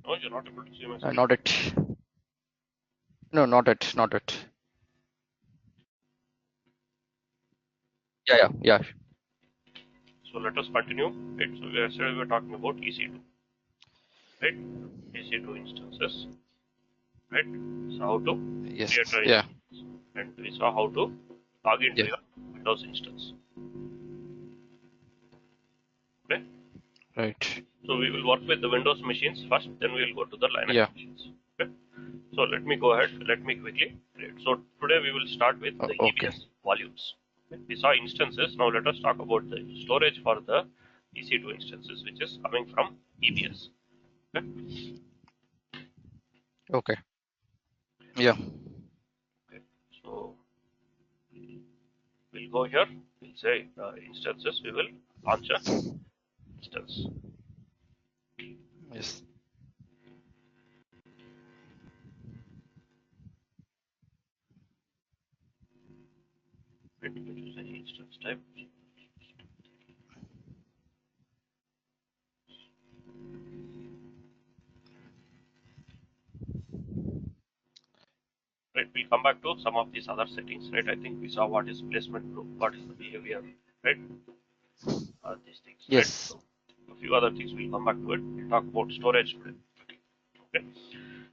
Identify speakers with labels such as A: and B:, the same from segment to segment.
A: No, you're not able to see my screen.
B: Not it. No, not it. Not it. Yeah.
A: So let us continue. Right. So yesterday we were talking about EC2, right? EC2 instances, right? So how to
B: Yes.
A: create an
B: Yeah.
A: instance, and we saw how to log into
B: Yeah.
A: your Windows instance. Okay.
B: Right.
A: So we will work with the Windows machines first, then we will go to the Linux
B: Yeah.
A: machines. Okay. So let me go ahead. Let me quickly create. So today we will start with the
B: Okay.
A: EBS volumes. Okay. We saw instances. Now let us talk about the storage for the EC2 instances, which is coming from EBS. Okay.
B: Okay. Yeah.
A: Okay. So we'll go here. We'll say instances. We will launch a instance.
B: Yes.
A: Right. Which is an instance type. Right. We'll come back to some of these other settings. Right. I think we saw what is placement group, what is the behavior. Right. These things. Right.
B: Yes.
A: So a few other things we'll come back to it. We'll talk about storage today. Okay.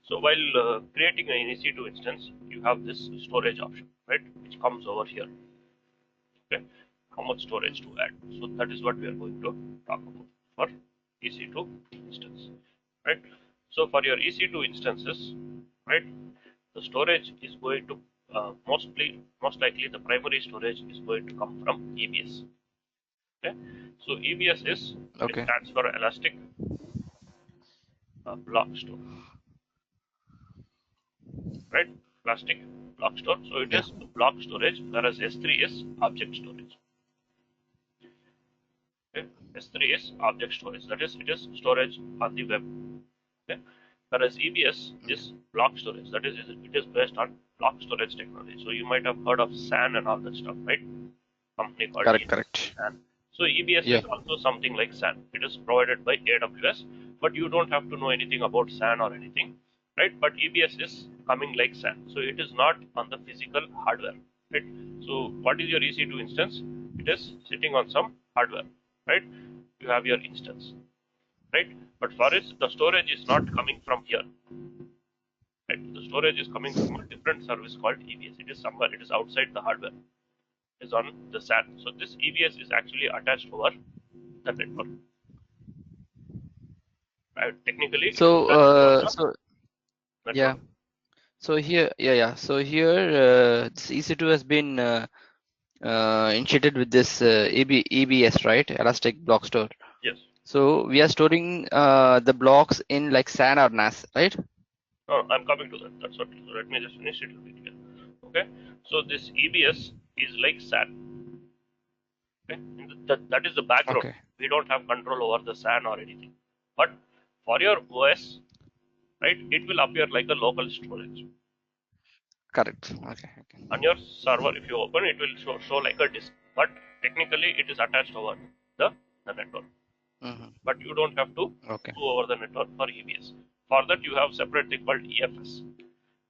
A: So while creating an EC2 instance, you have this storage option, right, which comes over here. Okay, how much storage to add? So that is what we are going to talk about for EC2 instance, right? So for your EC2 instances, right, the storage is going to most likely the primary storage is going to come from EBS. Okay, so EBS is it
B: Okay.
A: stands for Elastic Block Store, right? Plastic block store. So it
B: Yeah.
A: is block storage, whereas S3 is object storage. Okay? S3 is object storage. That is, it is storage on the web. Okay? Whereas EBS
B: Yeah.
A: is block storage. That is, it is based on block storage technology. So you might have heard of SAN and all that stuff, right? Company called
B: Correct.
A: EBS
B: Correct.
A: SAN. So EBS
B: Yeah.
A: is also something like SAN. It is provided by AWS, but you don't have to know anything about SAN or anything, right? But EBS is coming like SAN. So it is not on the physical hardware, right? So what is your EC2 instance? It is sitting on some hardware, right? You have your instance, right? But for it, the storage is not coming from here, right? The storage is coming from a different service called EBS. It is somewhere, it is outside the hardware, it is on the SAN. So this EBS is actually attached over the network. Technically, it is
B: So,
A: attached over the
B: so
A: network.
B: yeah. So here, yeah. So here, this EC2 has been initiated with this EBS, right? Elastic Block Store.
A: Yes.
B: So we are storing the blocks in like SAN or NAS, right?
A: No, I'm coming to that. That's what. So let me just finish it. Okay. So this EBS is like SAN. Okay. That is the background.
B: Okay.
A: We don't have control over the SAN or anything. But for your OS, right, it will appear like a local storage.
B: Correct. Okay.
A: On your server, if you open, it will show like a disk. But technically, it is attached over the, the network.
B: Mm-hmm.
A: But you don't have to
B: Okay.
A: do over the network for EBS. For that, you have separate thing called EFS,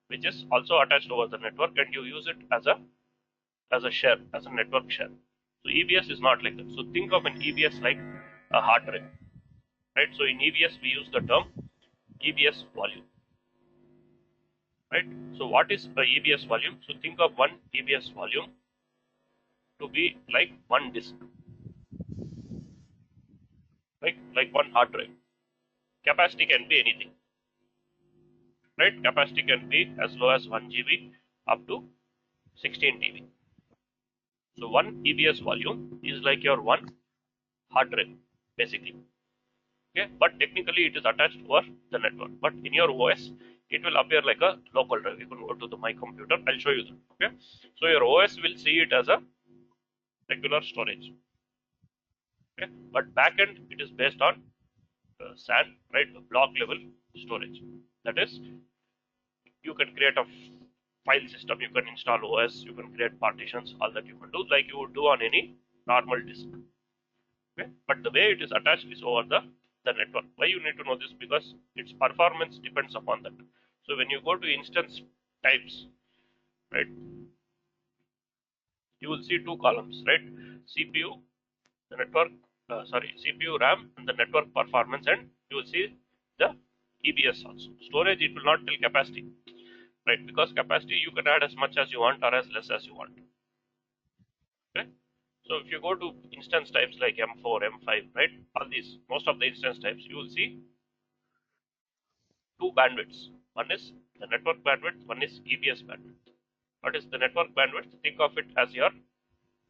A: which is also attached over the network, and you use it as a share, as a network share. So EBS is not like that. So think of an EBS like a hard drive, right? So in EBS we use the term EBS volume, right? So what is a EBS volume? So think of one EBS volume to be like one disk, like one hard drive. Capacity can be anything, right? Capacity can be as low as 1 GB up to 16 TB. So one EBS volume is like your one hard drive, basically. Okay, but technically it is attached over the network. But in your OS, it will appear like a local drive. You can go to my computer. I'll show you that. Okay, so your OS will see it as a regular storage. Okay, but backend it is based on SAN, right? Block level storage. That is, you can create a file system. You can install OS. You can create partitions. All that you can do like you would do on any normal disk. Okay, but the way it is attached is over the the network. Why you need to know this? Because its performance depends upon that. So when you go to instance types, right, you will see two columns, right? CPU, the network, CPU RAM and the network performance, and you will see the EBS also. Storage, it will not tell capacity, right? Because capacity you can add as much as you want or as less as you want. Okay. So if you go to instance types like M4, M5, right? All these, most of the instance types, you will see two bandwidths. One is the network bandwidth, one is EBS bandwidth. What is the network bandwidth? Think of it as your,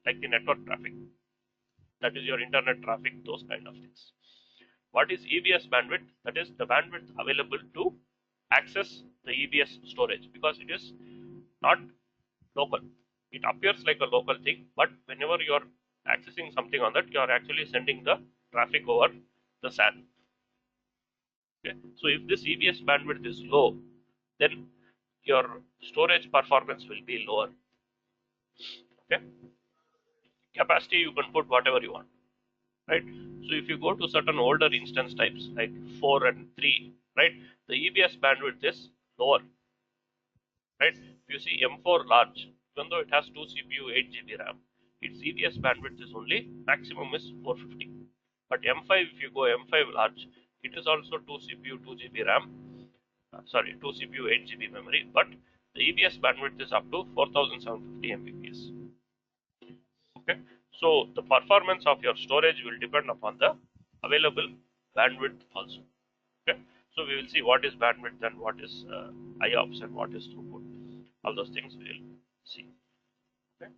A: like the network traffic. That is your internet traffic, those kind of things. What is EBS bandwidth? That is the bandwidth available to access the EBS storage, because it is not local. It appears like a local thing, but whenever you are accessing something on that, you are actually sending the traffic over the SAN. Okay. So if this EBS bandwidth is low, then your storage performance will be lower. Okay. Capacity you can put whatever you want, right? So if you go to certain older instance types like 4 and 3, right, the EBS bandwidth is lower, right? If you see M4 large, even though it has 2 CPU, 8 GB RAM, its EBS bandwidth is only maximum is 450. But M5, if you go M5 large, it is also 2 CPU, 2 GB RAM, 2 CPU, 8 GB memory, but the EBS bandwidth is up to 4750 Mbps. Okay, so the performance of your storage will depend upon the available bandwidth also. Okay, so we will see what is bandwidth and what is IOPS and what is throughput. All those things we will see. Okay.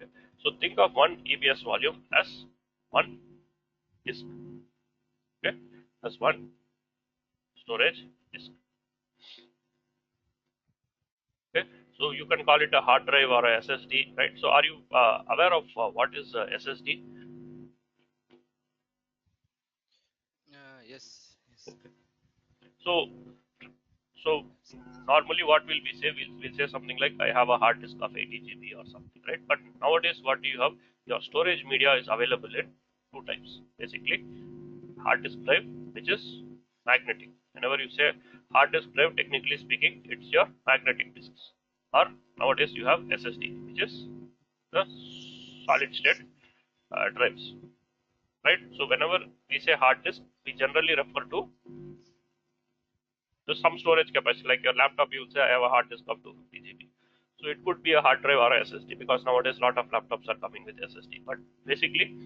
A: Okay. So think of one EBS volume as one disk. Okay, as one storage disk. Okay, so you can call it a hard drive or a SSD, right? So are you aware of what is SSD?
B: Yes.
A: Okay. So normally what will we say? We'll say something like I have a hard disk of 80 GB or something, right? But nowadays what do you have? Your storage media is available in two types. Basically, hard disk drive, which is magnetic. Whenever you say hard disk drive, technically speaking, it's your magnetic disks. Or nowadays you have SSD, which is the solid state drives, right? So whenever we say hard disk, we generally refer to some storage capacity. Like your laptop, you will say I have a hard disk of 250 GB. So it could be a hard drive or a SSD, because nowadays a lot of laptops are coming with SSD. But basically,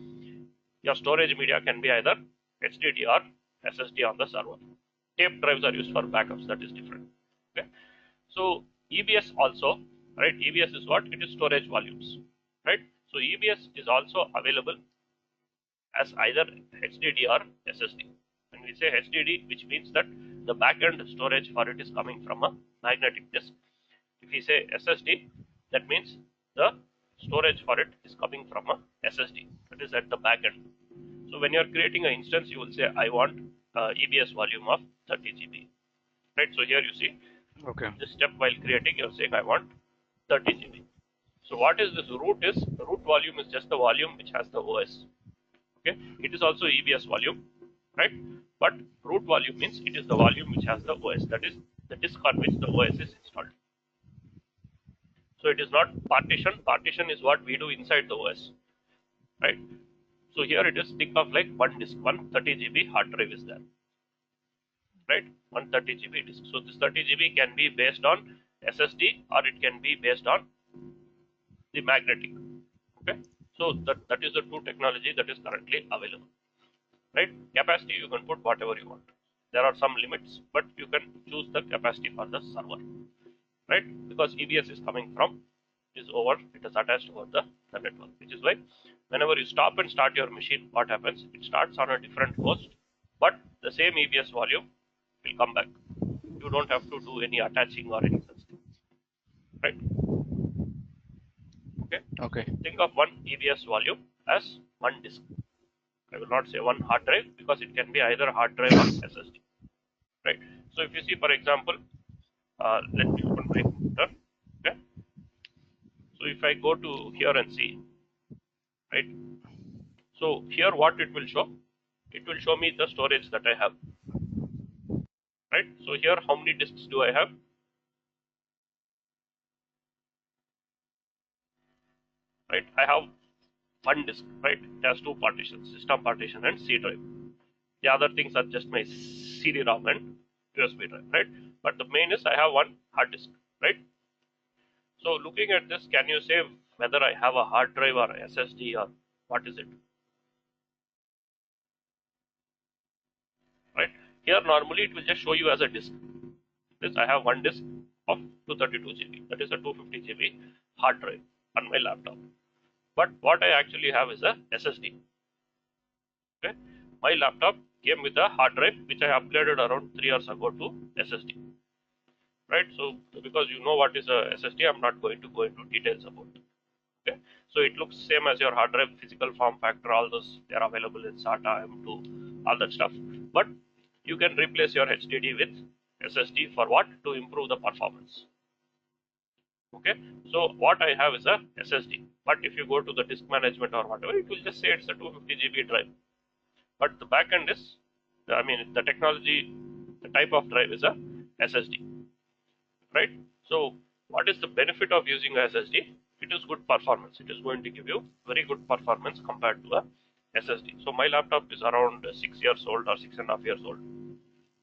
A: your storage media can be either HDD or SSD on the server. Tape drives are used for backups. That is different. Okay. So EBS also, right? EBS is what? It is storage volumes, right? So EBS is also available as either HDD or SSD. When we say HDD, which means that the backend storage for it is coming from a magnetic disk. If we say SSD, that means the storage for it is coming from a SSD, that is at the backend. So when you are creating an instance, you will say I want EBS volume of 30 GB, right? So here you see
B: Okay.
A: this step while creating, you are saying I want 30 GB. So what is this root is? The root volume is just the volume which has the OS. Okay, it is also EBS volume, right? But root volume means it is the volume which has the OS, that is the disk on which the OS is installed. So it is not partition. Partition is what we do inside the OS, right? So here it is, think of like one disk, 130 GB hard drive is there, right? 130 GB disk. So this 30 GB can be based on SSD or it can be based on the magnetic. Okay, so that is the two technology that is currently available, right? Capacity you can put whatever you want. There are some limits, but you can choose the capacity for the server, right? Because EBS is coming from, it is attached over the network, which is why whenever you stop and start your machine, what happens? It starts on a different host, but the same EBS volume will come back. You don't have to do any attaching or any such thing, right? Okay.
B: Okay.
A: Think of one EBS volume as one disk. I will not say one hard drive, because it can be either hard drive or SSD, right? So if you see, for example, let me open my computer. Okay. So if I go to here and see, right, So here what it will show? It will show me the storage that I have, right? So here how many disks do I have? Right, I have one disk, right? It has two partitions, system partition and C drive. The other things are just my CD-ROM and USB drive, right? But the main is I have one hard disk, right? So looking at this, can you say whether I have a hard drive or SSD or what is it, right? Here normally it will just show you as a disk. This I have one disk of 232 GB, that is a 250 GB hard drive on my laptop. But what I actually have is a SSD. Okay, my laptop came with a hard drive which I upgraded around 3 years ago to SSD. Right, so because you know what is a SSD, I'm not going to go into details about it. Okay, so it looks same as your hard drive, physical form factor, all those they are available in SATA, M2, all that stuff. But you can replace your HDD with SSD for what? To improve the performance. Okay, so what I have is a SSD, but if you go to the disk management or whatever, it will just say it's a 250 GB drive. But the backend is, I mean, the technology, the type of drive is a SSD, right? So what is the benefit of using a SSD? It is good performance. It is going to give you very good performance compared to a SSD. So my laptop is around 6 years old or 6.5 years old,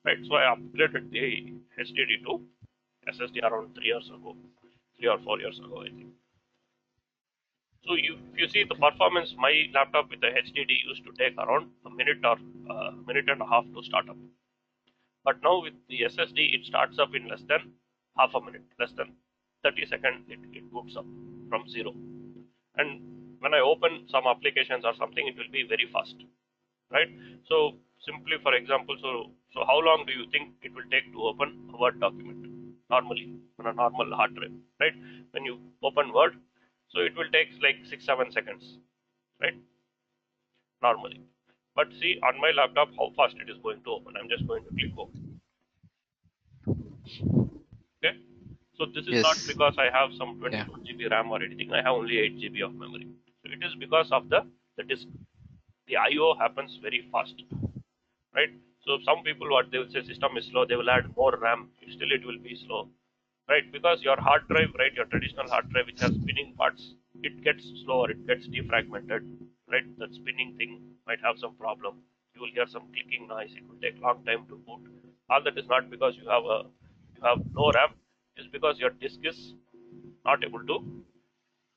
A: right? So I upgraded the HDD to SSD around 3 years ago, 3 or 4 years ago, I think. So if you see the performance, my laptop with the HDD used to take around a minute or a minute and a half to start up. But now with the SSD, it starts up in less than half a minute, less than 30 seconds, it boots up from zero. And when I open some applications or something, it will be very fast, right? So simply, for example, so how long do you think it will take to open a Word document normally on a normal hard drive, right? When you open Word, so it will take like 6-7 seconds, right? Normally. But see on my laptop how fast it is going to open. I'm just going to click open. Okay, so this is not
B: Yes.
A: because I have some
B: Yeah.
A: 24 GB RAM or anything. I have only 8 GB of memory. So it is because of the disk. The IO happens very fast, right? So some people what they will say system is slow, they will add more RAM. Still it will be slow, right? Because your hard drive, right, your traditional hard drive which has spinning parts, it gets slower, it gets defragmented, right? That spinning thing might have some problem. You will hear some clicking noise. It will take long time to boot. All that is not because you have no RAM. It's because your disk is not able to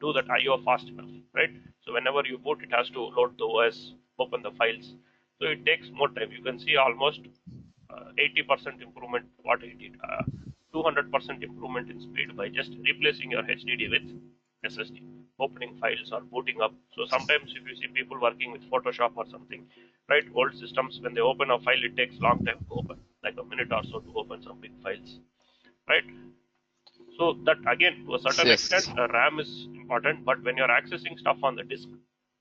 A: do that IO fast enough, right? So whenever you boot, it has to load the OS, open the files. So it takes more time. You can see almost 80% improvement. What it did, 200% improvement in speed by just replacing your HDD with SSD, opening files or booting up. So sometimes if you see people working with Photoshop or something, right? Old systems when they open a file, it takes long time to open, like a minute or so to open some big files, right? So that again, to a certain extent,
B: Yes.
A: RAM is important, but when you're accessing stuff on the disk,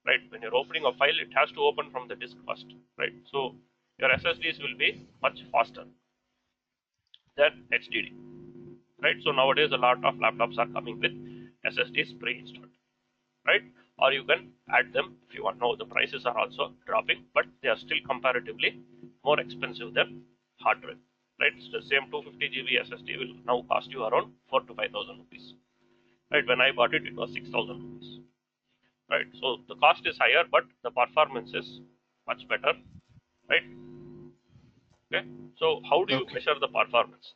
A: right? When you're opening a file, it has to open from the disk first, right? So your SSDs will be much faster than HDD, right? So nowadays, a lot of laptops are coming with SSDs pre-installed, right? Or you can add them if you want. Now the prices are also dropping, but they are still comparatively more expensive than hard drive, right? So the same 250 GB SSD will now cost you around 4 to 5,000 rupees. Right, when I bought it, it was 6,000 rupees. Right, so the cost is higher, but the performance is much better. Right, okay. So how do you
B: Okay.
A: measure the performance?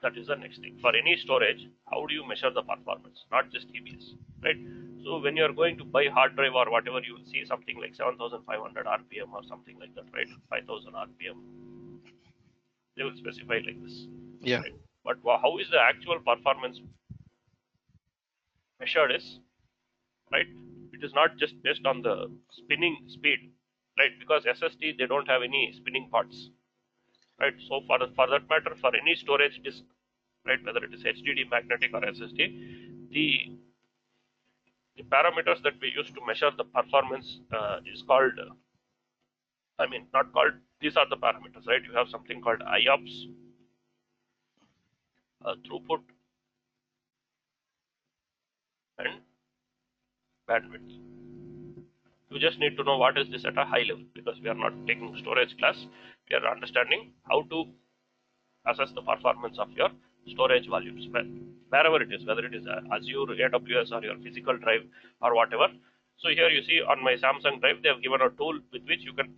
A: That is the next thing. For any storage, how do you measure the performance? Not just EBS. Right. So when you are going to buy hard drive or whatever, you will see something like 7,500 RPM or something like that. Right, 5,000 RPM. They will specify like this.
B: Yeah.
A: Right. But how is the actual performance measured? Is right? It is not just based on the spinning speed, right? Because SSD they don't have any spinning parts, right? So for that matter, for any storage disk, right, whether it is HDD, magnetic, or SSD, the the parameters that we use to measure the performance is called, I mean, not called. These are the parameters, right? You have something called IOPS, throughput, and bandwidth. You just need to know what is this at a high level, because we are not taking storage class. We are understanding how to assess the performance of your storage volumes, wherever it is, whether it is Azure, AWS, or your physical drive, or whatever. So here you see on my Samsung drive, they have given a tool with which you can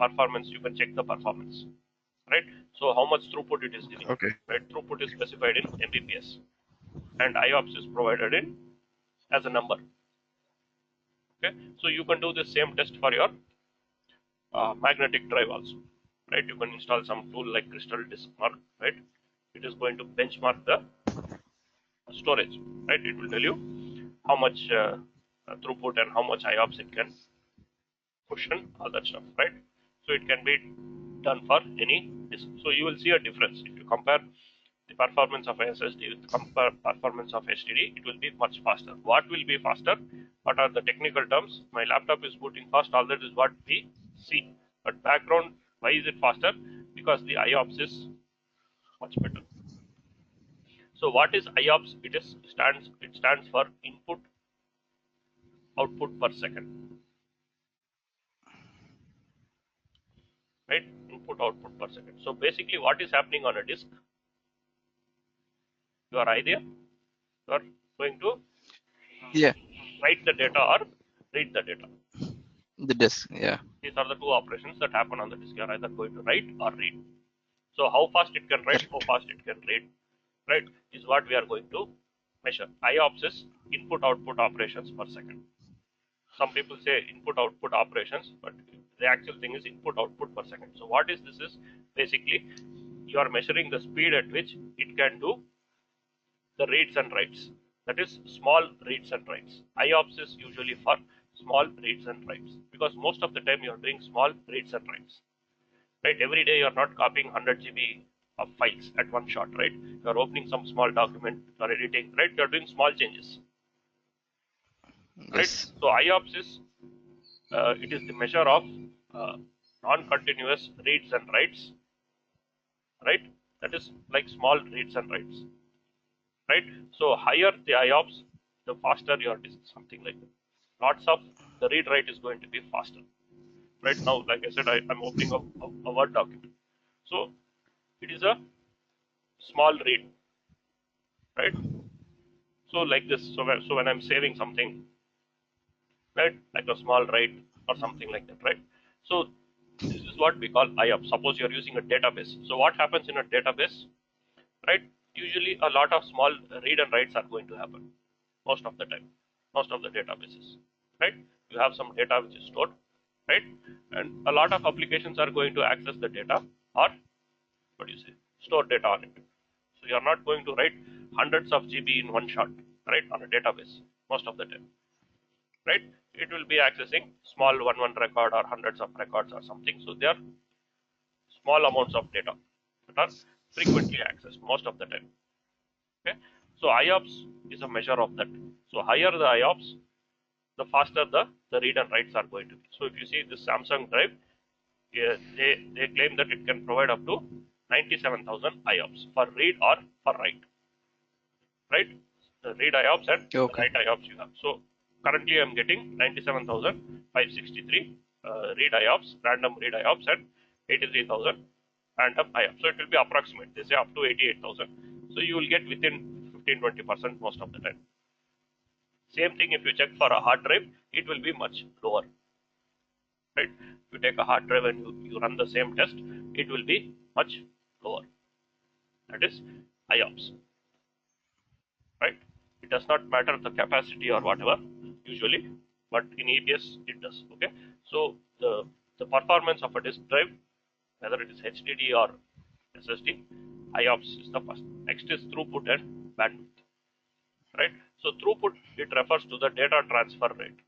A: check the performance, right? So how much throughput it is giving,
B: Okay.
A: right? Throughput is specified in Mbps, and IOPS is provided in as a number. Okay, so you can do the same test for your magnetic drive also, right? You can install some tool like Crystal Disk Mark, right? It is going to benchmark the storage, right? It will tell you how much throughput and how much IOPS it can push and all that stuff, right? So it can be done for any disk. So you will see a difference if you compare the performance of SSD with performance of HDD. It will be much faster. What will be faster? What are the technical terms? My laptop is booting fast. All that is what we see. But background, why is it faster? Because the IOPS is much better. So what is IOPS? It stands for input output per second, right? Input output per second. So basically, what is happening on a disk? Your idea? You are going to
B: Yeah,
A: write the data or read the data.
B: the disk. Yeah.
A: These are the two operations that happen on the disk. You are either going to write or read. So how fast it can write, how
B: Correct.
A: fast it can read, right, is what we are going to measure. IOPS is input output operations per second. Some people say input output operations, but the actual thing is input output per second. So what is this is basically you are measuring the speed at which it can do the reads and writes. That is small reads and writes. IOPS is usually for small reads and writes, because most of the time you are doing small reads and writes. Right? Every day you are not copying 100 GB of files at one shot, right? You are opening some small document, you are editing, right? You are doing small changes, right?
B: Yes.
A: So IOPS is it is the measure of uh, non-continuous reads and writes, right? That is like small reads and writes, right? So higher the IOPS, the faster your disk, something like that. Lots of the read write is going to be faster. Right now, like I said, I'm opening a Word document. So it is a small read, right? So like this, so when I'm saving something, right, like a small write or something like that, right? So this is what we call IOPS. Suppose you're using a database. So what happens in a database, right? Usually a lot of small read and writes are going to happen most of the time, most of the databases, right? You have some data which is stored, right? And a lot of applications are going to access the data or what do you say, store data on it. So you are not going to write hundreds of GB in one shot, right, on a database most of the time, right? It will be accessing small one record or hundreds of records or something. So they are small amounts of data that are frequently accessed most of the time. Okay, so IOPS is a measure of that. So higher the IOPS, the faster the read and writes are going to be. So if you see this Samsung drive, they claim that it can provide up to 97,000 IOPS for read or for write, right? The read IOPS and the
B: Okay.
A: write IOPS you have. So currently I'm getting 97,563 read IOPS, random read IOPS, and 83,000 random IOPS. So it will be approximate. They say up to 88,000. So you will get within 15-20% most of the time. Same thing if you check for a hard drive, it will be much lower, right? If you take a hard drive and you run the same test, it will be much lower. That is IOPS, right? It does not matter the capacity or whatever usually, but in EBS it does. Okay, so the performance of a disk drive, whether it is HDD or SSD, IOPS is the first. Next is throughput and bandwidth, right? So throughput, it refers to the data transfer rate.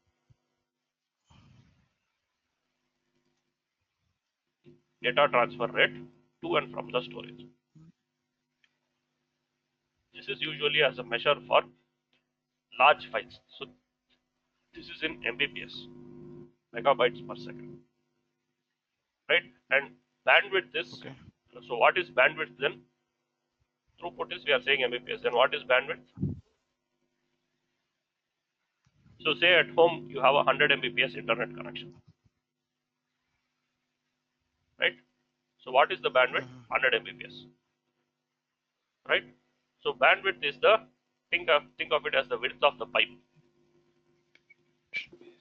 A: Data transfer rate to and from the storage. This is usually as a measure for large files. So this is in Mbps, megabytes per second, right? And bandwidth is,
B: Okay.
A: so what is bandwidth then? Throughput is, we are saying Mbps. Then what is bandwidth? So say at home you have a 100 Mbps internet connection, So what is the bandwidth? 100 Mbps, right? So bandwidth is the, think of it as the width of the pipe,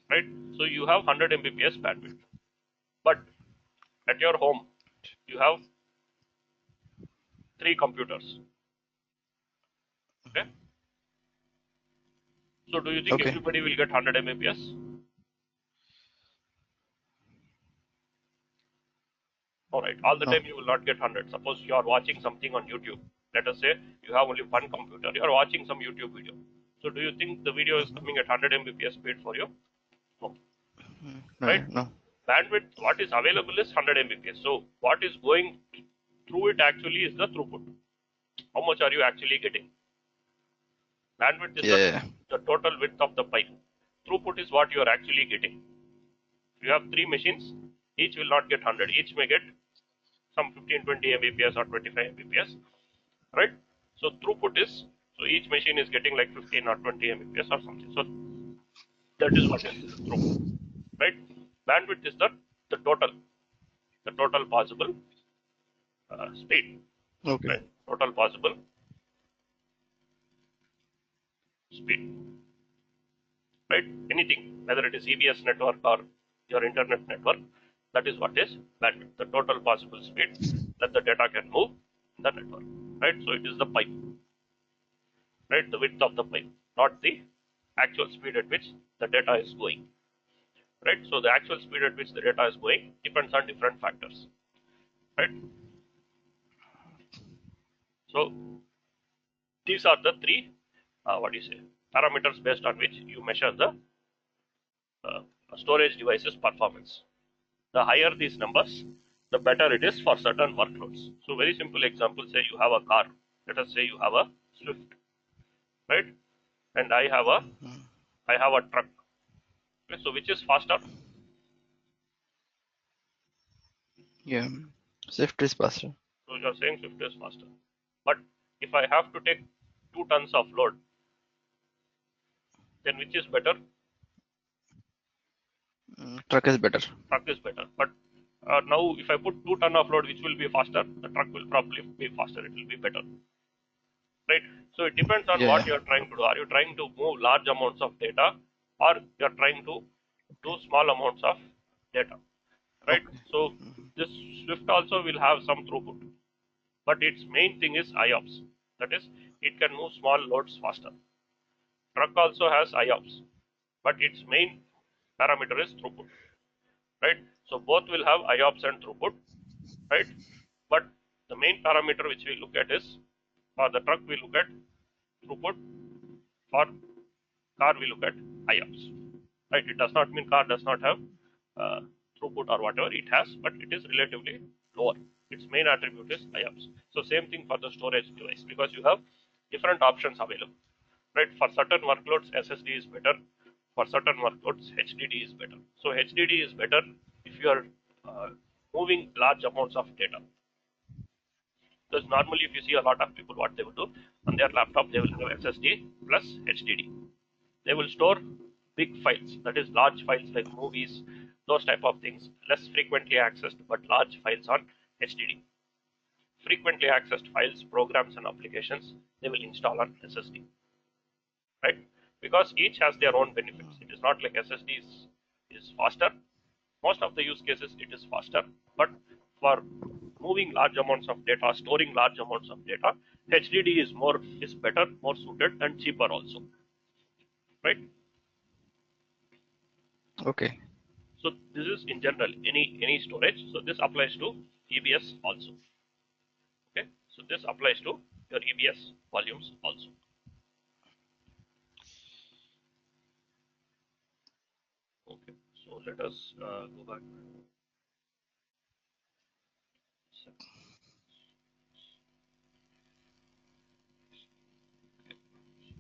A: right? So you have 100 Mbps bandwidth, but at your home you have 3 computers. Okay. So do you think
B: Okay.
A: everybody will get 100 Mbps? Alright, all the
B: No.
A: time you will not get 100. Suppose you are watching something on YouTube. Let us say you have only one computer. You are watching some YouTube video. So do you think the video is coming at 100 Mbps speed for you? No. Right?
B: No.
A: Bandwidth, what is available is 100 Mbps. So what is going through it actually is the throughput. How much are you actually getting? Bandwidth is the total width of the pipe. Throughput is what you are actually getting. If you have 3 machines, each will not get 100. Each may get some 15-20 Mbps or 25 Mbps, right? So throughput is, so each machine is getting like 15 or 20 Mbps or something. So that is what is throughput, right? Bandwidth is the total possible speed,
B: Okay.
A: right? Total possible speed, right? Anything, whether it is EBS network or your internet network, that is what is bandwidth, the total possible speed that the data can move in the network, right? So it is the pipe, right? The width of the pipe, not the actual speed at which the data is going, right? So the actual speed at which the data is going depends on different factors, right? So these are the 3, parameters based on which you measure the storage device's performance. The higher these numbers, the better it is for certain workloads. So very simple example, say you have a car. Let us say you have a Swift, right? And I have a truck. Okay, so which is faster?
B: Yeah. Swift is faster.
A: So you are saying Swift is faster. But if I have to take 2 tons of load, then which is better?
B: Truck is better.
A: Truck is better. But now if I put 2 ton of load, which will be faster? The truck will probably be faster. It will be better, right? So it depends on what you are trying to do. Are you trying to move large amounts of data, or you are trying to do small amounts of data, right?
B: Okay.
A: So this Swift also will have some throughput, but its main thing is IOPS. That is, it can move small loads faster. Truck also has IOPS, but its main parameter is throughput, right? So both will have IOPS and throughput, right? But the main parameter which we look at is, for the truck we look at throughput, for car we look at IOPS, right? It does not mean car does not have throughput or whatever, it has, but it is relatively lower. Its main attribute is IOPS. So same thing for the storage device, because you have different options available, right? For certain workloads SSD is better, for certain workloads HDD is better. So HDD is better if you are moving large amounts of data, because normally if you see a lot of people, what they will do on their laptop, they will have SSD plus HDD. They will store big files, that is large files like movies, those type of things, less frequently accessed but large files on HDD. Frequently accessed files, programs and applications, they will install on SSD, right? Because each has their own benefits. It is not like SSD is faster. Most of the use cases it is faster, but for moving large amounts of data, storing large amounts of data, HDD is better, more suited and cheaper also, right?
B: Okay.
A: So this is in general any storage. So this applies to EBS also. Okay, so this applies to your EBS volumes also. Okay, so let us go back.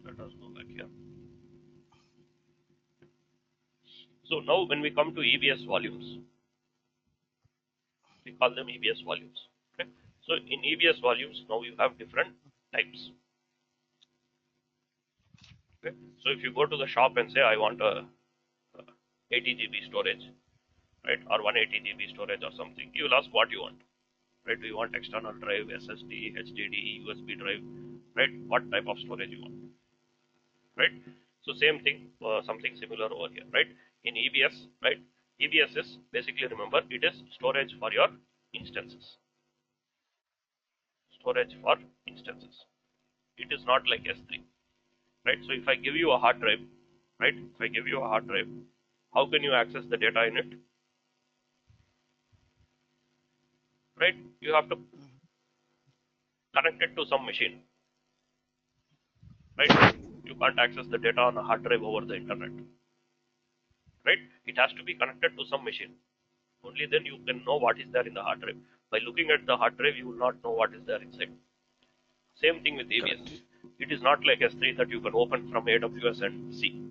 A: Let us go back here. So now when we come to EBS volumes, we call them EBS volumes. Okay, so in EBS volumes now you have different types. Okay, so if you go to the shop and say I want a 80 GB storage, right, or 180 GB storage or something, you will ask what you want. right? Do you want external drive, SSD, HDD, USB drive, right? What type of storage you want, right? So same thing, something similar over here, right? In EBS, right? EBS is basically, remember, it is storage for your instances. Storage for instances. It is not like S3, right? So if I give you a hard drive, right? If I give you a hard drive, how can you access the data in it, right? You have to connect it to some machine, right? You can't access the data on a hard drive over the internet, right? It has to be connected to some machine. Only then you can know what is there in the hard drive. By looking at the hard drive, you will not know what is there inside. Same thing with EBS.
B: Correct.
A: It is not like S3 that you can open from AWS and see,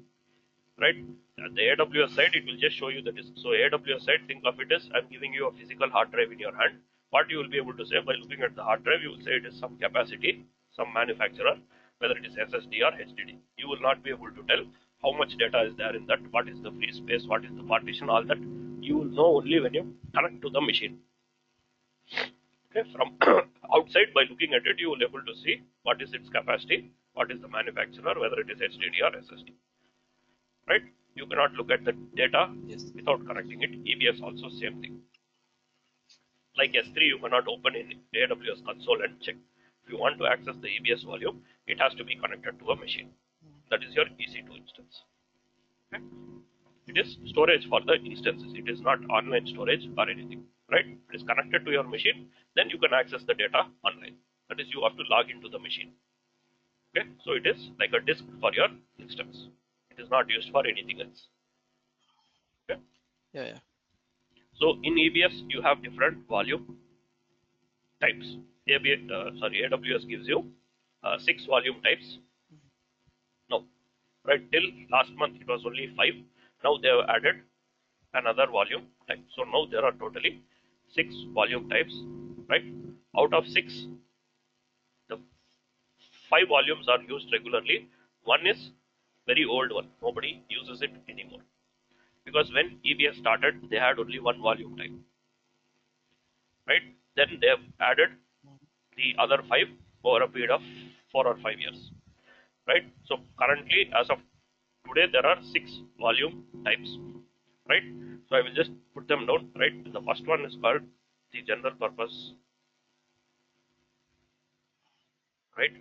A: right? At the AWS side, it will just show you the disk. So AWS side, think of it as I'm giving you a physical hard drive in your hand. What you will be able to say by looking at the hard drive, you will say it is some capacity, some manufacturer, whether it is SSD or HDD. You will not be able to tell how much data is there in that, what is the free space, what is the partition, all that. You will know only when you connect to the machine. Okay, from outside, by looking at it, you will be able to see what is its capacity, what is the manufacturer, whether it is HDD or SSD, right? You cannot look at the data
B: Yes.
A: without connecting it. EBS also same thing. Like S3, you cannot open in AWS console and check. If you want to access the EBS volume, it has to be connected to a machine. That is your EC2 instance. Okay? It is storage for the instances. It is not online storage or anything, right? It is connected to your machine. Then you can access the data online. That is, you have to log into the machine. Okay, so it is like a disk for your instance. It is not used for anything else. Okay.
B: Yeah, yeah.
A: So in EBS, you have different volume types. AWS gives you 6 volume types. No, right, till last month it was only 5. Now they have added another volume type. So now there are totally 6 volume types, right? Out of 6, the 5 volumes are used regularly. One is very old one. Nobody uses it anymore. Because when EBS started, they had only one volume type, right? Then they have added the other 5 over a period of 4 or 5 years, right? So currently, as of today, there are 6 volume types, right? So I will just put them down, right? The first one is called the general purpose, right?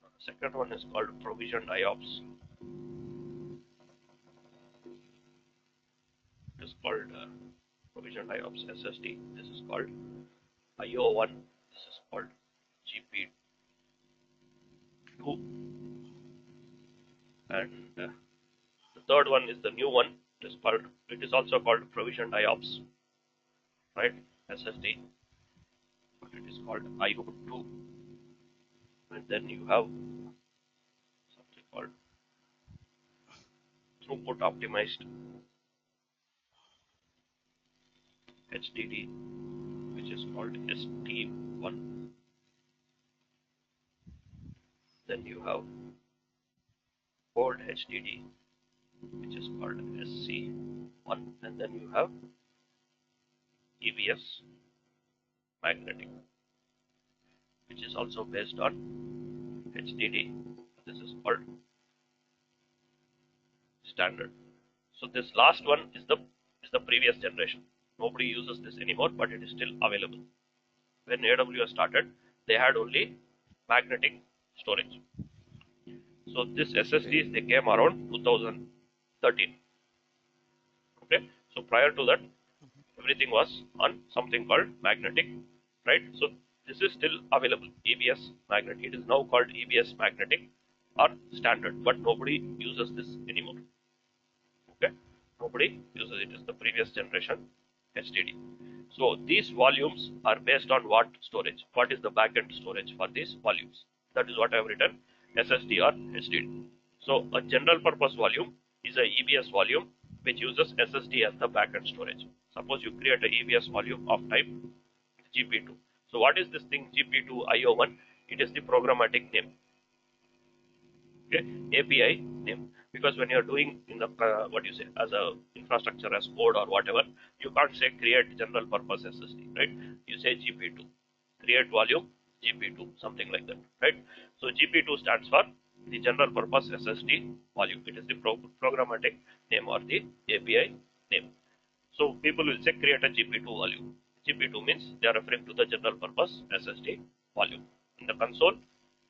A: The second one is called provisioned IOPS. It is called provisioned IOPS SSD. This is called IO1. This is called GP2. And the third one is the new one. It is also called provisioned IOPS, right? SSD. But it is called IO2. And then you have something called throughput optimized HDD, which is called ST1. Then you have cold HDD, which is called SC1. And then you have EBS magnetic, which is also based on HDD. This is called standard. So this last one is the previous generation. Nobody uses this anymore, but it is still available. When AWS started, they had only magnetic storage. So this SSDs, they came around 2013. Okay, so prior to that, everything was on something called magnetic, right? So this is still available, EBS magnetic. It is now called EBS magnetic or standard, but nobody uses this anymore. Okay, nobody uses it. Is the previous generation HDD. So these volumes are based on what storage? What is the backend storage for these volumes? That is what I have written, SSD or HDD. So a general purpose volume is a EBS volume which uses SSD as the backend storage. Suppose you create a EBS volume of type GP2. So what is this thing GP2 IO1? It is the programmatic name. Okay, API name. because when you're doing in the what you say as a infrastructure as code or whatever, you can't say create general purpose SSD, right? You say GP2, create volume GP2, something like that, right? So GP2 stands for the general purpose SSD volume. It is the programmatic name or the API name. So people will say create a GP2 volume. GP2 means they are referring to the general purpose SSD volume. In the console,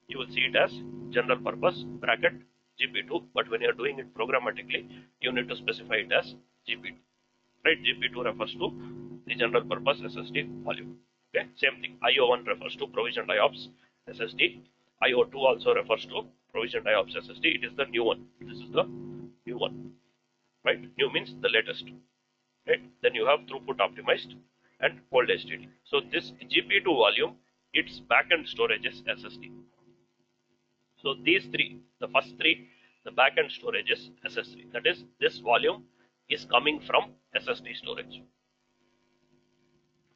A: you will see it as general purpose bracket GP2, but when you are doing it programmatically, you need to specify it as GP2. Right? GP2 refers to the general purpose SSD volume. Okay, same thing. IO1 refers to provisioned IOPS SSD. IO2 also refers to provisioned IOPS SSD. It is the new one. This is the new one. Right? New means the latest. Right? Then you have throughput optimized and cold HDD. So this GP2 volume, its backend storage is SSD. So these three, the first three, the backend storage is SS3. That is, this volume is coming from SSD storage.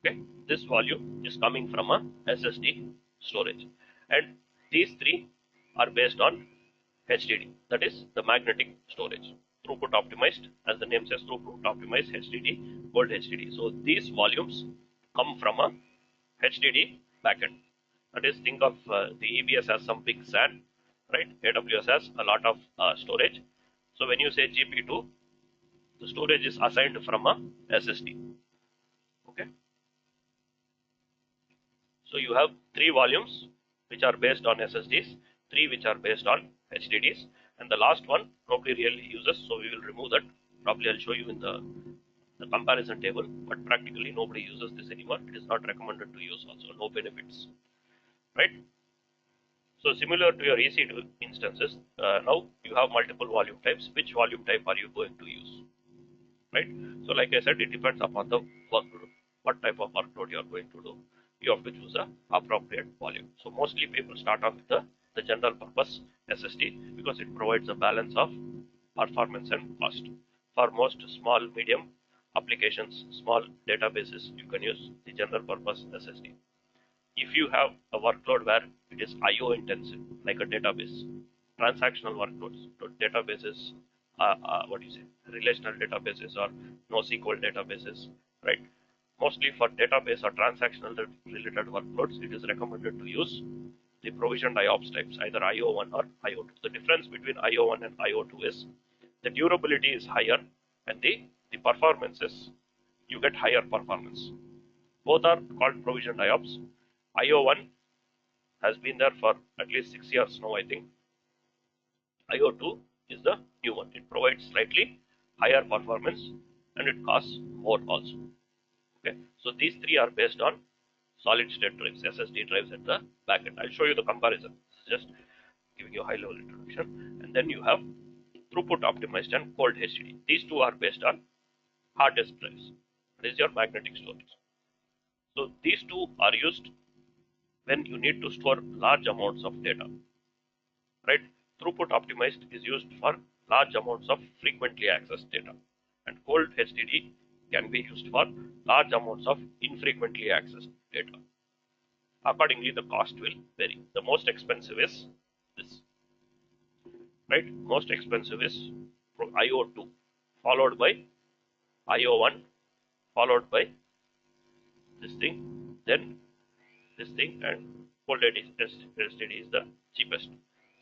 A: Okay, this volume is coming from a SSD storage, and these three are based on HDD. That is the magnetic storage. Throughput optimized, as the name says, throughput optimized HDD, cold HDD. So these volumes come from a HDD backend. That is, think of the EBS as some big SAN, right? AWS has a lot of storage. So when you say GP2, the storage is assigned from a SSD. Okay. So you have three volumes which are based on SSDs, three which are based on HDDs, and the last one nobody really uses, so we will remove that. Probably I'll show you in the comparison table, but practically nobody uses this anymore. It is not recommended to use also, no benefits, right? So similar to your EC2 instances, now you have multiple volume types. Which volume type are you going to use, right? So like I said, it depends upon the workload, what type of workload you are going to do. You have to choose a appropriate volume. So mostly people start off with the general purpose SSD because it provides a balance of performance and cost. For most small, medium applications, small databases, you can use the general purpose SSD. If you have a workload where it is IO intensive, like a database, transactional workloads, databases, what do you say, relational databases or NoSQL databases, right? Mostly for database or transactional related workloads, it is recommended to use the provisioned IOPS types, either IO1 or IO2. The difference between IO1 and IO2 is the durability is higher and the performances, you get higher performance. Both are called provisioned IOPS. IO1 has been there for at least 6 years now, I think. IO2 is the new one. It provides slightly higher performance and it costs more also. Okay, so these three are based on solid state drives, SSD drives at the backend. I'll show you the comparison. Just giving you a high level introduction. And then you have throughput optimized and cold HDD. These two are based on hard disk drives. This is your magnetic storage. So these two are used when you need to store large amounts of data, right? Throughput optimized is used for large amounts of frequently accessed data, and cold HDD can be used for large amounts of infrequently accessed data. Accordingly, the cost will vary. The most expensive is this, right? Most expensive is IO2, followed by IO1, followed by this thing, then this thing, and cold HDD is the cheapest.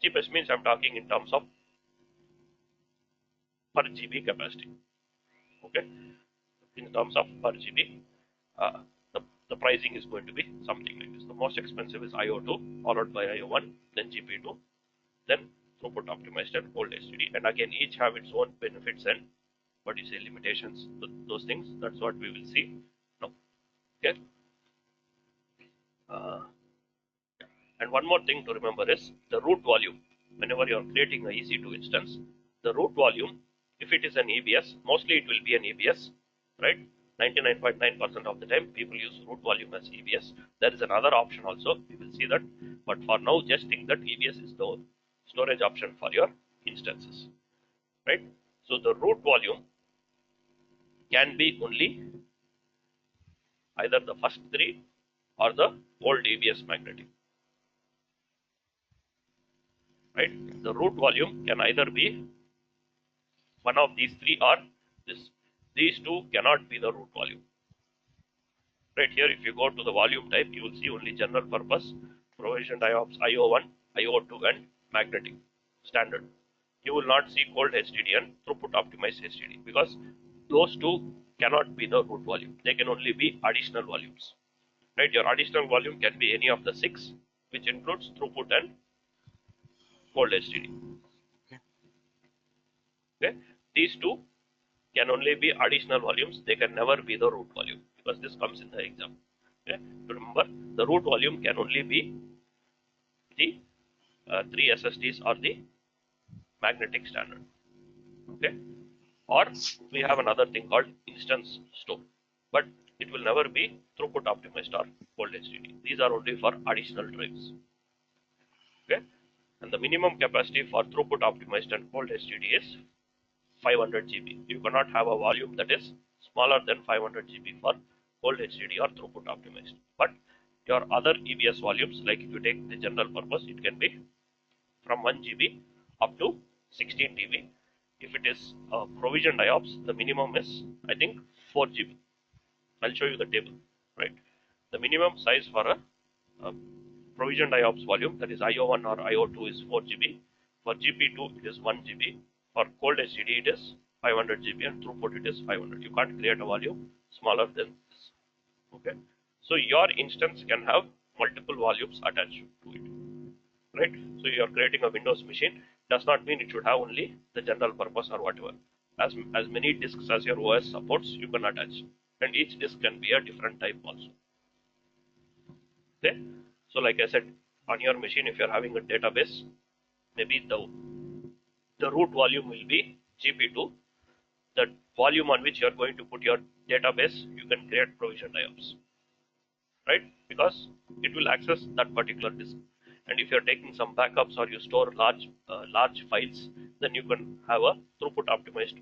A: Cheapest means I'm talking in terms of per GB capacity. Okay, in terms of per GB, the pricing is going to be something like this. The most expensive is IO2, followed by IO1, then GP2, then throughput optimized and cold HDD. And again, each have its own benefits and what you say limitations. Those things. That's what we will see now. Okay. And one more thing to remember is the root volume. Whenever you are creating a EC2 instance, the root volume, if it is an EBS, mostly it will be an EBS, right? 99.9% of the time people use root volume as EBS. There is another option also, we will see that, but for now just think that EBS is the storage option for your instances, right? So the root volume can be only either the first three or the old EBS magnetic, right? The root volume can either be One of these three are this. These two cannot be the root volume. Right here, if you go to the volume type, you will see only general purpose, provisioned IOPS IO1, IO2, and magnetic standard. You will not see cold HDD and throughput optimized HDD because those two cannot be the root volume. They can only be additional volumes. Right, your additional volume can be any of the six, which includes throughput and cold HDD. Okay, these two can only be additional volumes. They can never be the root volume because this comes in the exam. Okay, remember the root volume can only be the three SSDs or the magnetic standard. Okay, or we have another thing called instance store, but it will never be throughput optimized or cold HDD. These are only for additional drives. Okay, and the minimum capacity for throughput optimized and cold HDD is 500 GB. You cannot have a volume that is smaller than 500 GB for cold HDD or throughput optimized. But your other EBS volumes, like if you take the general purpose, it can be from 1 GB up to 16 TB. If it is provisioned IOPS, the minimum is, I think, 4 GB. I'll show you the table, right? The minimum size for a provisioned IOPS volume, that is IO1 or IO2, is 4 GB. For GP2, it is 1 GB. For cold HDD, it is 500 GB, and throughput it is 500. You can't create a volume smaller than this. Okay, so your instance can have multiple volumes attached to it, right? So you are creating a Windows machine, does not mean it should have only the general purpose or whatever. As many disks as your OS supports, you can attach, and each disk can be a different type also. Okay, so like I said, on your machine, if you are having a database, maybe the root volume will be GP2. The volume on which you are going to put your database, you can create provisioned IOPS, right? Because it will access that particular disk. And if you are taking some backups or you store large files, then you can have a throughput optimized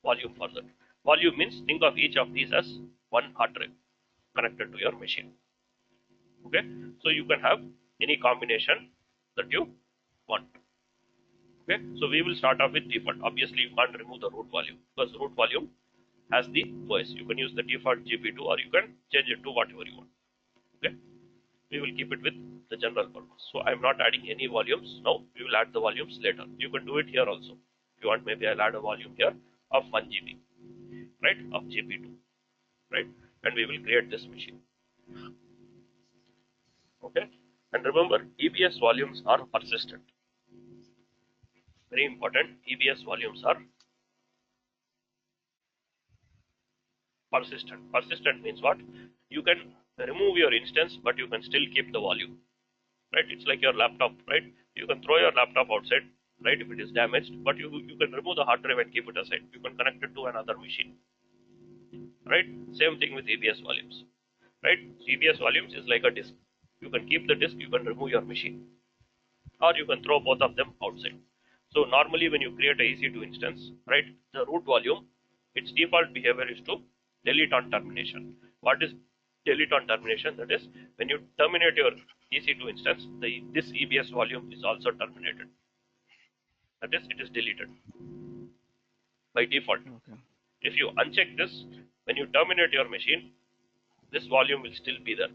A: volume for that. Volume means think of each of these as one hard drive connected to your machine. Okay, so you can have any combination that you want. Okay, so we will start off with default. Obviously, you can't remove the root volume because root volume has the OS. You can use the default GP2 or you can change it to whatever you want. Okay, we will keep it with the general purpose. So I'm not adding any volumes now. We will add the volumes later. You can do it here also. If you want, maybe I'll add a volume here of 1 GB, right, of GP2, right, and we will create this machine. Okay, and remember, EBS volumes are persistent. Very important, EBS volumes are persistent. Persistent means what? You can remove your instance, but you can still keep the volume, right? It's like your laptop, right? You can throw your laptop outside, right, if it is damaged, but you can remove the hard drive and keep it aside. You can connect it to another machine, right? Same thing with EBS volumes, right? EBS volumes is like a disk. You can keep the disk, you can remove your machine, or you can throw both of them outside. So normally when you create a EC2 instance, right, the root volume, its default behavior is to delete on termination. What is delete on termination? That is, when you terminate your EC2 instance, this EBS volume is also terminated. That is, it is deleted by default.
B: Okay.
A: If you uncheck this, when you terminate your machine, this volume will still be there.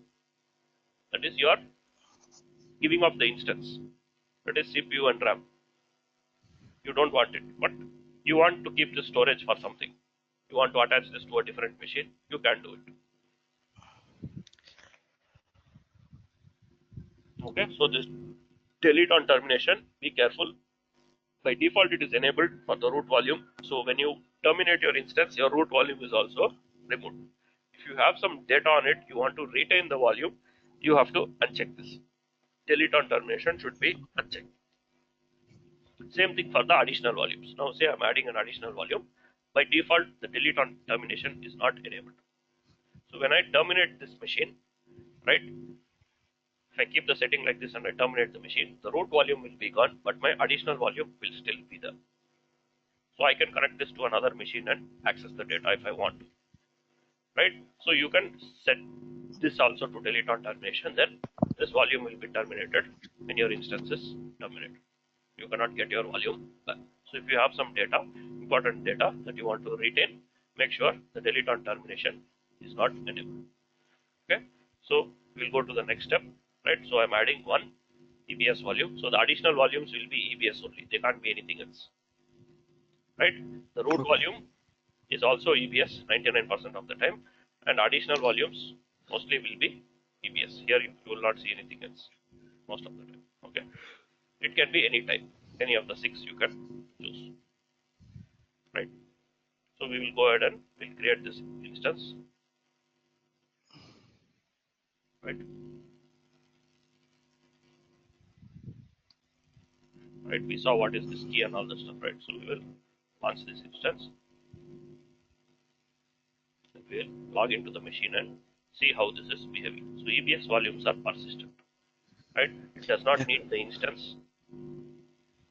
A: That is, you are giving up the instance. That is CPU and RAM. You don't want it, but you want to keep the storage for something. You want to attach this to a different machine, you can do it. Okay, so this delete on termination, be careful. By default, it is enabled for the root volume. So when you terminate your instance, your root volume is also removed. If you have some data on it, you want to retain the volume, you have to uncheck this. Delete on termination should be unchecked. Same thing for the additional volumes. Now say I'm adding an additional volume. By default, the delete on termination is not enabled. So when I terminate this machine, right, if I keep the setting like this and I terminate the machine, the root volume will be gone, but my additional volume will still be there. So I can connect this to another machine and access the data if I want to. Right? So you can set this also to delete on termination, then this volume will be terminated when your instance is terminated. You cannot get your volume back. So if you have some data, important data that you want to retain, make sure the delete on termination is not enabled. Okay, so we'll go to the next step, right? So I'm adding one EBS volume. So the additional volumes will be EBS only. They can't be anything else, right? The root
B: Okay.
A: volume is also EBS 99% of the time, and additional volumes mostly will be EBS. Here you will not see anything else most of the time. Okay, it can be any type, any of the six you can choose, right? So we will go ahead and we'll create this instance, right? Right, we saw what is this key and all that stuff, right? So we will launch this instance, we will log into the machine and see how this is behaving. So EBS volumes are persistent, right? It does not
B: Yeah.
A: need the instance,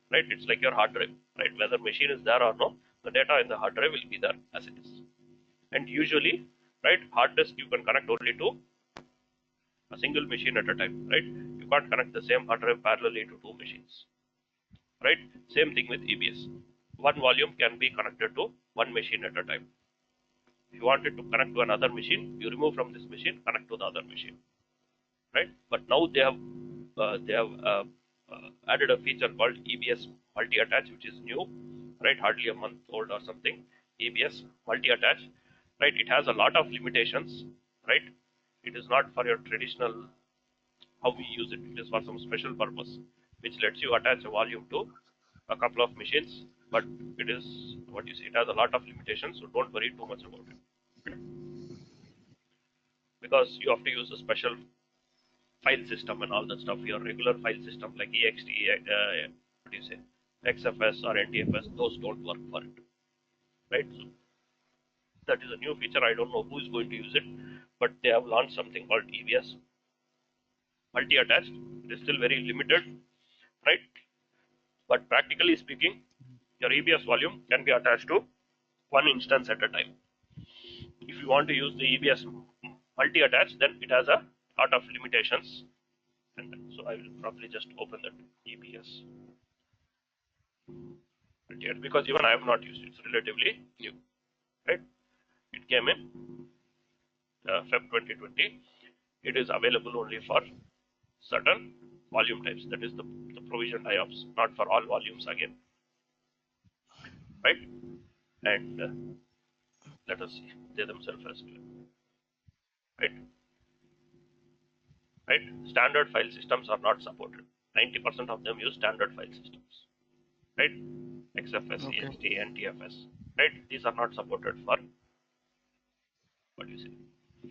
A: right? It's like your hard drive, right? Whether machine is there or no, the data in the hard drive will be there as it is. And usually, right, hard disk you can connect only to a single machine at a time, right? You can't connect the same hard drive parallelly to two machines, right? Same thing with EBS. One volume can be connected to one machine at a time. If you wanted to connect to another machine, you remove from this machine, connect to the other machine, right? But now they have added a feature called EBS multi-attach, which is new, right? Hardly a month old or something. EBS multi-attach, right? It has a lot of limitations, right? It is not for your traditional how we use it. It is for some special purpose, which lets you attach a volume to a couple of machines. But it is what you see. It has a lot of limitations, so don't worry too much about it, because you have to use a special file system and all that stuff. Your regular file system like ext, what do you say, xfs or ntfs, those don't work for it, right? So that is a new feature. I don't know who is going to use it, but they have launched something called EBS multi-attached. It is still very limited, right? But practically speaking, your EBS volume can be attached to one instance at a time. If you want to use the EBS multi-attach, then it has a lot of limitations. And so I will probably just open that EBS multi-attach, because even I have not used it. It's relatively new, right? It came in Feb 2020. It is available only for certain volume types. That is the provisioned IOPS, not for all volumes again, right? And let us see, they themselves as well, right? Right? Standard file systems are not supported. 90% of them use standard file systems, right? XFS,
B: Okay.
A: EXT, NTFS, right? These are not supported for what do you say,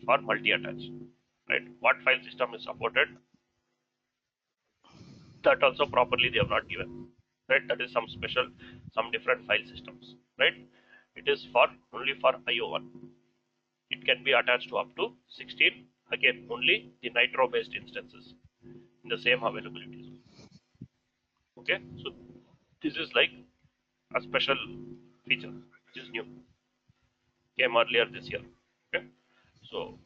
A: for multi-attach, right? What file system is supported? That also properly they have not given, right? That is some special, some different file systems, right? It is for only for IO1. It can be attached to up to 16. Again, only the Nitro-based instances in the same availability zone. Okay, so this is like a special feature which is new, came earlier this year. Okay, so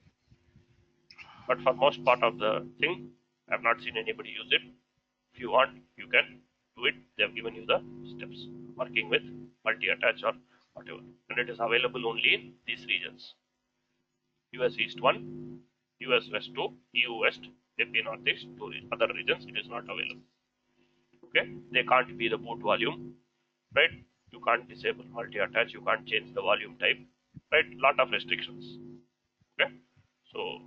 A: but for most part of the thing, I have not seen anybody use it. If you want, you can do it. They have given you the steps working with multi-attach or whatever, and it is available only in these regions: US East 1, US West 2, EU West, AP Northeast, 2 other regions. It is not available. Okay, they can't be the boot volume, right? You can't disable multi-attach. You can't change the volume type, right? Lot of restrictions. Okay, so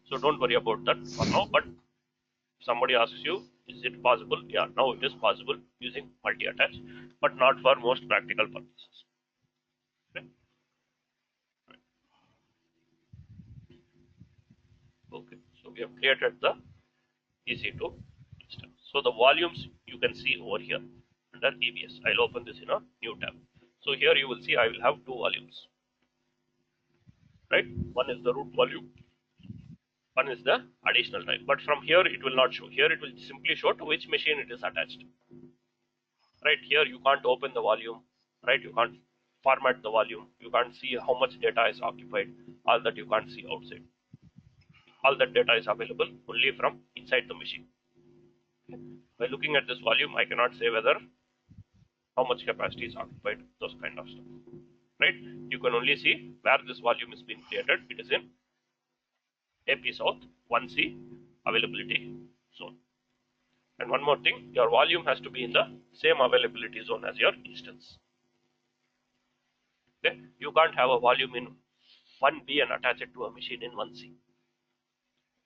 A: so don't worry about that for now. But if somebody asks you, is it possible? Yeah, now it is possible using multi-attach, but not for most practical purposes. Okay. Okay. So we have created the EC2 instance. So the volumes you can see over here under EBS. I'll open this in a new tab. So here you will see I will have two volumes, right? One is the root volume, one is the additional type. But from here it will not show. Here it will simply show to which machine it is attached. Right here you can't open the volume, right? You can't format the volume. You can't see how much data is occupied. All that you can't see outside. All that data is available only from inside the machine. By looking at this volume, I cannot say whether how much capacity is occupied, those kind of stuff, right? You can only see where this volume is being created. It is in AP South 1C availability zone. And one more thing, your volume has to be in the same availability zone as your instance. Okay, you can't have a volume in 1B and attach it to a machine in 1C.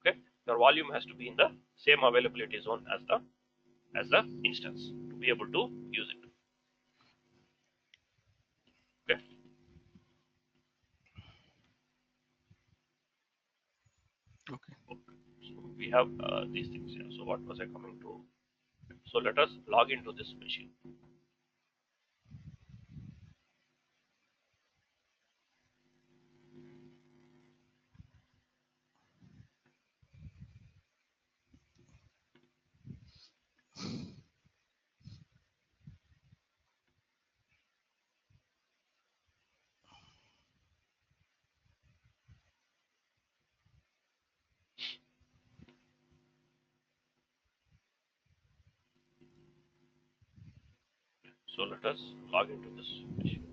A: Okay, your volume has to be in the same availability zone as the instance to be able to use it. Okay.
B: Okay.
A: So we have these things here. So what was I coming to? So let us log into this machine. So let us log into this machine.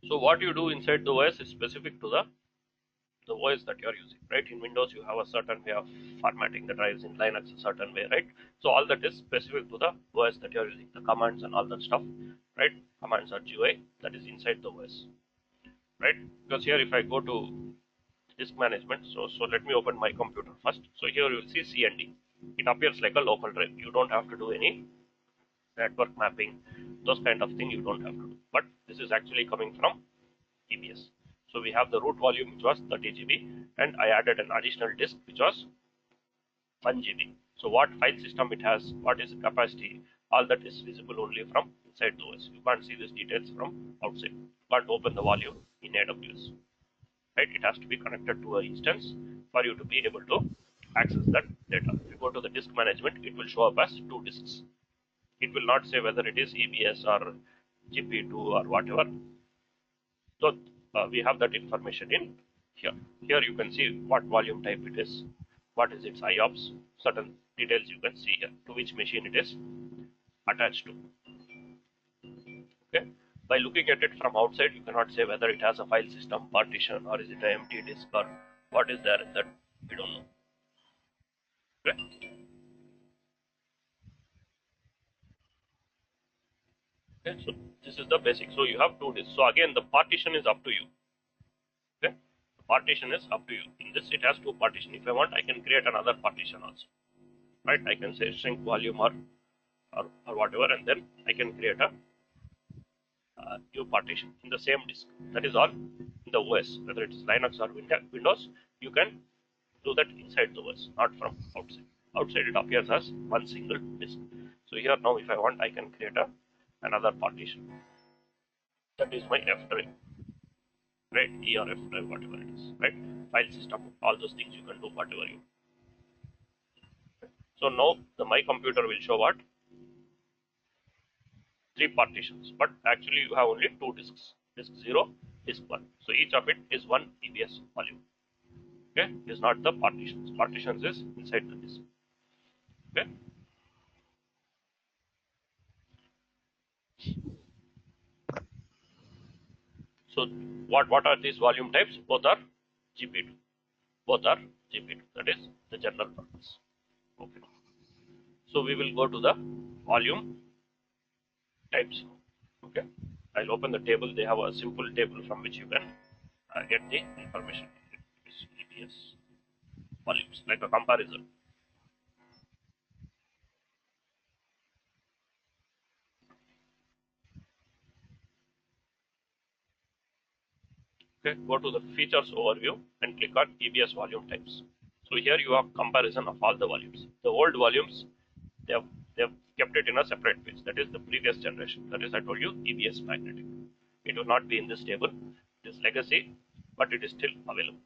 A: So what you do inside the OS is specific to the OS that you are using, right? In Windows, you have a certain way of formatting the drives. In Linux, a certain way, right? So all that is specific to the OS that you are using, the commands and all that stuff, right? Commands are GUI that is inside the OS, right? Because here, if I go to disk management, so let me open my computer first. So here you will see CND. It appears like a local drive. You don't have to do any network mapping, those kind of thing you don't have to do. But this is actually coming from EBS. So we have the root volume which was 30 GB and I added an additional disk which was 1 GB. So what file system it has, what is the capacity, all that is visible only from inside the OS. You can't see these details from outside. You can't open the volume in AWS. Right? It has to be connected to an instance for you to be able to access that data. If you go to the disk management, it will show up as 2 disks. It will not say whether it is EBS or GP2 or whatever. So we have that information in here. Here you can see what volume type it is, what is its IOPS, certain details you can see here, to which machine it is attached to. Okay. By looking at it from outside, you cannot say whether it has a file system partition or is it an empty disk or what is there in that, we don't know. Okay. Okay, so this is the basic. So you have 2 disks. So again, the partition is up to you. Okay, the partition is up to you. In this, it has 2 partition. If I want, I can create another partition also. Right? I can say shrink volume or whatever, and then I can create a new partition in the same disk. That is all in the OS. Whether it is Linux or Windows, you can do that inside the OS, not from outside. Outside, it appears as one single disk. So here now, if I want, I can create another partition. That is my F drive, right? E or F drive, whatever it is, right? File system, all those things you can do whatever you. So now the my computer will show what 3 partitions, but actually you have only 2 disks, disk 0, disk 1. So each of it is one EBS volume. Okay, it is not the partitions. Partitions is inside the disk. Okay. So what are these volume types? Both are GP2. Both are GP2. That is the general purpose. Okay. So we will go to the volume types. Okay. I'll open the table. They have a simple table from which you can get the information. It is EBS volumes, like a comparison. Okay, go to the features overview and click on EBS volume types. So here you have comparison of all the volumes. The old volumes, they have kept it in a separate page. That is the previous generation. That is, I told you, EBS magnetic. it will not be in this table. It is legacy, but it is still available,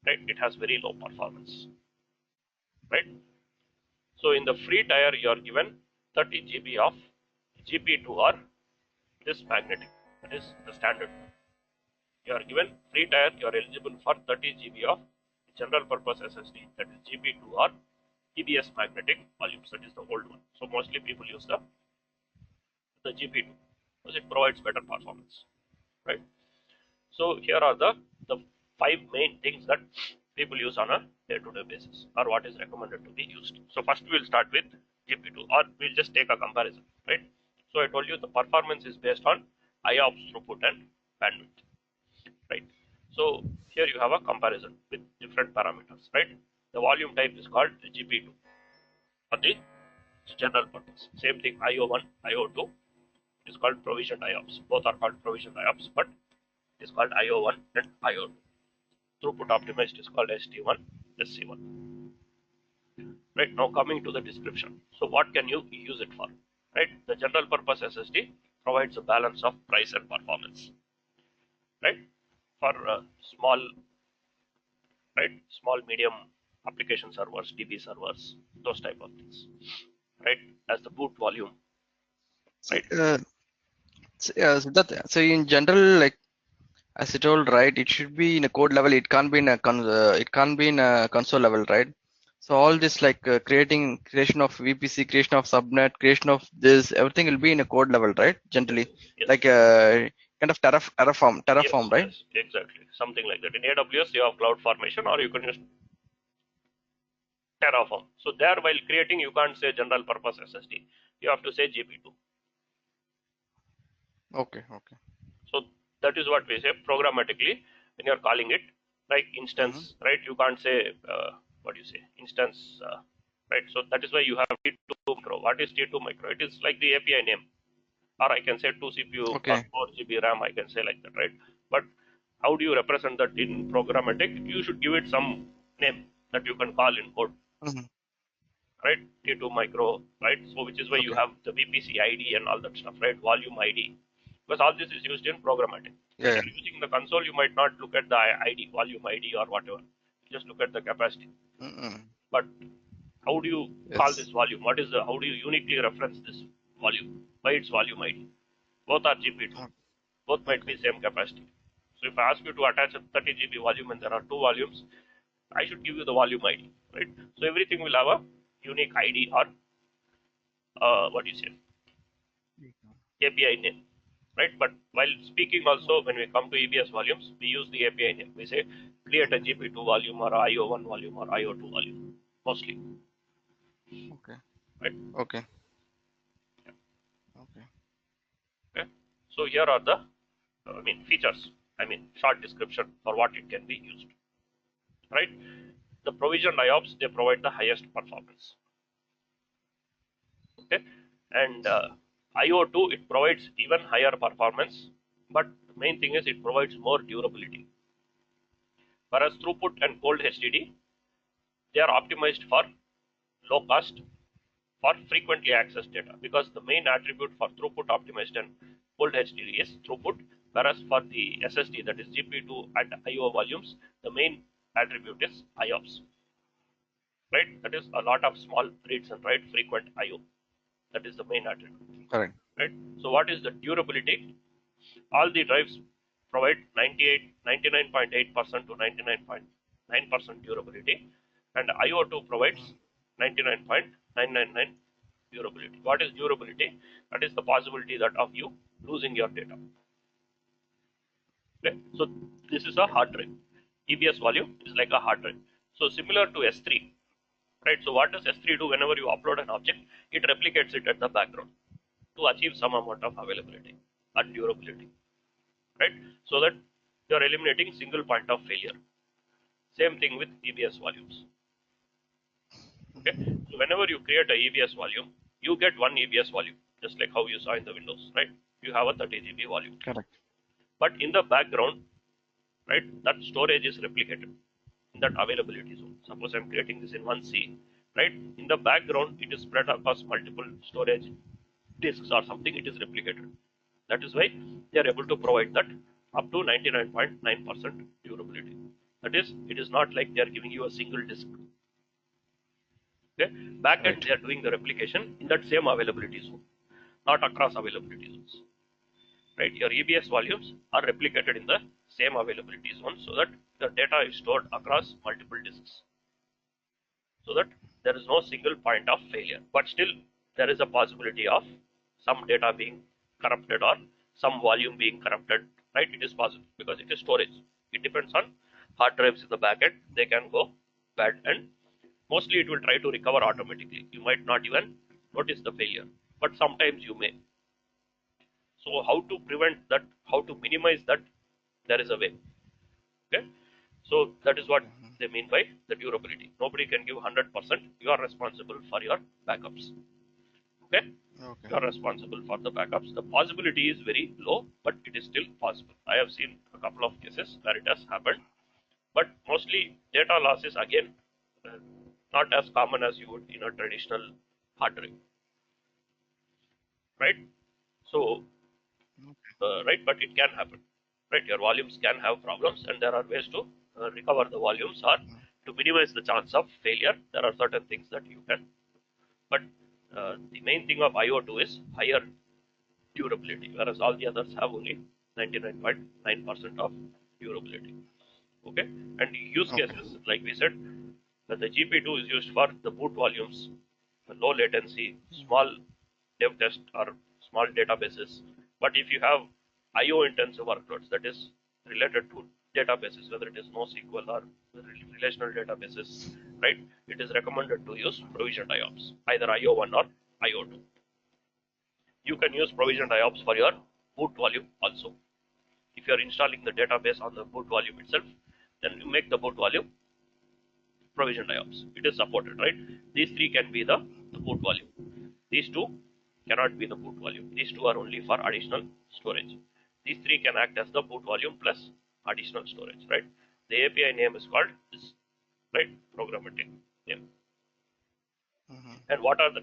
A: right? It has very low performance, right? So in the free tier, you are given 30 GB of GP2 or this magnetic. That is the standard. You are given free tier, you are eligible for 30 GB of general purpose SSD, that is GP2 or EBS magnetic volumes. That is the old one. So mostly people use the GP2 because it provides better performance, right? So here are the five main things that people use on a day-to-day basis, or what is recommended to be used. So first we will start with GP2, or we'll just take a comparison, right? So I told you the performance is based on IOPS throughput and bandwidth, right? So here you have a comparison with different parameters, right? The volume type is called GP2 for the general purpose. Same thing, IO1, IO2 is called provisioned IOPS. Both are called provisioned IOPS, but it is called IO1 and IO2. Throughput optimized is called ST1, SC1. Right, now coming to the description. So what can you use it for? Right, the general purpose SSD provides a balance of price and performance. Right, for small, right, small medium application servers, DB servers, those type of things. Right, as the boot volume.
B: See,
A: Right.
B: So in general, like as you told, right, it should be in a code level. It can't be in a it can't be in a console level, right? So all this like creation of VPC, creation of subnet, creation of this, everything will be in a code level, right? Generally,
A: Yes.
B: like kind of terraform, right?
A: Yes, exactly. Something like that. In AWS, you have cloud formation, or you can use Terraform. So there, while creating, you can't say general purpose SSD. You have to say GP2.
B: Okay, okay.
A: So that is what we say programmatically when you are calling it, like instance, right? You can't say what do you say instance, right? So that is why you have T2 micro. What is T2 micro? It is like the API name, or I can say 2 CPU or
B: Okay.
A: 4 GB RAM. I can say like that, right? But how do you represent that in programmatic? You should give it some name that you can call in code,
B: Mhm.
A: right? T2 micro, right? So which is why you
B: Okay.
A: have the VPC ID and all that stuff, right? Volume ID, because all this is used in programmatic. When
B: Yeah, yeah.
A: you're using the console, you might not look at the ID, volume ID or whatever. You just look at the capacity.
B: Mm-mm.
A: But how do you call this
B: Yes.
A: volume? What is the? How do you uniquely reference this volume? By its volume ID. Both are GP2. Both might
B: Okay.
A: be same capacity. So if I ask you to attach a 30 GB volume and there are two volumes, I should give you the volume ID, right? So everything will have a unique ID or what do you say, API name, right? But while speaking also, when we come to EBS volumes, we use the API name. We say create a GP2 volume or IO1 volume or IO2 volume, mostly,
B: Okay.
A: right?
B: Okay. Okay.
A: Okay. So here are the, features. Short description for what it can be used, right? The provisioned IOPS, they provide the highest performance. Okay, and IO2, it provides even higher performance, but the main thing is it provides more durability. Whereas throughput and cold HDD, they are optimized for low cost for frequently accessed data, because the main attribute for throughput optimized and cold HDD is throughput, whereas for the SSD, that is GP2 and IO volumes, the main attribute is IOPS, right? That is a lot of small reads and write frequent IO. That is the main attribute,
B: Correct.
A: right? So what is the durability? All the drives provide 99.8% to 99.9% durability, and IO2 provides 99.999 durability. What is durability? That is the possibility that of you losing your data. Okay, so this is a hard drive. EBS volume is like a hard drive. So similar to S3, right? So what does S3 do? Whenever you upload an object, it replicates it at the background to achieve some amount of availability and durability, right? So that you are eliminating single point of failure. Same thing with EBS volumes. Okay, so whenever you create a EBS volume, you get one EBS volume, just like how you saw in the Windows, right? You have a 30 GB volume,
B: Correct.
A: but in the background, right, that storage is replicated in that availability zone. Suppose I'm creating this in 1C, right? In the background, it is spread across multiple storage disks or something. It is replicated. That is why they are able to provide that up to 99.9% durability. That is, it is not like they are giving you a single disk. Okay, backend
B: Right.
A: they are doing the replication in that same availability zone, not across availability zones. Right, your EBS volumes are replicated in the same availability zone so that the data is stored across multiple disks, so that there is no single point of failure. But still, there is a possibility of some data being corrupted or some volume being corrupted. Right, it is possible because it is storage. It depends on hard drives in the backend. They can go bad, and mostly it will try to recover automatically. You might not even notice the failure, but sometimes you may. So how to prevent that, how to minimize that, there is a way. Okay, so that is what they mean by the durability. Nobody can give 100%. You are responsible for your backups. Okay,
B: Okay.
A: you are responsible for the backups. The possibility is very low, but it is still possible. I have seen a couple of cases where it has happened, but mostly data loss is again not as common as you would in a traditional hard drive, right? So right, but it can happen. Right, your volumes can have problems, and there are ways to recover the volumes or to minimize the chance of failure. There are certain things that you can, but the main thing of IO2 is higher durability, whereas all the others have only 99.9% of durability. Okay, and use
B: Okay.
A: cases like we said, that the GP2 is used for the boot volumes, the low latency, small dev test or small databases. But if you have IO intensive workloads, that is related to databases, whether it is NoSQL or relational databases, right? It is recommended to use provisioned IOPS, either IO1 or IO2. You can use provisioned IOPS for your boot volume also. If you are installing the database on the boot volume itself, then you make the boot volume provisioned IOPS. It is supported, right? These three can be the boot volume. These two cannot be the boot volume. These two are only for additional storage. These three can act as the boot volume plus additional storage, right? The API name is called this, right? Programmatic name. And what are the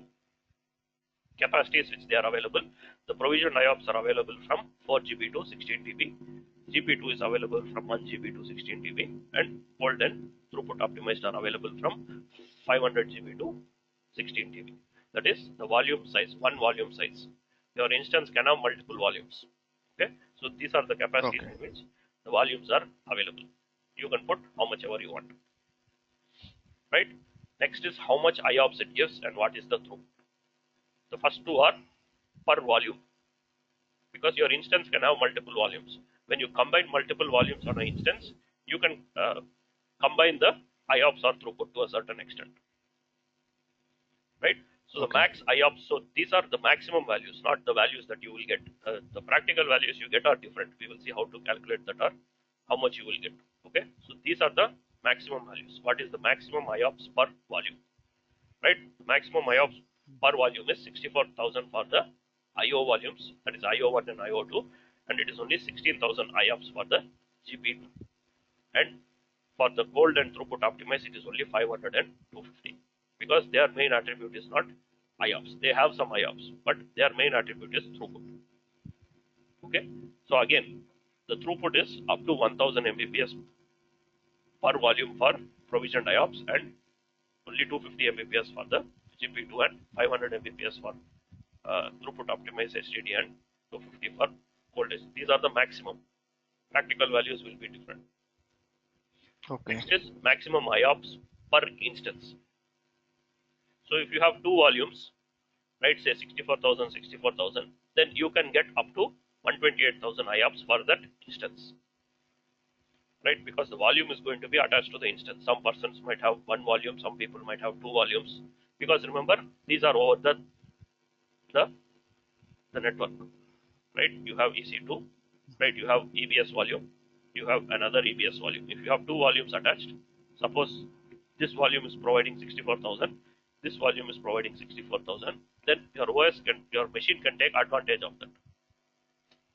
A: capacities which they are available? The provisioned IOPS are available from 4 GB to 16 TB. GP2 is available from 1 GB to 16 TB, and hold and throughput optimized are available from 500 GB to 16 TB. That is the volume size, one volume size. Your instance can have multiple volumes. Okay, so these are the capacities
B: Okay.
A: in which the volumes are available. You can put how much ever you want. Right. Next is how much IOPS it gives and what is the throughput. The first two are per volume, because your instance can have multiple volumes. When you combine multiple volumes on an instance, you can combine the IOPS or throughput to a certain extent, right? So the
B: Okay.
A: max IOPS, so these are the maximum values, not the values that you will get. The practical values you get are different. We will see how to calculate that or how much you will get. Okay, so these are the maximum values. What is the maximum IOPS per volume? Right, the maximum IOPS per volume is 64,000 for the IO volumes, that is IO1 and IO2, and it is only 16,000 IOPS for the GP2. And for the cold and throughput optimized, it is only 500 and 250, because their main attribute is not IOPS. They have some IOPS, but their main attribute is throughput. Okay, so again, the throughput is up to 1000 Mbps per volume for provisioned IOPS, and only 250 Mbps for the GP2, and 500 Mbps for throughput optimized HDD, and 250 for cold edge. These are the maximum. Practical values will be different.
B: Okay.
A: Next is maximum IOPS per instance. So if you have two volumes, right, say 64,000, 64,000, then you can get up to 128,000 IOPS for that instance. Right, because the volume is going to be attached to the instance. Some persons might have one volume, some people might have two volumes, because remember, these are over the, the network, right? You have EC2, right? You have EBS volume, you have another EBS volume. If you have two volumes attached, suppose this volume is providing 64,000, this volume is providing 64,000, then your OS can, your machine can take advantage of that,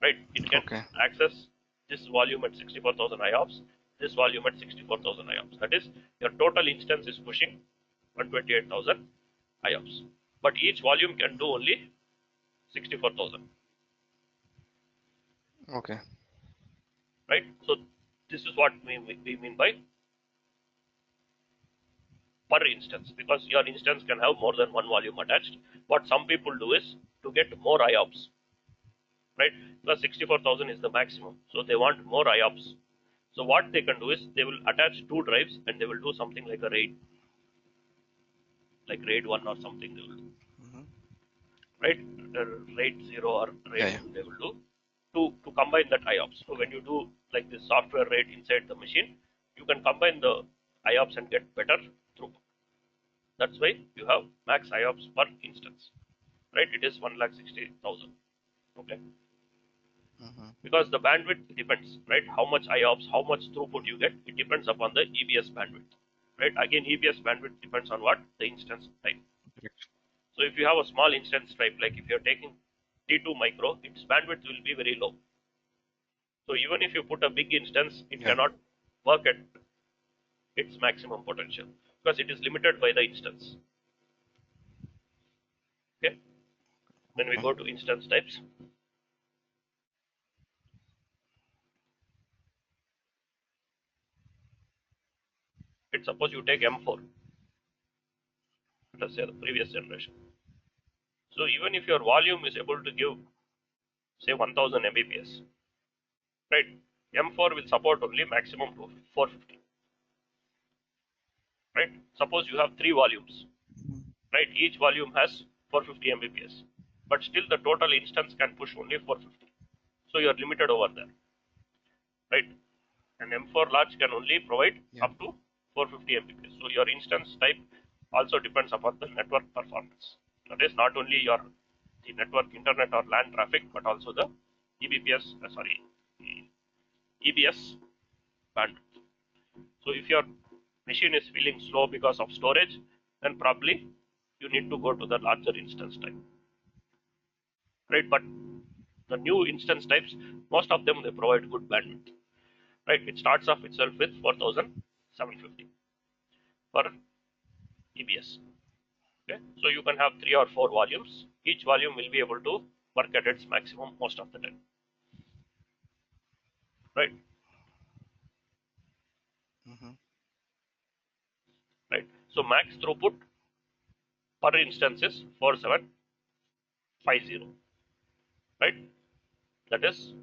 A: right? It can
B: Okay.
A: access this volume at 64,000 IOPS, this volume at 64,000 IOPS. That is, your total instance is pushing 128,000 IOPS, but each volume can do only 64,000.
B: Okay.
A: right? So this is what we mean by per instance, because your instance can have more than one volume attached. What some people do is to get more IOPS, right? Because 64,000 is the maximum, so they want more IOPS. So what they can do is they will attach two drives and they will do something like a RAID, like RAID 1 or something they will do,
B: Hmm.
A: right? RAID 0 or
B: Yeah,
A: RAID
B: yeah.
A: 2 they will do to combine that IOPS. So
B: Okay.
A: when you do like this software RAID inside the machine, you can combine the IOPS and get better throughput. That's why you have max IOPS per instance, right? It is 1,60,000. Okay,
B: Hmm.
A: because the bandwidth depends, right? How much IOPS, how much throughput you get, it depends upon the EBS bandwidth, right? Again, EBS bandwidth depends on what? The instance type.
B: Correct.
A: So if you have a small instance type, like if you're taking T2 micro, its bandwidth will be very low. So even if you put a big instance, it
B: Yeah.
A: cannot work at its maximum potential because it is limited by the instance. Okay. When we
B: Okay.
A: go to instance types, it suppose you take M4, let us say the previous generation. So even if your volume is able to give say 1000 Mbps, right? M4 will support only maximum to 450, right? Suppose you have three volumes, right? Each volume has 450 Mbps, but still the total instance can push only 450. So you are limited over there, right? And M4 large can only provide
B: Yeah.
A: up to 450 Mbps. So your instance type also depends upon the network performance. That is not only your the network internet or LAN traffic, but also the EBPS, EBS bandwidth. So if your machine is feeling slow because of storage, then probably you need to go to the larger instance type, right? But the new instance types, most of them they provide good bandwidth, right? It starts off itself with 4,750 per EBS. Okay, so you can have three or four volumes. Each volume will be able to work at its maximum most of the time, right?
B: Hmm.
A: Right. So max throughput per instance is 4750, right? That is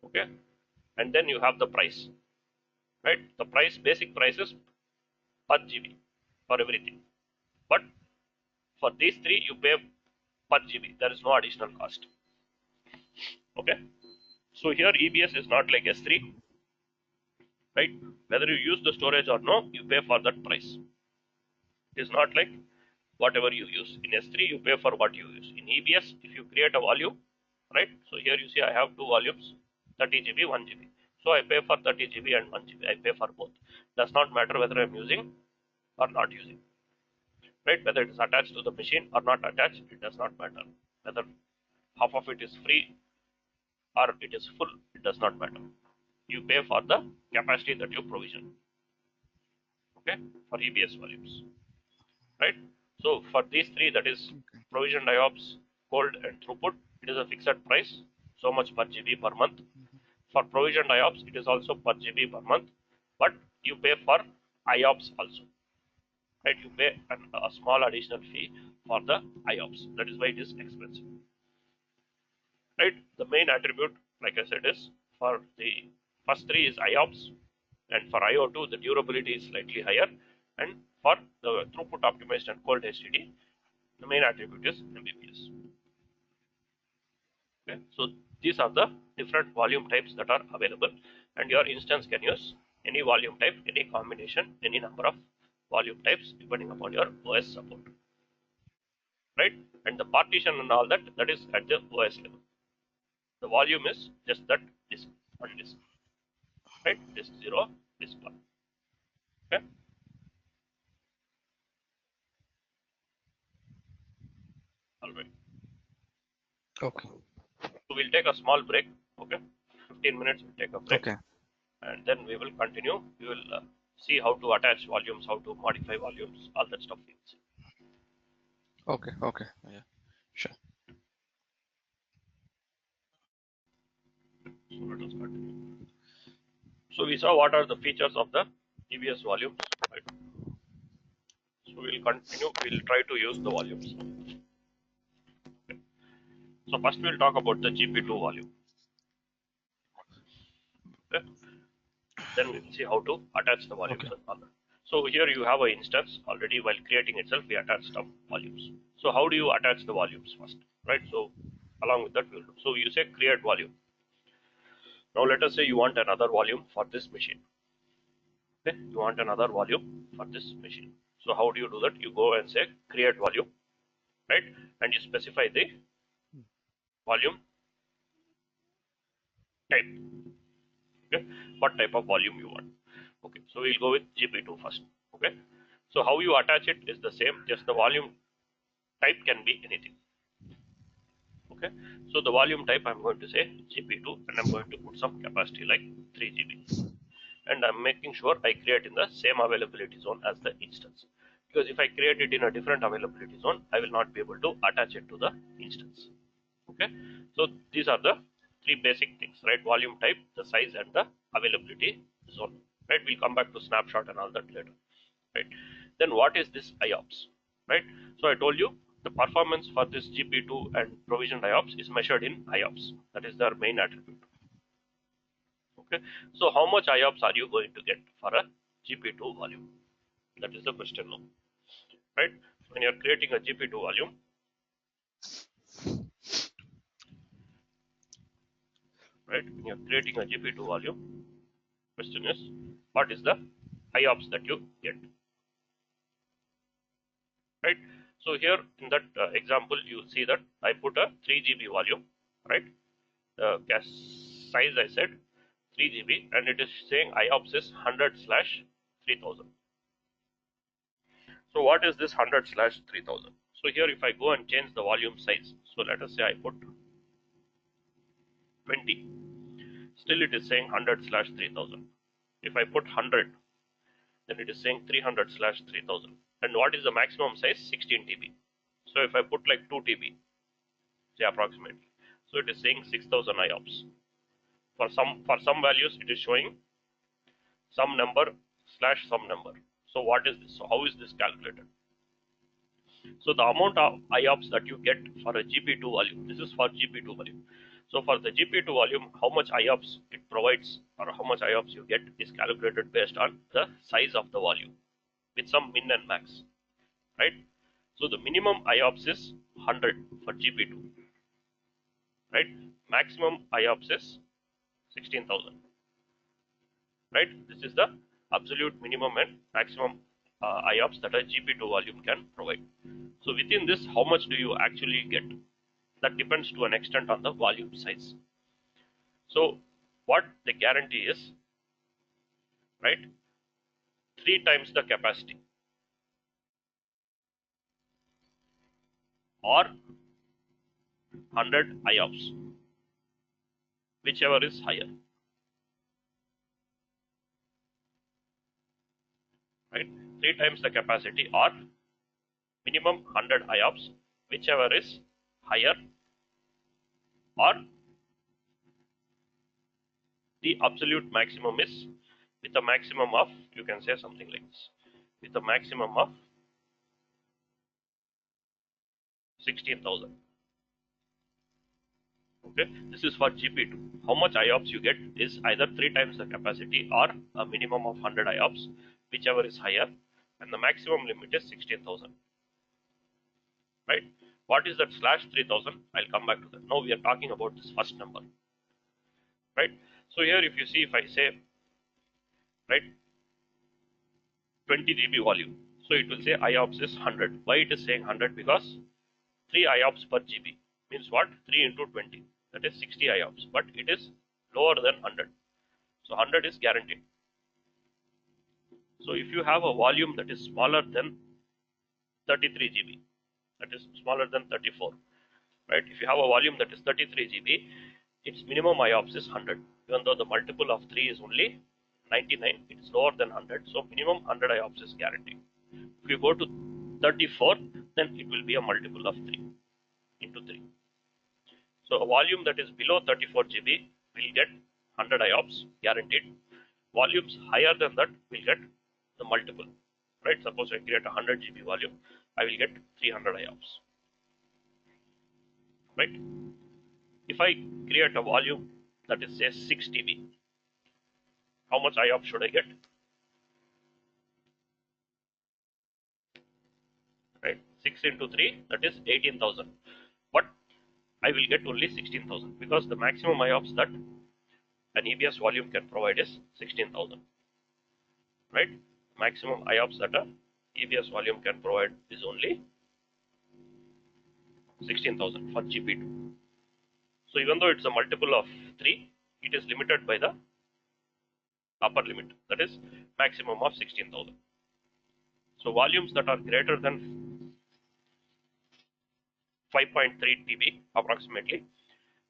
A: okay. And then you have the price, right? The price, basic price is per GB for everything. But for these three, you pay per GB. There is no additional cost. Okay. So here EBS is not like S3, right? Whether you use the storage or no, you pay for that price. It is not like whatever you use. In S3, you pay for what you use. In EBS, if you create a volume, right? So here you see I have two volumes, 30 GB, 1 GB. So I pay for 30 GB and 1 GB. I pay for both. Does not matter whether I'm using or not using, right? Whether it is attached to the machine or not attached, it does not matter. Whether half of it is free or it is full, it does not matter. You pay for the capacity that you provision, okay, for EBS volumes, right? So for these three, that is
B: Okay.
A: provision IOPS, cold and throughput, it is a fixed price, so much per GB per month. For provision IOPS, it is also per GB per month, but you pay for IOPS also, right? You pay a small additional fee for the IOPS. That is why it is expensive, right? The main attribute, like I said, is for the first three is IOPS, and for IO2 the durability is slightly higher, and for the throughput optimized and cold HDD, the main attribute is Mbps. Okay, so these are the different volume types that are available, and your instance can use any volume type, any combination, any number of volume types depending upon your OS support, right? And the partition and all that, that is at the OS level. The volume is just that disk, one disk, right? Disk 0, disk 1. Okay, all right.
B: Okay.
A: So we'll take a small break. Okay, 15 minutes. We'll take a break,
B: Okay.
A: and then we will continue. We will see how to attach volumes, how to modify volumes, all that stuff. We'll see.
B: Okay. Okay. Yeah. Sure.
A: So let us continue. So we saw what are the features of the EBS volumes, right? So we'll continue, we'll try to use the volumes. Okay. So first we'll talk about the GP2 volume. Okay. Then we'll see how to attach the volumes
B: Okay.
A: and all that. So here you have an instance already. While creating itself, we attach some volumes. So how do you attach the volumes first, right? So along with that we'll do. So you say create volume. Now let us say you want another volume for this machine. Okay, you want another volume for this machine. So how do you do that? You go and say create volume, right? And you specify the volume type. Okay, what type of volume you want. Okay, so we'll go with GP2 first. Okay, so how you attach it is the same, just the volume type can be anything. Okay, so the volume type I'm going to say GP2 and I'm going to put some capacity like 3 GB, and I'm making sure I create in the same availability zone as the instance, because if I create it in a different availability zone, I will not be able to attach it to the instance. Okay, so these are the three basic things, right? Volume type, the size, and the availability zone, right? We'll come back to snapshot and all that later, right? Then what is this IOPS, right? So I told you the performance for this GP2 and provisioned IOPS is measured in IOPS. That is their main attribute. Okay, so how much IOPS are you going to get for a GP2 volume? That is the question now, right? When you are creating a GP2 volume, right? When you are creating a GP2 volume, question is what is the IOPS that you get, right? So here in that example, you see that I put a 3 GB volume, right? The gas size I said 3 GB, and it is saying IOPS is 100/3000. So what is this 100/3000? So here if I go and change the volume size, so let us say I put 20, still it is saying 100/3000. If I put 100, then it is saying 300/3000. And what is the maximum size? 16 TB. So if I put like 2 TB, say approximately, so it is saying 6000 IOPS. For some values it is showing some number slash some number. So what is this? So how is this calculated? So the amount of IOPS that you get for a GP2 volume, this is for GP2 volume. So for the GP2 volume, how much IOPS it provides or how much IOPS you get is calculated based on the size of the volume with some min and max, right? So the minimum IOPS is 100 for GP2, right? Maximum IOPS is 16,000, right? This is the absolute minimum and maximum IOPS that a GP2 volume can provide. So within this, how much do you actually get? That depends to an extent on the volume size. So what the guarantee is, right? 3 times the capacity or 100 IOPS, whichever is higher, right? 3 times the capacity or minimum 100 IOPS, whichever is higher, or the absolute maximum is with a maximum of, you can say something like this, with a maximum of 16,000. Okay, this is for GP2. How much IOPS you get is either 3 times the capacity or a minimum of 100 IOPS, whichever is higher, and the maximum limit is 16,000. Right? What is that /3000? I'll come back to that. Now we are talking about this first number. Right? So here if you see, if I say, right, 20 GB volume, so it will say IOPS is 100. Why it is saying 100? Because 3 IOPS per GB means what? 3 into 20. That is 60 IOPS, but it is lower than 100. So 100 is guaranteed. So if you have a volume that is smaller than 33 GB, that is smaller than 34, right? If you have a volume that is 33 GB, its minimum IOPS is 100. Even though the multiple of 3 is only 99, it is lower than 100. So minimum 100 IOPS is guaranteed. If you go to 34, then it will be a multiple of 3 into 3. So a volume that is below 34 GB will get 100 IOPS guaranteed. Volumes higher than that will get the multiple, right? Suppose I create a 100 GB volume, I will get 300 IOPS, right? If I create a volume that is say 6 TB, how much IOPS should I get? Right, 6 into 3, that is 18,000. But I will get only 16,000 because the maximum IOPS that an EBS volume can provide is 16,000. Right? Maximum IOPS that a EBS volume can provide is only 16,000 for GP2. So even though it's a multiple of 3, it is limited by the upper limit, that is maximum of 16,000. So volumes that are greater than 5.3 TB approximately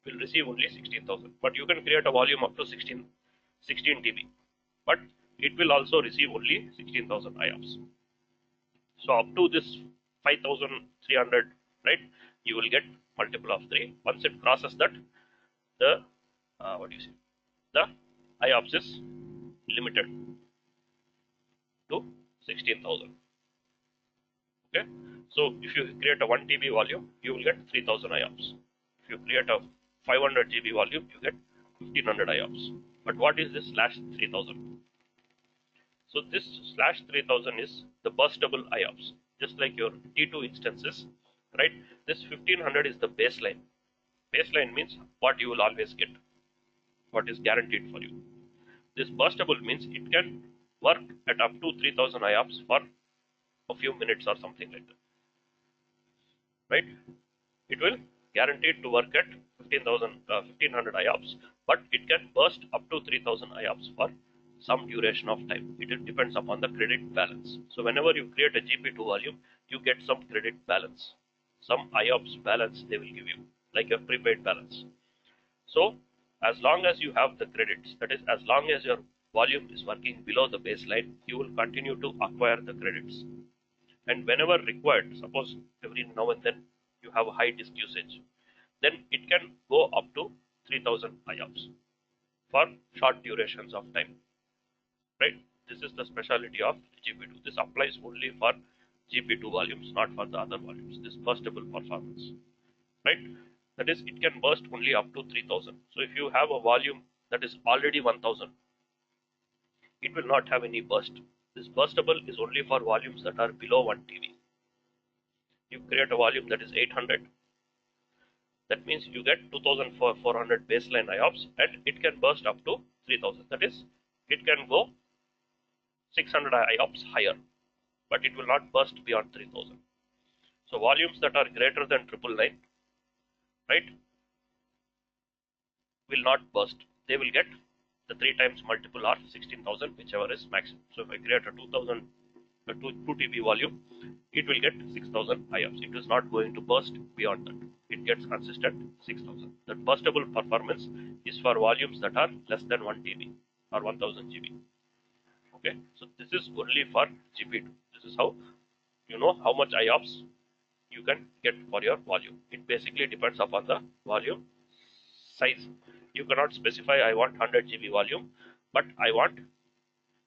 A: will receive only 16,000. But you can create a volume up to 16 TB, but it will also receive only 16,000 IOPS. So up to this 5,300, right, you will get multiple of 3. Once it crosses that, the the IOPS is limited to 16,000. Okay, so if you create a 1 TB volume, you will get 3,000 IOPS. If you create a 500 GB volume, you get 1500 IOPS. But what is this slash 3000? So this slash 3000 is the burstable IOPS, just like your T2 instances, right? This 1500 is the baseline. Baseline means what you will always get, what is guaranteed for you. This burstable means it can work at up to 3000 IOPS for a few minutes or something like that, right? It will guaranteed to work at 1500 IOPS, but it can burst up to 3000 IOPS for some duration of time. It depends upon the credit balance. So whenever you create a GP2 volume, you get some credit balance, some IOPS balance they will give you, like a prepaid balance. So as long as you have the credits, that is, as long as your volume is working below the baseline, you will continue to acquire the credits. And whenever required, suppose every now and then you have a high disk usage, then it can go up to 3000 IOPS for short durations of time, right? This is the specialty of GP2. This applies only for GP2 volumes, not for the other volumes. This burstable performance, right? That is, it can burst only up to 3000. So if you have a volume that is already 1000, it will not have any burst. This burstable is only for volumes that are below 1 TB. You create a volume that is 800, that means you get 2400 baseline IOPS, and it can burst up to 3000. That is, it can go 600 IOPS higher, but it will not burst beyond 3000. So volumes that are greater than 999, right, will not burst. They will get the 3 times multiple or 16,000, whichever is maximum. So if I create a 2 TB volume, it will get 6,000 IOPS. It is not going to burst beyond that. It gets consistent 6,000. That burstable performance is for volumes that are less than 1 TB or 1000 GB. Okay, so this is only for GP2. This is how you know how much IOPS you can get for your volume. It basically depends upon the volume size. You cannot specify I want 100 GB volume, but I want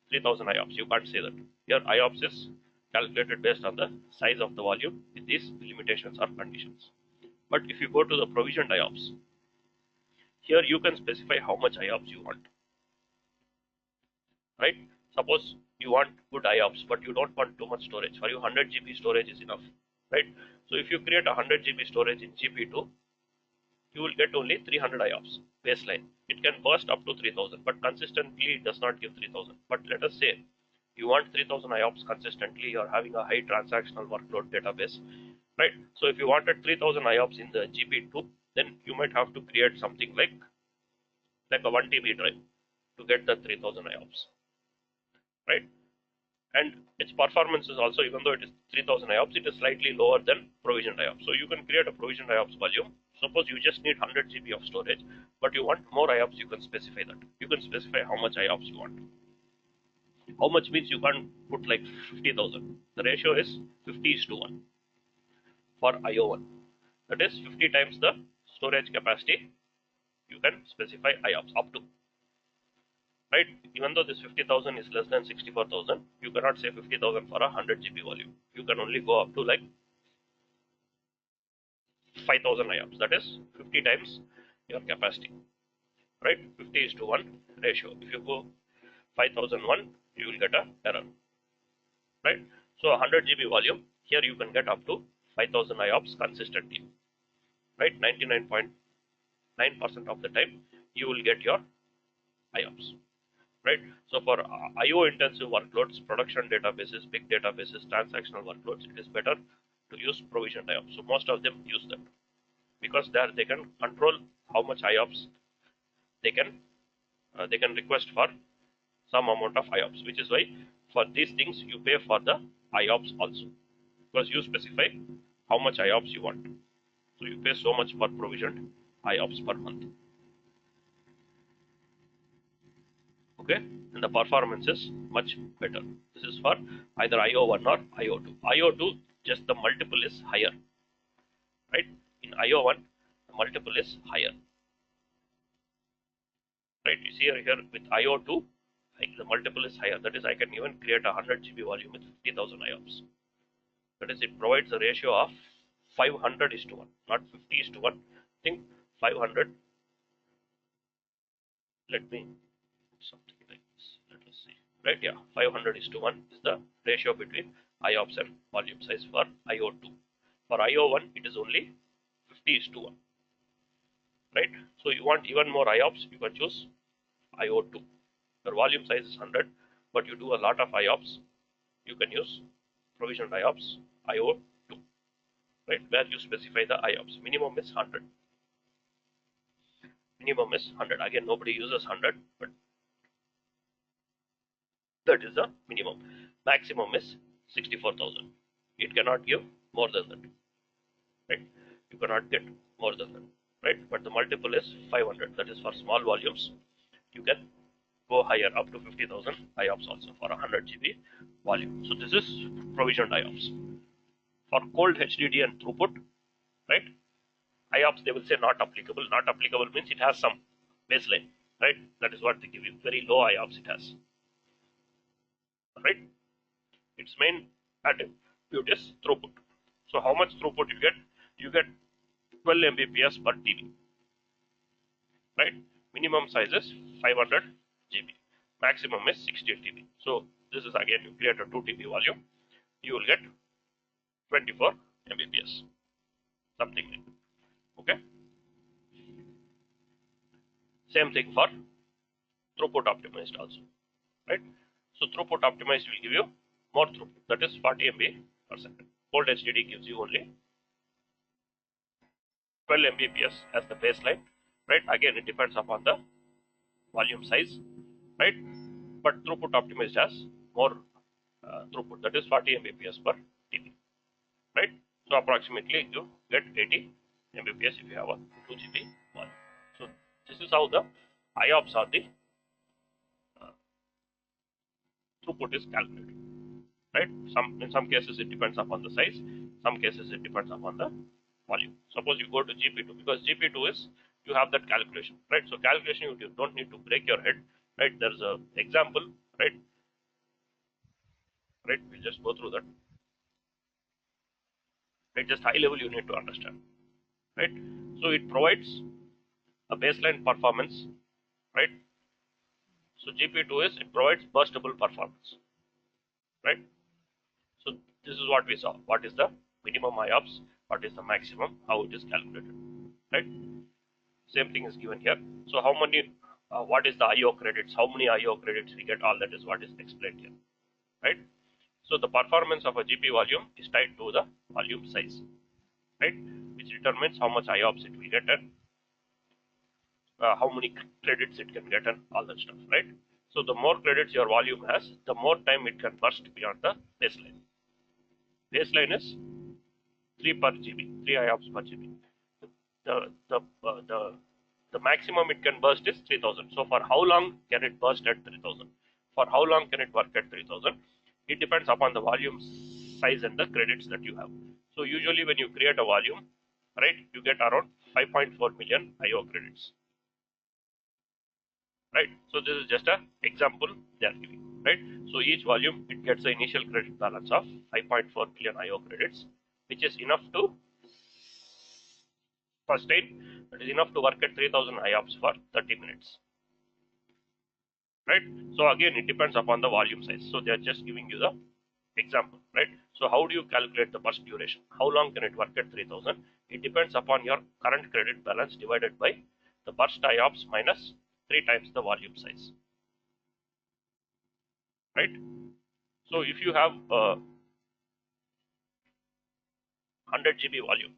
A: 3000 IOPS. You can't say that. Your IOPS is calculated based on the size of the volume with these limitations or conditions. But if you go to the provisioned IOPS, here you can specify how much IOPS you want, right? Suppose you want good IOPS, but you don't want too much storage. For you, 100 GB storage is enough, right? So if you create 100 GB storage in GP2, you will get only 300 IOPS baseline. It can burst up to 3000, but consistently it does not give 3000. But let us say you want 3000 IOPS consistently, you are having a high transactional workload database, right? So if you wanted 3000 IOPS in the GP2, then you might have to create something like a 1 TB drive to get the 3000 IOPS, right? And its performance is also, even though it is 3000 IOPS, it is slightly lower than provisioned IOPS. So you can create a provisioned IOPS volume. Suppose you just need 100 GB of storage, but you want more IOPS, you can specify that. You can specify how much IOPS you want. How much means you can't put like 50,000. The ratio is 50:1 for IO1. That is 50 times the storage capacity you can specify IOPS up to. right? Even though this 50,000 is less than 64,000, you cannot say 50,000 for a 100 GB volume. You can only go up to like 5,000 IOPS. That is 50 times your capacity, right? 50 is to 1 ratio. If you go 5001, you will get a error, right? So 100 GB volume, here you can get up to 5,000 IOPS consistently, right? 99.9% of the time you will get your IOPS, right? So for IO intensive workloads, production databases, big databases, transactional workloads, it is better to use provisioned IOPS. So most of them use that because there they can control how much IOPS they can request for some amount of IOPS, which is why for these things you pay for the IOPS also, because you specify how much IOPS you want. So you pay so much for provisioned IOPS per month. Okay, and the performance is much better. This is for either IO1 or IO2. IO2, just the multiple is higher, right? In IO1, the multiple is higher, right? You see here with IO2, like the multiple is higher. That is, I can even create a 100 GB volume with 50,000 IOPS. That is, it provides a ratio of 500 is to 1, not 50 is to 1. Think 500. Let me something like this. Let us see. Right? Yeah, 500 is to 1 is the ratio between IOPS and volume size for IO2. For IO1, it is only 50 is to 1. Right? So you want even more IOPS, you can choose IO2. Your volume size is 100, but you do a lot of IOPS, you can use provisioned IOPS IO2, right? Where you specify the IOPS. Minimum is 100. Minimum is 100. Again, nobody uses 100, but that is the minimum. Maximum is 64,000. It cannot give more than that, right? You cannot get more than that, right? But the multiple is 500. That is for small volumes. You can go higher up to 50,000 IOPS also for 100 GB volume. So this is provisioned IOPS. For cold HDD and throughput, right? IOPS they will say not applicable. Not applicable means it has some baseline, right? That is what they give you. Very low IOPS it has, right? Its main attribute is throughput. So how much throughput you get? You get 12 Mbps per TB, right? Minimum size is 500 GB. Maximum is 60 TB. So this is again, you create a 2 TB volume, you will get 24 Mbps, something like that. Okay. Same thing for throughput optimized also, right? So throughput optimized will give you more throughput, that is 40 MB per second. Cold HDD gives you only 12 Mbps as the baseline, right? Again, it depends upon the volume size, right? But throughput optimized has more throughput, that is 40 Mbps per TB, right? So approximately you get 80 Mbps if you have a 2 GB volume. So this is how the IOPS or the throughput is calculated, right? In some cases it depends upon the size, some cases it depends upon the volume. Suppose you go to GP2, because GP2 is, you have that calculation, right? So calculation you don't need to break your head, right? There's a example, right? Right, we'll just go through that, right? Just high level you need to understand, right? So it provides a baseline performance, right? So GP2 is, it provides burstable performance, right? So this is what we saw. What is the minimum IOPS? What is the maximum? How it is calculated, right? Same thing is given here. So how many, what is the IO credits? How many IO credits we get? All that is what is explained here, right? So the performance of a GP volume is tied to the volume size, right? Which determines how much IOPS it will get and how many credits it can get and all that stuff, right? So the more credits your volume has, the more time it can burst beyond the baseline. Baseline is 3 per GB, 3 IOPS per GB. The maximum it can burst is 3000. So for how long can it burst at 3000? For how long can it work at 3000? It depends upon the volume size and the credits that you have. So usually when you create a volume, right, you get around 5.4 million IO credits. right? So this is just a example they are giving, right? So each volume it gets the initial credit balance of 5.4 billion IO credits, which is enough to sustain, that is enough to work at 3000 IOPS for 30 minutes, right? So again, it depends upon the volume size. So they are just giving you the example, right? So how do you calculate the burst duration? How long can it work at 3000? It depends upon your current credit balance divided by the burst IOPS minus 3 times the volume size, right? So if you have a 100 GB volume,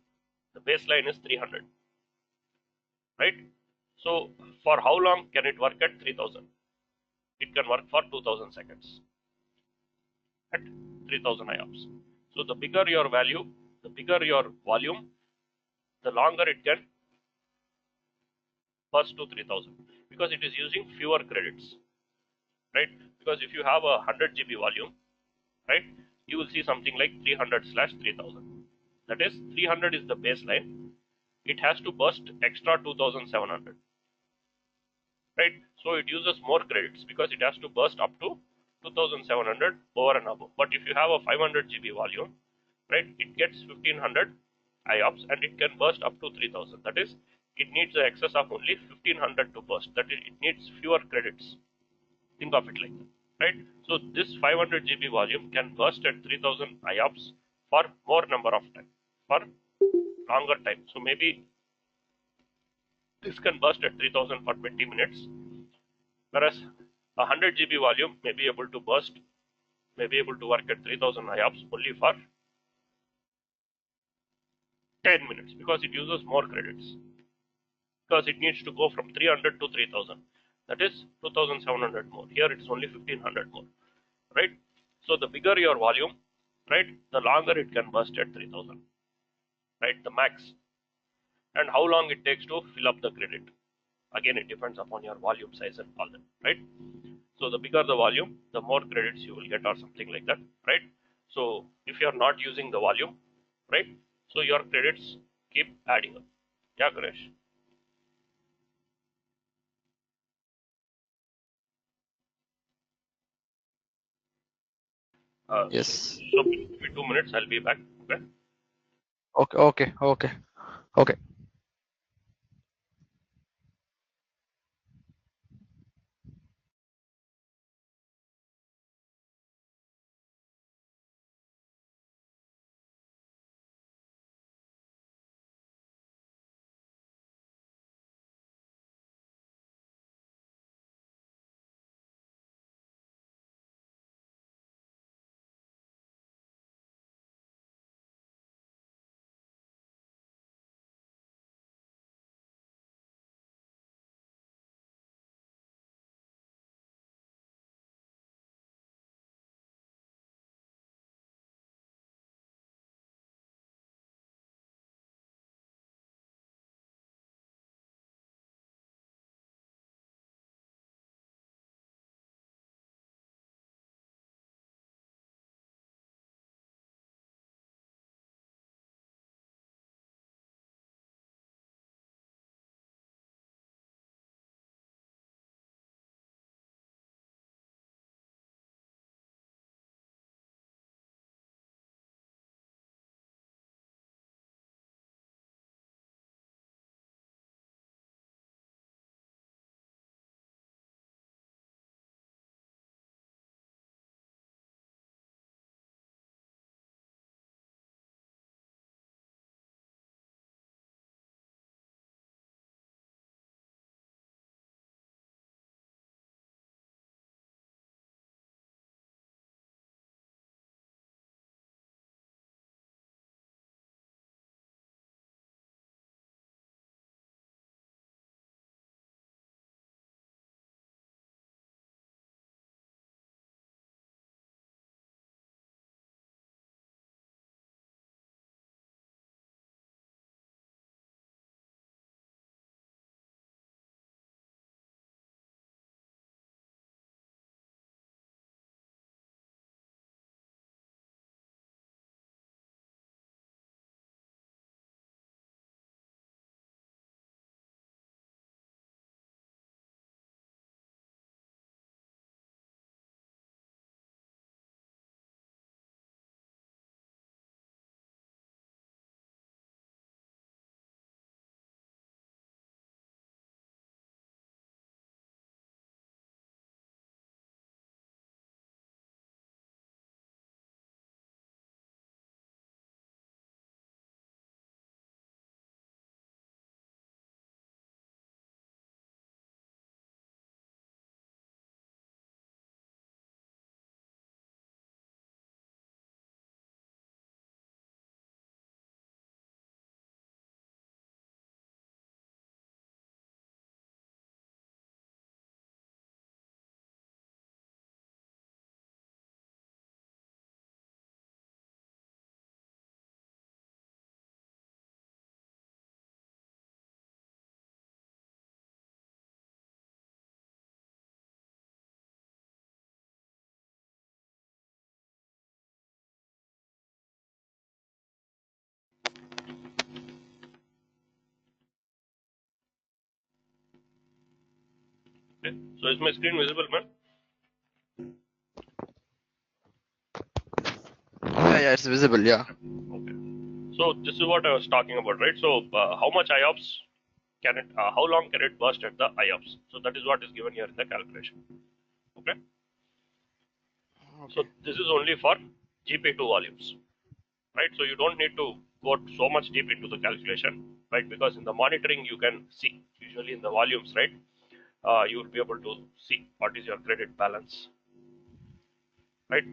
A: the baseline is 300, right? So for how long can it work at 3000? It can work for 2000 seconds at 3000 IOPS. So the bigger your value, the bigger your volume, the longer it can burst to 3000 because it is using fewer credits, right? Because if you have a 100 GB volume, right, you will see something like 300 slash 3000. That is 300 is the baseline. It has to burst extra 2700, right? So it uses more credits because it has to burst up to 2700 over and above. But if you have a 500 GB volume, right, it gets 1500 IOPS and it can burst up to 3000. That is, it needs an excess of only 1500 to burst. That is, it needs fewer credits. Think of it like that, right? So this 500 GB volume can burst at 3000 IOPS for more number of time, for longer time. So maybe this can burst at 3000 for 20 minutes, whereas a 100 GB volume may be able to burst, may be able to work at 3000 IOPS only for 10 minutes because it uses more credits. Because it needs to go from 300 to 3000. That is 2700 more. Here it is only 1500 more, right? So the bigger your volume, right, the longer it can burst at 3000, right, the max. And how long it takes to fill up the credit. Again, it depends upon your volume size and all that, right? So the bigger the volume, the more credits you will get or something like that, right? So if you are not using the volume, right, so your credits keep adding up. Yeah, Ganesh. So,
B: Yes.
A: so give me 2 minutes, I'll be back. Okay.
B: Okay, okay, okay, okay.
A: Okay. So is my screen visible, man?
B: Yeah, it's visible. Yeah.
A: Okay. So this is what I was talking about, right? So how much IOPS can it? How long can it burst at the IOPS? So that is what is given here in the calculation. Okay. So
B: Okay.
A: this is only for GP2 volumes, right? So you don't need to go so much deep into the calculation, right? Because in the monitoring you can see usually in the volumes, right? You will be able to see what is your credit balance, right?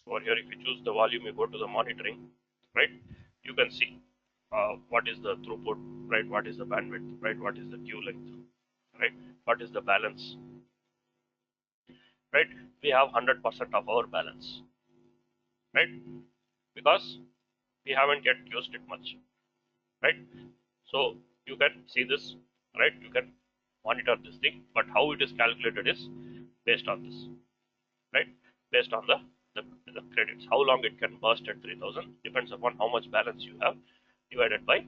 A: Over here, if you choose the volume, you go to the monitoring, right? You can see what is the throughput, right? What is the bandwidth, right? What is the queue length, right? What is the balance, right? We have 100% of our balance, right? Because we haven't yet used it much, right? So you can see this, right? You can monitor this thing, but how it is calculated is based on this, right? Based on the credits. How long it can burst at 3000 depends upon how much balance you have divided by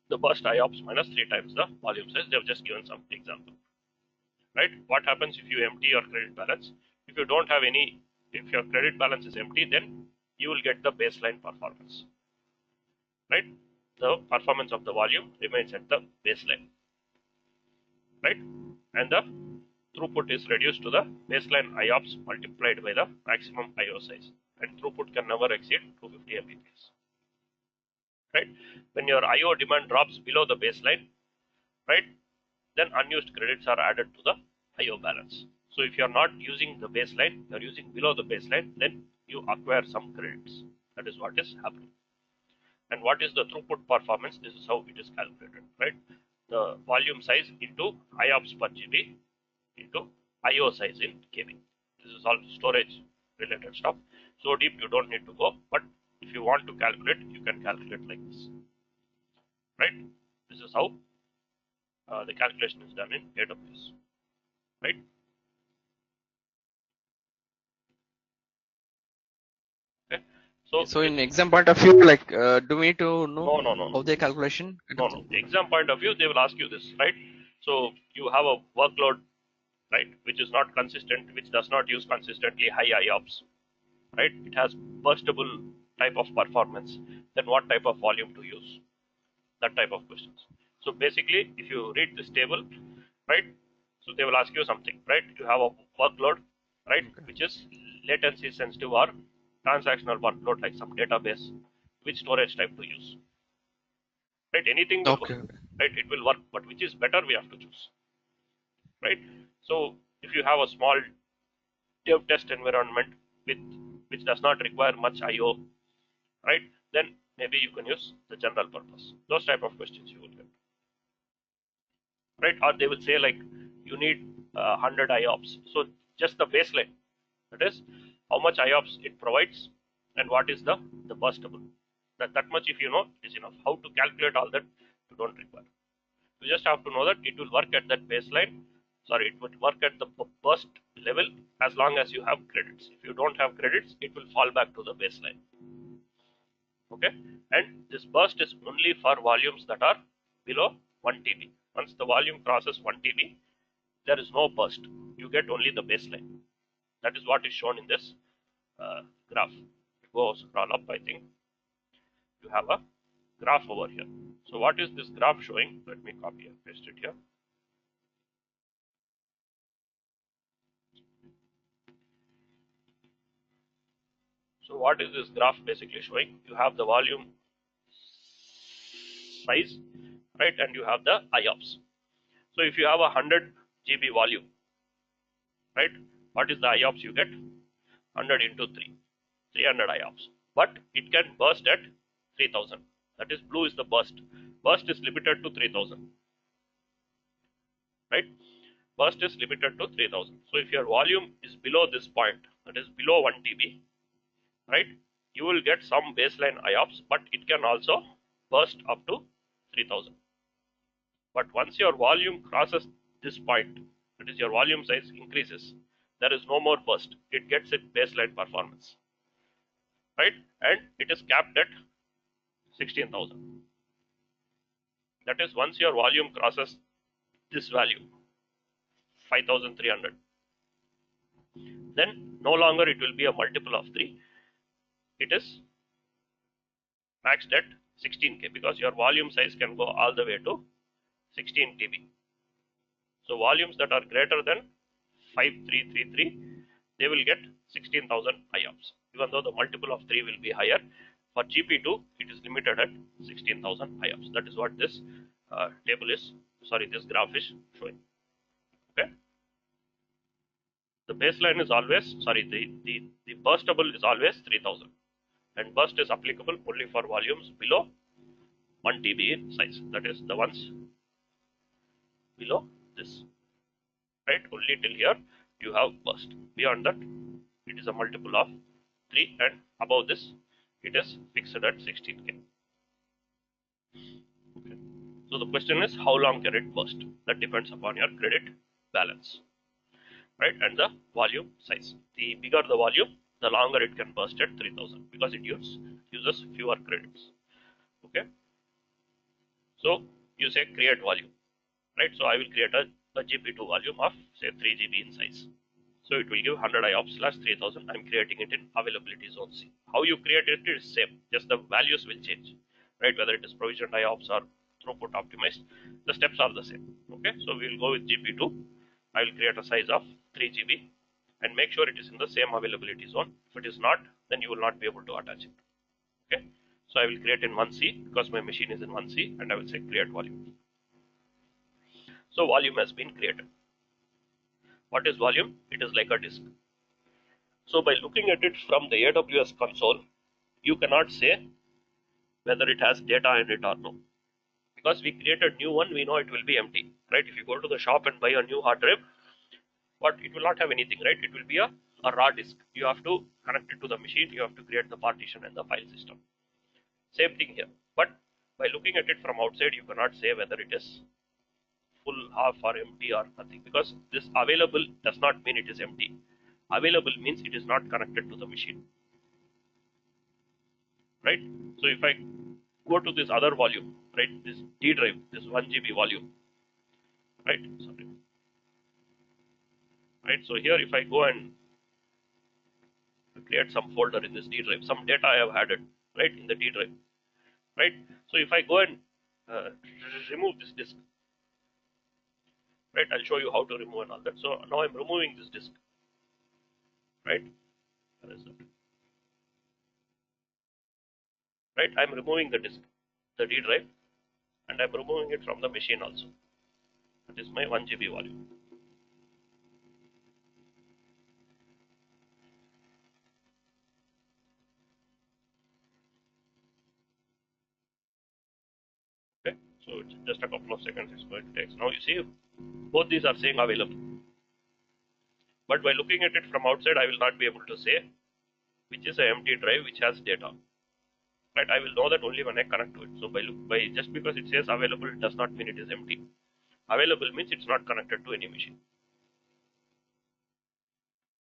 A: the burst IOPS minus 3 times the volume size. They've just given some example, right? What happens if you empty your credit balance? If you don't have any, if your credit balance is empty, then you will get the baseline performance, right? The performance of the volume remains at the baseline, right? And the throughput is reduced to the baseline IOPS multiplied by the maximum IO size. And throughput can never exceed 250 Mbps, right? When your IO demand drops below the baseline, right, then unused credits are added to the IO balance. So if you are not using the baseline, you are using below the baseline, then you acquire some credits. That is what is happening. And what is the throughput performance? This is how it is calculated, right? The volume size into IOPS per GB into IO size in KB. This is all storage related stuff. So deep you don't need to go, but if you want to calculate, you can calculate like this, right? This is how the calculation is done in AWS, right? Okay. So
B: So
A: this,
B: in exam point of view, like, do we need to know
A: no, no, no,
B: how
A: no,
B: they calculation?
A: no, no. The exam point of view, they will ask you this, right? So you have a workload, right, which is not consistent, which does not use consistently high IOPS, right? It has burstable type of performance. Then what type of volume to use? That type of questions. So basically, if you read this table, right, so they will ask you something, right? You have a workload, right,
B: Okay.
A: which is latency sensitive or transactional workload like some database. Which storage type to use, right? Anything will work,
B: Okay. Okay.
A: right? It will work, but which is better, we have to choose, right? So if you have a small dev test environment with which does not require much IO, right? Then maybe you can use the general purpose. Those type of questions you will get, right? Or they will say like you need 100 IOPS. So just the baseline, that is how much IOPS it provides and what is the burstable. That much if you know is enough. How to calculate all that you don't require. You just have to know that it will work at that baseline. Sorry, it would work at the burst level as long as you have credits. If you don't have credits, it will fall back to the baseline. Okay, and this burst is only for volumes that are below 1 TB. Once the volume crosses 1 TB, there is no burst. You get only the baseline. That is what is shown in this graph. Go scroll up, I think you have a graph over here. So what is this graph showing? Let me copy and paste it here. So what is this graph basically showing? You have the volume size, right, and you have the IOPS. So if you have a 100 GB volume, right, what is the IOPS you get? 100 into 3, 300 IOPS. But it can burst at 3000. That is, blue is the burst. Burst is limited to 3000, right? Burst is limited to 3000. So if your volume is below this point, that is below 1 TB, right, you will get some baseline IOPS, but it can also burst up to 3000. But once your volume crosses this point, that is your volume size increases, there is no more burst. It gets its baseline performance, right? And it is capped at 16,000. That is, once your volume crosses this value 5300, then no longer it will be a multiple of 3, it is maxed at 16K because your volume size can go all the way to 16 TB. So volumes that are greater than 5333, they will get 16,000 IOPS. Even though the multiple of 3 will be higher, for GP2 it is limited at 16,000 IOPS. That is what this this graph is showing. Okay. The baseline is always, the burstable is always 3000, and burst is applicable only for volumes below 1 TB in size. That is the ones below this, right? Only till here you have burst. Beyond that, it is a multiple of 3, and above this, it is fixed at 16K. Okay. So the question is, how long can it burst? That depends upon your credit balance, right? And the volume size. The bigger the volume, the longer it can burst at 3000 because it uses fewer credits. Okay. So you say create volume, right? So I will create a GP2 volume of say 3 GB in size. So it will give 100 IOPS slash 3000. I'm creating it in availability zone C. How you create it is same, just the values will change, right? Whether it is provisioned IOPS or throughput optimized, the steps are the same. Okay, so we will go with GP2. I will create a size of 3 GB and make sure it is in the same availability zone. If it is not, then you will not be able to attach it. Okay, so I will create in 1C because my machine is in 1C, and I will say create volume. So volume has been created. What is volume? It is like a disk. So by looking at it from the AWS console, you cannot say whether it has data in it or no. Because we created new one, we know it will be empty, right? If you go to the shop and buy a new hard drive, but it will not have anything, right? It will be a raw disk. You have to connect it to the machine, you have to create the partition and the file system. Same thing here. But by looking at it from outside, you cannot say whether it is full, half, or empty, or nothing, because this available does not mean it is empty. Available means it is not connected to the machine, right? So if I go to this other volume, right, this D drive, this 1 GB volume, right? Sorry. Right, so here if I go and create some folder in this D drive, some data I have added, right, in the D drive, right? So if I go and remove this disk, right, I'll show you how to remove and all that. So now I'm removing this disk, right? Where is that? Right, I'm removing the disk, the D drive, and I'm removing it from the machine also. That is my 1 GB volume. Okay, so it's just a couple of seconds it's going to take. Now you see, both these are saying available. But by looking at it from outside, I will not be able to say which is an empty drive which has data. Right, I will know that only when I connect to it. So by just because it says available does not mean it is empty. Available means it's not connected to any machine.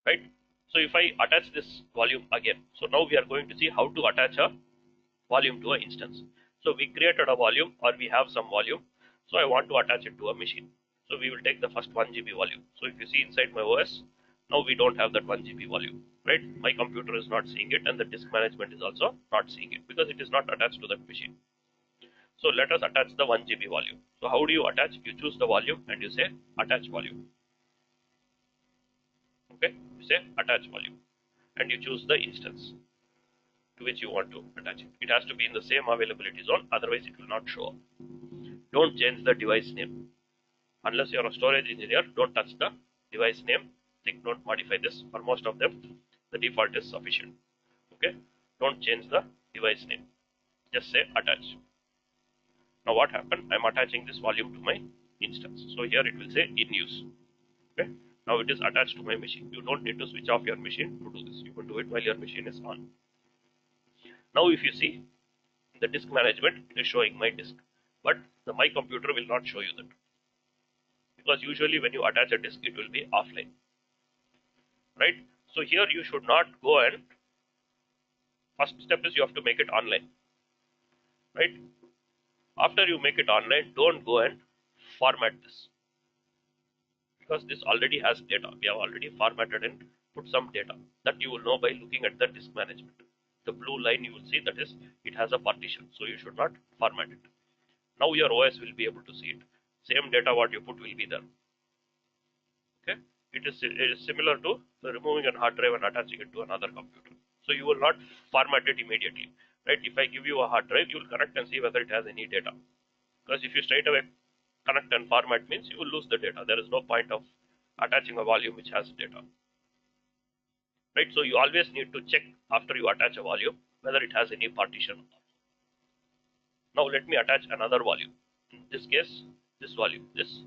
A: Right? So if I attach this volume again, so now we are going to see how to attach a volume to an instance. So we created a volume, or we have some volume. So I want to attach it to a machine. So we will take the first 1 GB volume. So if you see inside my OS, now we don't have that 1 GB volume, right? My computer is not seeing it, and the disk management is also not seeing it because it is not attached to that machine. So let us attach the 1 GB volume. So how do you attach? You choose the volume and you say attach volume. Okay, you say attach volume and you choose the instance to which you want to attach it. It has to be in the same availability zone, otherwise it will not show up. Don't change the device name. Unless you are a storage engineer, don't touch the device name. Don't modify this. For most of them, the default is sufficient. Okay, don't change the device name. Just say attach. Now what happened? I'm attaching this volume to my instance. So here it will say in use. Okay, now it is attached to my machine. You don't need to switch off your machine to do this. You can do it while your machine is on. Now if you see, the disk management, it is showing my disk, but my computer will not show you that, because usually when you attach a disk, it will be offline, right? So here you should not go, and first step is you have to make it online, right? After you make it online, don't go and format this. because this already has data. We have already formatted and put some data that you will know by looking at the disk management. The blue line you will see, that is, it has a partition, so you should not format it. Now your OS will be able to see it. Same data what you put will be there. Okay, it is similar to removing a hard drive and attaching it to another computer. So you will not format it immediately, right? If I give you a hard drive, you will connect and see whether it has any data. Because if you straight away connect and format, means you will lose the data. There is no point of attaching a volume which has data, right? So you always need to check after you attach a volume whether it has any partition. Now let me attach another volume. In this case, this volume, this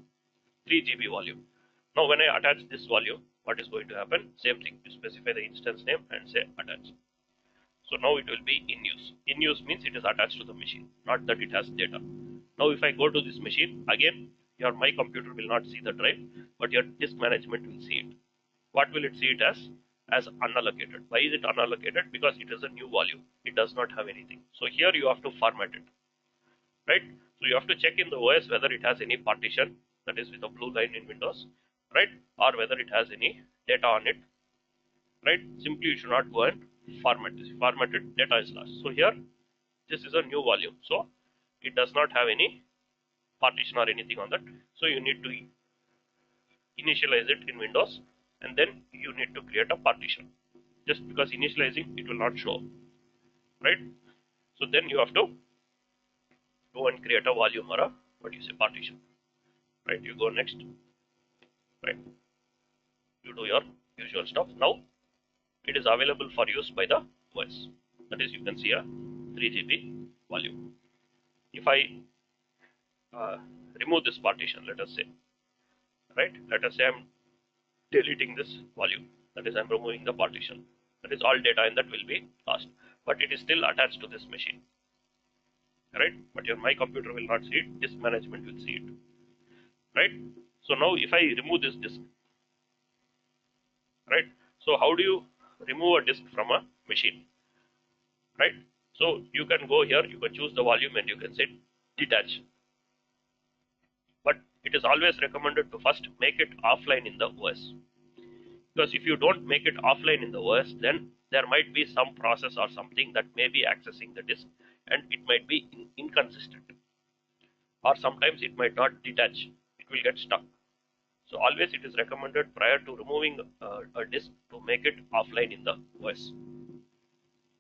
A: 3 GB volume. Now when I attach this volume, what is going to happen? Same thing. You specify the instance name and say attach. So now it will be in use. In use means it is attached to the machine, not that it has data. Now if I go to this machine, again, your my computer will not see the drive, but your disk management will see it. What will it see it as? As unallocated. Why is it unallocated? Because it is a new volume. It does not have anything. So here you have to format it, right? So you have to check in the OS whether it has any partition, that is with a blue line in Windows, right? Or whether it has any data on it, right? Simply you should not go and format this. Formatted, data is lost. So here, this is a new volume. So it does not have any partition or anything on that. So you need to initialize it in Windows, and then you need to create a partition. Just because initializing, it will not show, right? So then you have to go and create a volume or a partition, right? You go next, right? You do your usual stuff. Now it is available for use by the OS. That is, you can see a 3 GB volume. If I remove this partition, let us say, right? Let us say I'm deleting this volume. That is, I'm removing the partition. That is, all data in that will be lost, but it is still attached to this machine, right? But my computer will not see it. Disk management will see it, right? So now if I remove this disk, right? So how do you remove a disk from a machine, right? So you can go here, you can choose the volume and you can say detach. But it is always recommended to first make it offline in the OS. Because if you don't make it offline in the OS, then there might be some process or something that may be accessing the disk and it might be inconsistent. Or sometimes it might not detach, it will get stuck. So always it is recommended prior to removing a disk to make it offline in the OS.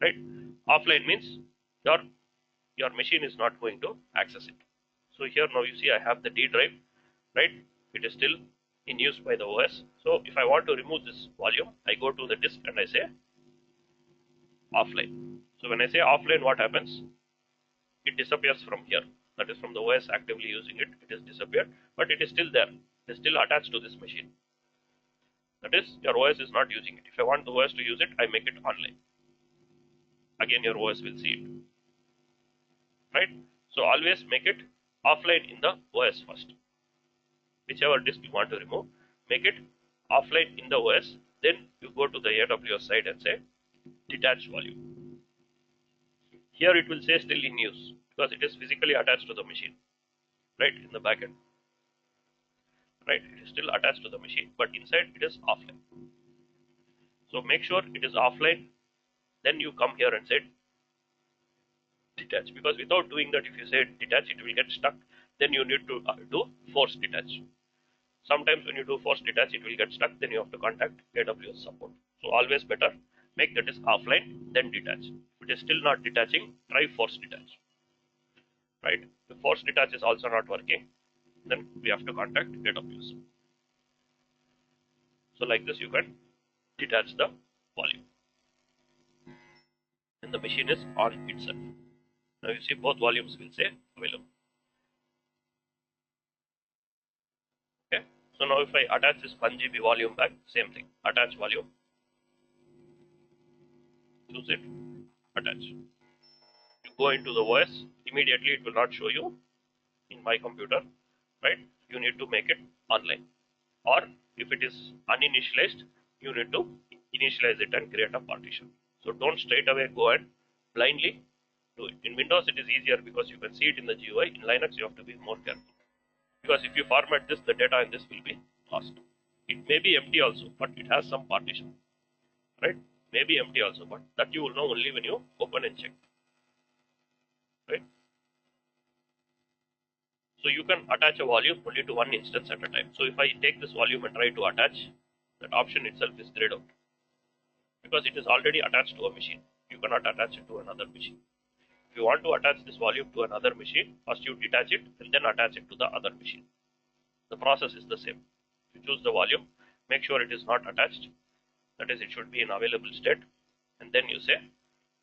A: Right? Offline means your machine is not going to access it. So here now you see I have the D drive, right? It is still in use by the OS. So if I want to remove this volume, I go to the disk and I say offline. So when I say offline, what happens? It disappears from here. That is, from the OS actively using it, it has disappeared, but it is still there. It is still attached to this machine. That is, your OS is not using it. If I want the OS to use it, I make it online. Again, your OS will see it. Right? So always make it offline in the OS first. Whichever disk you want to remove, make it offline in the OS. Then you go to the AWS side and say detach volume. Here it will say still in use because it is physically attached to the machine, right, in the backend. Right, it is still attached to the machine, but inside it is offline. So make sure it is offline. Then you come here and say detach, because without doing that, if you say detach, it will get stuck. Then you need to do force detach. Sometimes when you do force detach, it will get stuck. Then you have to contact AWS support. So always better make the disk offline, then detach. If it is still not detaching, try force detach. Right? If force detach is also not working, then we have to contact AWS. So like this, you can detach the volume, and the machine is on itself. Now you see both volumes will say available. Okay. So now if I attach this 1 GB volume back, same thing. Attach volume. Choose it. Attach. You go into the OS. Immediately it will not show you in my computer. Right? You need to make it online. Or if it is uninitialized, you need to initialize it and create a partition. So don't straight away go and blindly do it. In Windows it is easier because you can see it in the GUI. In Linux you have to be more careful, because if you format this, the data in this will be lost. It may be empty also, but it has some partition, right? Maybe empty also, but that you will know only when you open and check, right? So you can attach a volume only to one instance at a time. So if I take this volume and try to attach, that option itself is grayed out because it is already attached to a machine. You cannot attach it to another machine. If you want to attach this volume to another machine, first you detach it and then attach it to the other machine. The process is the same. You choose the volume, make sure it is not attached, that is, it should be in available state, and then you say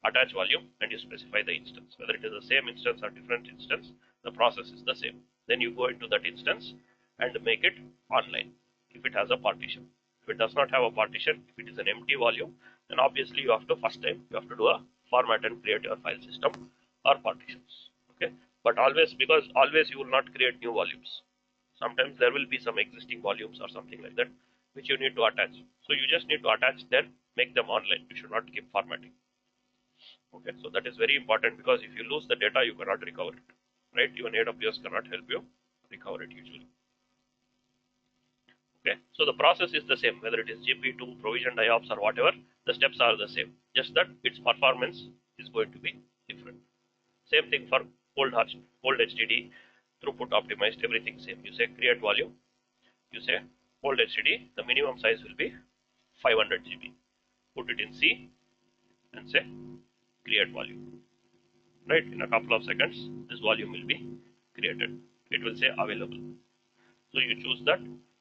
A: attach volume and you specify the instance. Whether it is the same instance or different instance, the process is the same. Then you go into that instance and make it online if it has a partition. If it does not have a partition, if it is an empty volume, then obviously you have to first time you have to do a format and create your file system or partitions. Okay, but always, because always you will not create new volumes. Sometimes there will be some existing volumes or something like that which you need to attach. So you just need to attach, then make them online. You should not keep formatting. Okay, so that is very important because if you lose the data, you cannot recover it, right? Even AWS cannot help you recover it usually. Okay, so the process is the same, whether it is GP2, provision IOPS or whatever, the steps are the same, just that its performance is going to be different. Same thing for cold HDD, throughput optimized, everything same. You say create volume, you say cold HDD, the minimum size will be 500 GB. Put it in C and say create volume. Right, in a couple of seconds, this volume will be created. It will say available. So you choose that,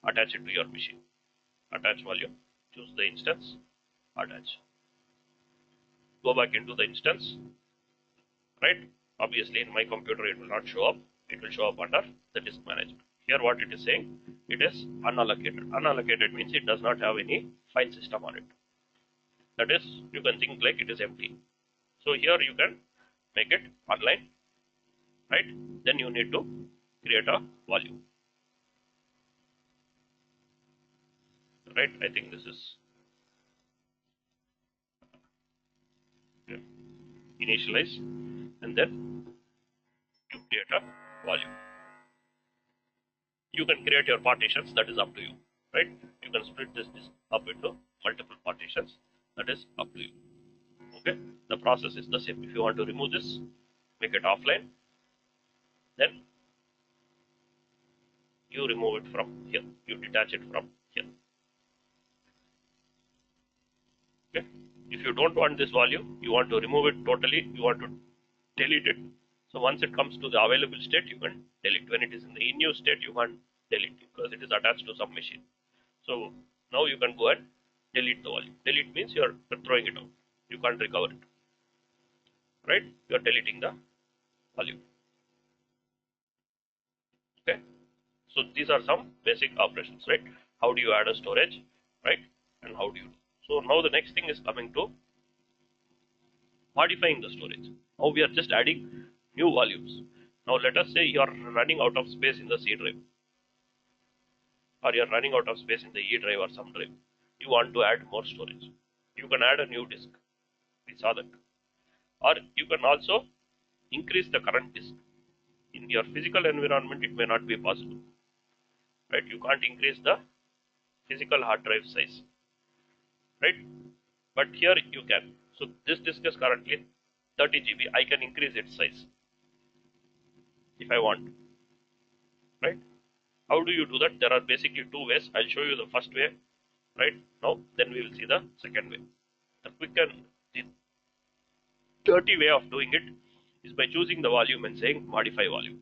A: attach it to your machine. Attach volume, choose the instance, attach. Go back into the instance, right? Obviously, in my computer, it will not show up. It will show up under the disk manager. Here, what it is saying, it is unallocated. Unallocated means it does not have any file system on it. That is, you can think like it is empty. So here you can make it online, right? Then you need to create a volume, right? I think this is initialize, and then you create a volume. You can create your partitions, that is up to you, right? You can split this up into multiple partitions, that is up to you. Okay, the process is the same. If you want to remove this, make it offline, then you remove it from here, you detach it from here. Okay, if you don't want this volume, you want to remove it totally, you want to delete it. So once it comes to the available state, you can delete. When it is in the in use state, you can't delete because it is attached to some machine. So now you can go and delete the volume. Delete means you are throwing it out. You can't recover it, right? You are deleting the volume. Okay, so these are some basic operations, right? How do you add a storage, right? And how do you do? So now the next thing is coming to modifying the storage. Now we are just adding new volumes. Now let us say you are running out of space in the C drive, or you are running out of space in the E drive or some drive. You want to add more storage. You can add a new disk. We saw that. Or you can also increase the current disk. In your physical environment, it may not be possible, right? You can't increase the physical hard drive size, right? But here you can. So this disk is currently 30 GB. I can increase its size if I want, right? How do you do that? There are basically two ways. I'll show you the first way right now, then we will see the second way. The quick and the dirty way of doing it is by choosing the volume and saying modify volume,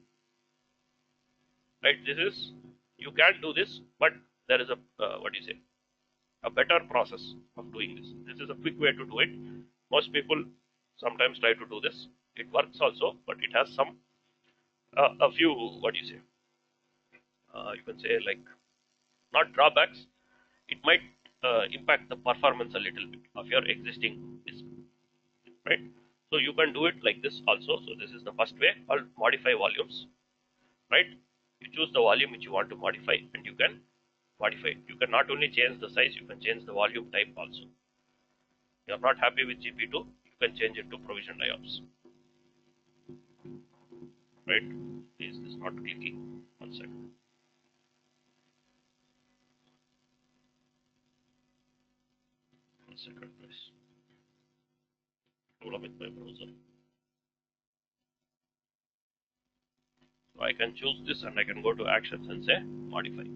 A: right? This is, you can do this, but there is a what do you say, a better process of doing this. This is a quick way to do it. Most people sometimes try to do this. It works also, but it has some a few, what do you say, you can say, like, not drawbacks. It might impact the performance a little bit of your existing disk, right? So you can do it like this also. So this is the first way, called modify volumes, right? You choose the volume which you want to modify and you can modify it. You can not only change the size, you can change the volume type also. You are not happy with GP2, you can change it to provisioned IOPS, right? Is this not clicking? One second. 1 second guys, problem with my browser. So I can choose this and I can go to actions and say modify.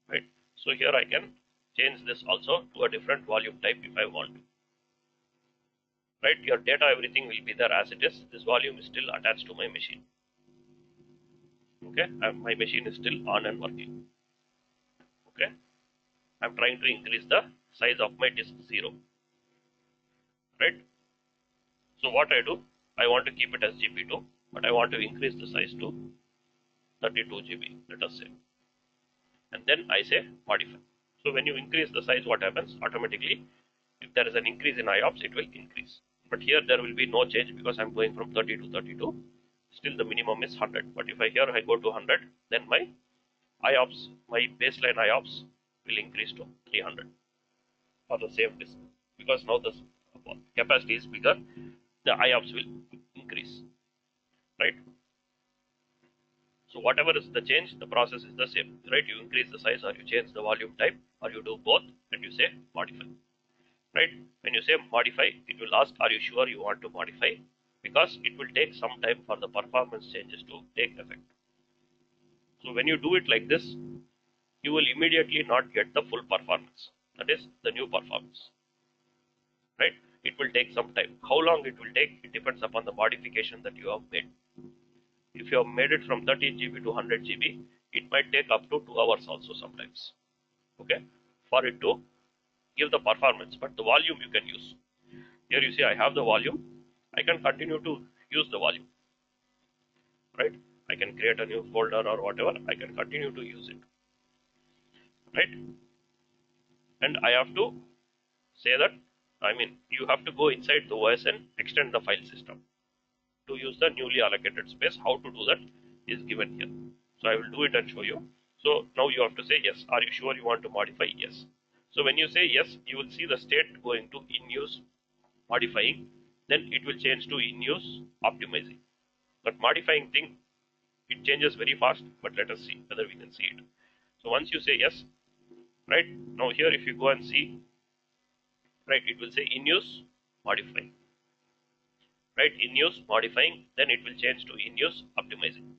A: Right. So here I can change this also to a different volume type if I want to. Right. Your data, everything will be there as it is. This volume is still attached to my machine. Okay. And my machine is still on and working. Okay. I'm trying to increase the size of my disk 0. Right. So what I do, I want to keep it as GB2, but I want to increase the size to 32 GB, let us say. And then I say modify. So when you increase the size, what happens? Automatically, if there is an increase in IOPS, it will increase. But here there will be no change because I'm going from 30 to 32. Still the minimum is 100. But if I go to 100, then my IOPS, my baseline IOPS will increase to 300 for the same disk. Because now the capacity is bigger, the IOPS will increase. Right? So whatever is the change, the process is the same, right? You increase the size or you change the volume type or you do both and you say modify, right? When you say modify, it will ask, are you sure you want to modify? Because it will take some time for the performance changes to take effect. So when you do it like this, you will immediately not get the full performance. That is the new performance, right? It will take some time. How long it will take, it depends upon the modification that you have made. If you have made it from 30 GB to 100 GB, it might take up to 2 hours also sometimes. Okay, for it to give the performance, but the volume you can use. Here you see I have the volume. I can continue to use the volume. Right? I can create a new folder or whatever. I can continue to use it. Right? And I have to say that, you have to go inside the OS and extend the file system to use the newly allocated space. How to do that is given here. So I will do it and show you. So now you have to say yes. Are you sure you want to modify? Yes. So when you say yes, you will see the state going to in use modifying, then it will change to in use optimizing. But modifying thing, it changes very fast, but let us see whether we can see it. So once you say yes, right, now here if you go and see, right, it will say in use modifying. Right, in use modifying, then it will change to in use optimizing.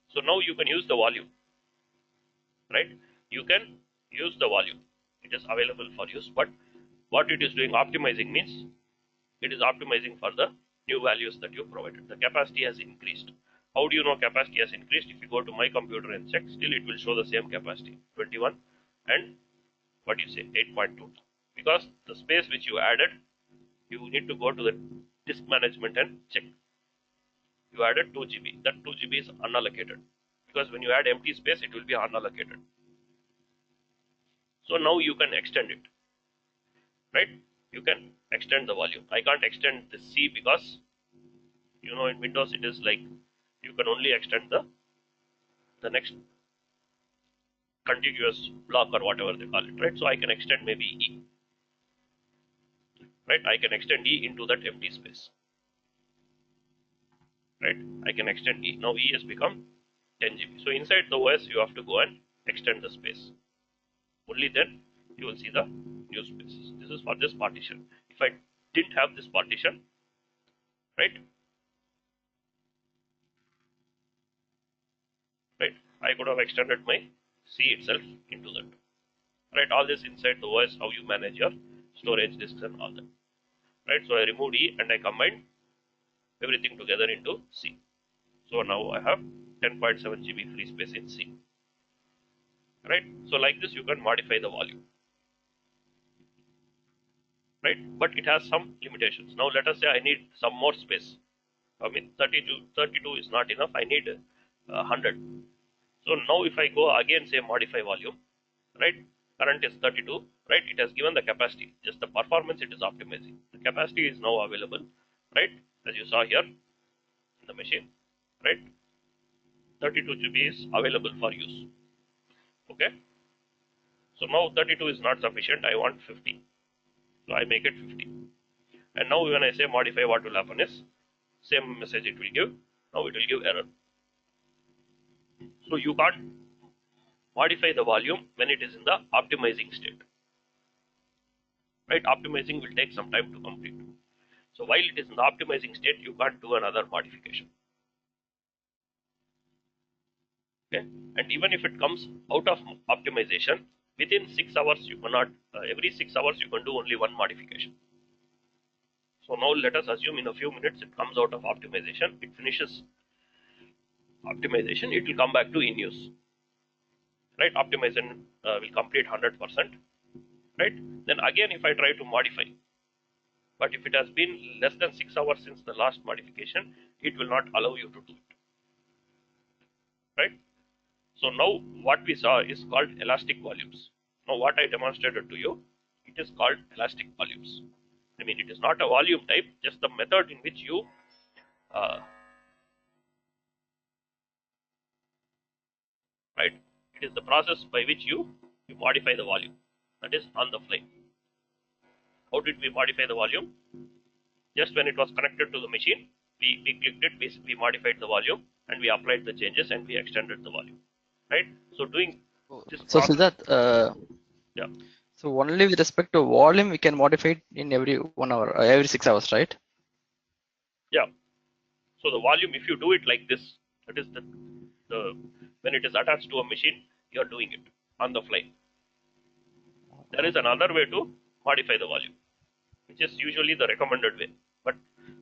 A: So now you can use the volume, right? You can use the volume. It is available for use, but what it is doing, optimizing means it is optimizing for the new values that you provided. The capacity has increased. How do you know capacity has increased? If you go to my computer and check, still it will show the same capacity, 21 and what you say, 8.2. Because the space which you added, you need to go to the disk management and check. You added 2 GB. That 2 GB is unallocated. Because when you add empty space, it will be unallocated. So now you can extend it. Right? You can extend the volume. I can't extend the C because, in Windows it is like you can only extend the next contiguous block or whatever they call it. Right? So I can extend maybe E. Right? I can extend E into that empty space. Right? I can extend E. Now E has become 10 GB. So inside the OS you have to go and extend the space. Only then you will see the new spaces. This is for this partition. If I didn't have this partition, right, I could have extended my C itself into that. Right, all this inside the OS, how you manage your storage disks and all that. Right, so I removed E and I combined everything together into C. So now I have 10.7 GB free space in C. Right, so like this you can modify the volume. Right, but it has some limitations. Now let us say I need some more space. 32 is not enough. I need 100. So now if I go again say modify volume, right, current is 32, right, it has given the capacity, just the performance it is optimizing. The capacity is now available, right, as you saw here in the machine, right, 32 GB is available for use. Okay, so now 32 is not sufficient, I want 50, so I make it 50. And now when I say modify, what will happen is same message it will give. Now it will give error. So you can't modify the volume when it is in the optimizing state. Right? Optimizing will take some time to complete. So while it is in the optimizing state, you can't do another modification. Okay, and even if it comes out of optimization, within 6 hours you cannot. Every 6 hours you can do only one modification. So now let us assume in a few minutes it comes out of optimization. It finishes optimization. It will come back to in use. Right? Optimization will complete 100%. Right? Then again, if I try to modify, but if it has been less than 6 hours since the last modification, it will not allow you to do it. Right? So now what we saw is called elastic volumes. Now what I demonstrated to you, it is called elastic volumes. I mean, it is not a volume type, just the method in which you right. It is the process by which you modify the volume. That is on the fly. How did we modify the volume? Just when it was connected to the machine, we clicked it, we modified the volume, and we applied the changes, and we extended the volume. Right? So doing this
B: So
A: process,
B: Siddharth,
A: yeah.
B: so only with respect to volume, we can modify it in every 1 hour, every 6 hours, right?
A: Yeah. So the volume, if you do it like this, that is the when it is attached to a machine, you are doing it on the fly. There is another way to modify the volume, which is usually the recommended way. But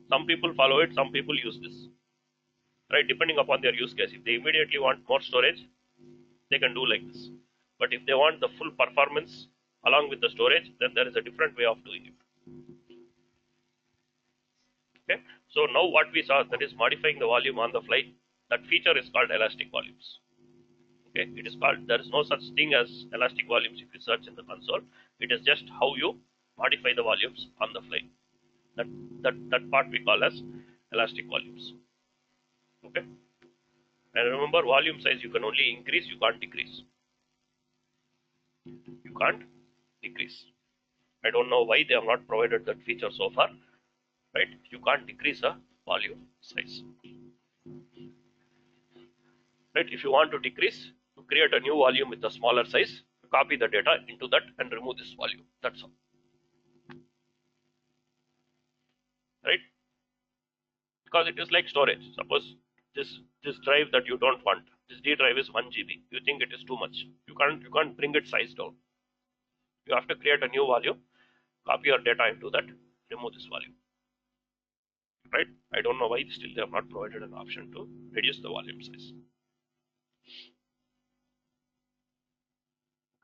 A: some people follow it, some people use this. Right, depending upon their use case. If they immediately want more storage, they can do like this. But if they want the full performance along with the storage, then there is a different way of doing it. Okay, so now what we saw, that is modifying the volume on the fly. That feature is called elastic volumes. Okay, it is called, there is no such thing as elastic volumes if you search in the console. It is just how you modify the volumes on the fly. That part we call as elastic volumes. Okay, and remember, volume size you can only increase, you can't decrease. You can't decrease. I don't know why they have not provided that feature so far. Right, you can't decrease a volume size. Right, if you want to decrease, you create a new volume with a smaller size, copy the data into that and remove this volume. That's all. Right, because it is like storage. Suppose this drive that you don't want, this D drive is 1 GB. You think it is too much. You can't bring its size down. You have to create a new volume, copy your data into that, remove this volume. Right, I don't know why still they have not provided an option to reduce the volume size.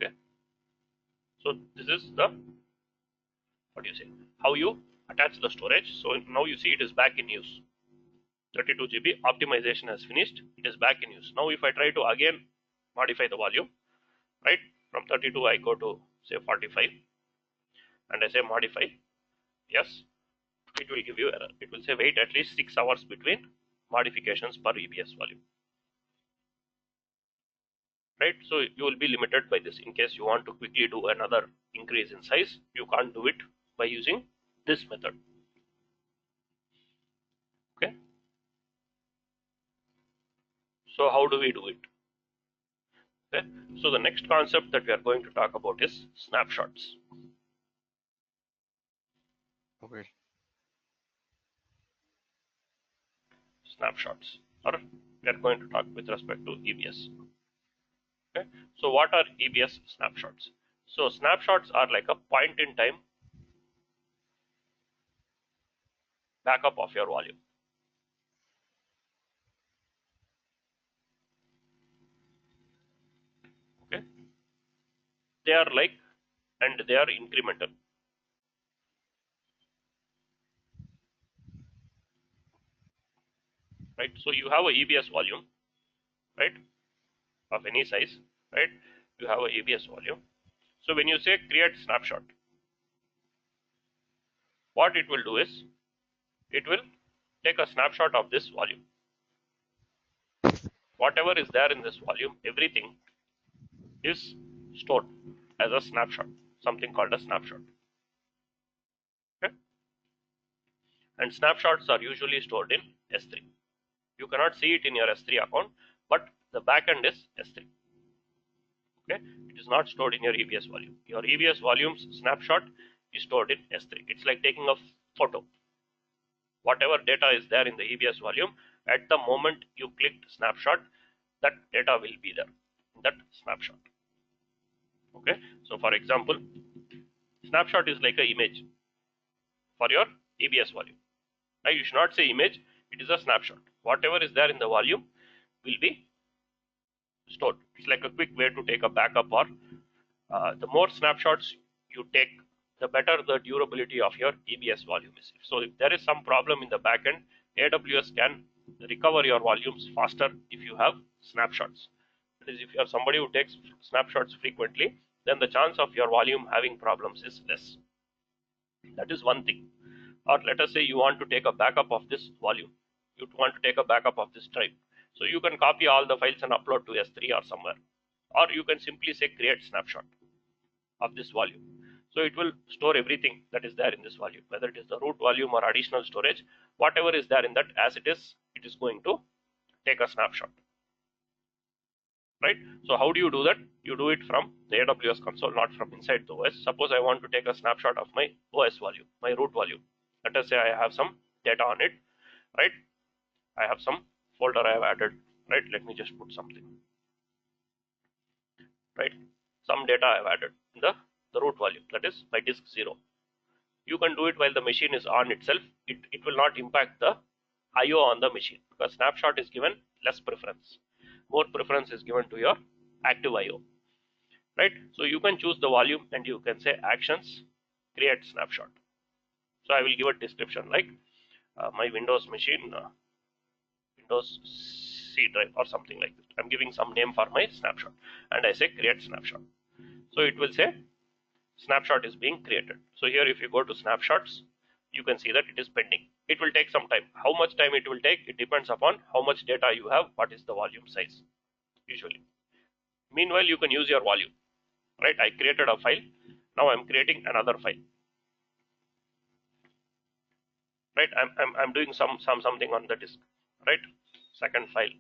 A: Okay, so this is the, what do you say, how you attach the storage. So now you see it is back in use. 32 GB optimization has finished, it is back in use. Now if I try to again modify the volume, right, from 32 I go to say 45 and I say modify, yes, it will give you error. It will say wait at least 6 hours between modifications per EBS volume. Right, so you will be limited by this. In case you want to quickly do another increase in size, you can't do it by using this method. Okay, so how do we do it? Okay, so the next concept that we are going to talk about is snapshots.
B: Okay.
A: Snapshots, or we are going to talk with respect to EBS. Okay, so what are EBS snapshots? So snapshots are like a point in time backup of your volume. Okay, they are like, and they are incremental. Right, so you have a EBS volume, right, of any size, right, you have a EBS volume. So when you say create snapshot, what it will do is it will take a snapshot of this volume. Whatever is there in this volume, everything is stored as a snapshot, something called a snapshot. Okay, and snapshots are usually stored in S3. You cannot see it in your S3 account, but the backend is S3. Okay, it is not stored in your EBS volume. Your EBS volume's snapshot is stored in S3. It's like taking a photo. Whatever data is there in the EBS volume, at the moment you clicked snapshot, that data will be there in that snapshot. Okay, so for example, snapshot is like an image for your EBS volume. Now you should not say image, it is a snapshot. Whatever is there in the volume will be stored. It's like a quick way to take a backup, or the more snapshots you take, the better the durability of your EBS volume is. So if there is some problem in the backend, AWS can recover your volumes faster if you have snapshots. That is, if you are somebody who takes snapshots frequently, then the chance of your volume having problems is less. That is one thing. Or let us say you want to take a backup of this volume. You want to take a backup of this drive. So you can copy all the files and upload to S3 or somewhere. Or you can simply say create snapshot of this volume. So it will store everything that is there in this volume, whether it is the root volume or additional storage, whatever is there in that as it is going to take a snapshot. Right? So how do you do that? You do it from the AWS console, not from inside the OS. Suppose I want to take a snapshot of my OS volume, my root volume. Let us say I have some data on it, right? I have some folder I have added, right? Let me just put something, right? Some data I have added in the root volume, that is my disk 0. You can do it while the machine is on itself. It will not impact the IO on the machine, because snapshot is given less preference. More preference is given to your active IO, right? So you can choose the volume and you can say actions, create snapshot. So I will give a description like my Windows machine, Windows C drive or something like that. I'm giving some name for my snapshot and I say create snapshot. So it will say snapshot is being created. So here if you go to snapshots, you can see that it is pending. It will take some time. How much time it will take? It depends upon how much data you have, what is the volume size usually. Meanwhile, you can use your volume, right? I created a file. Now I'm creating another file, right? I'm doing something on the disk, right? Second file,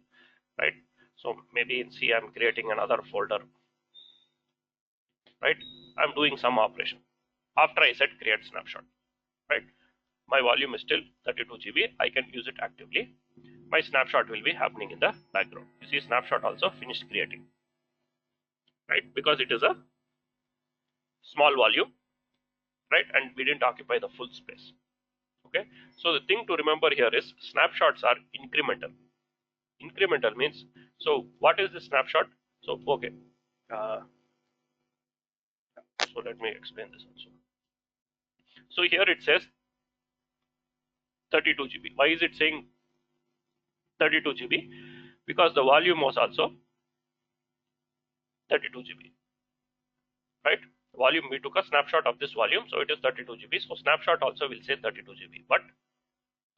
A: right? So maybe in C I'm creating another folder, right? I'm doing some operation. After I said create snapshot, right? My volume is still 32 GB. I can use it actively. My snapshot will be happening in the background. You see, snapshot also finished creating, right? Because it is a small volume, right? And we didn't occupy the full space. Okay. So the thing to remember here is snapshots are incremental. Incremental means, so what is the snapshot? So okay. So let me explain this also. So here it says 32 GB. Why is it saying 32 GB? Because the volume was also 32 GB, right? Volume, we took a snapshot of this volume, so it is 32 GB. So snapshot also will say 32 GB. But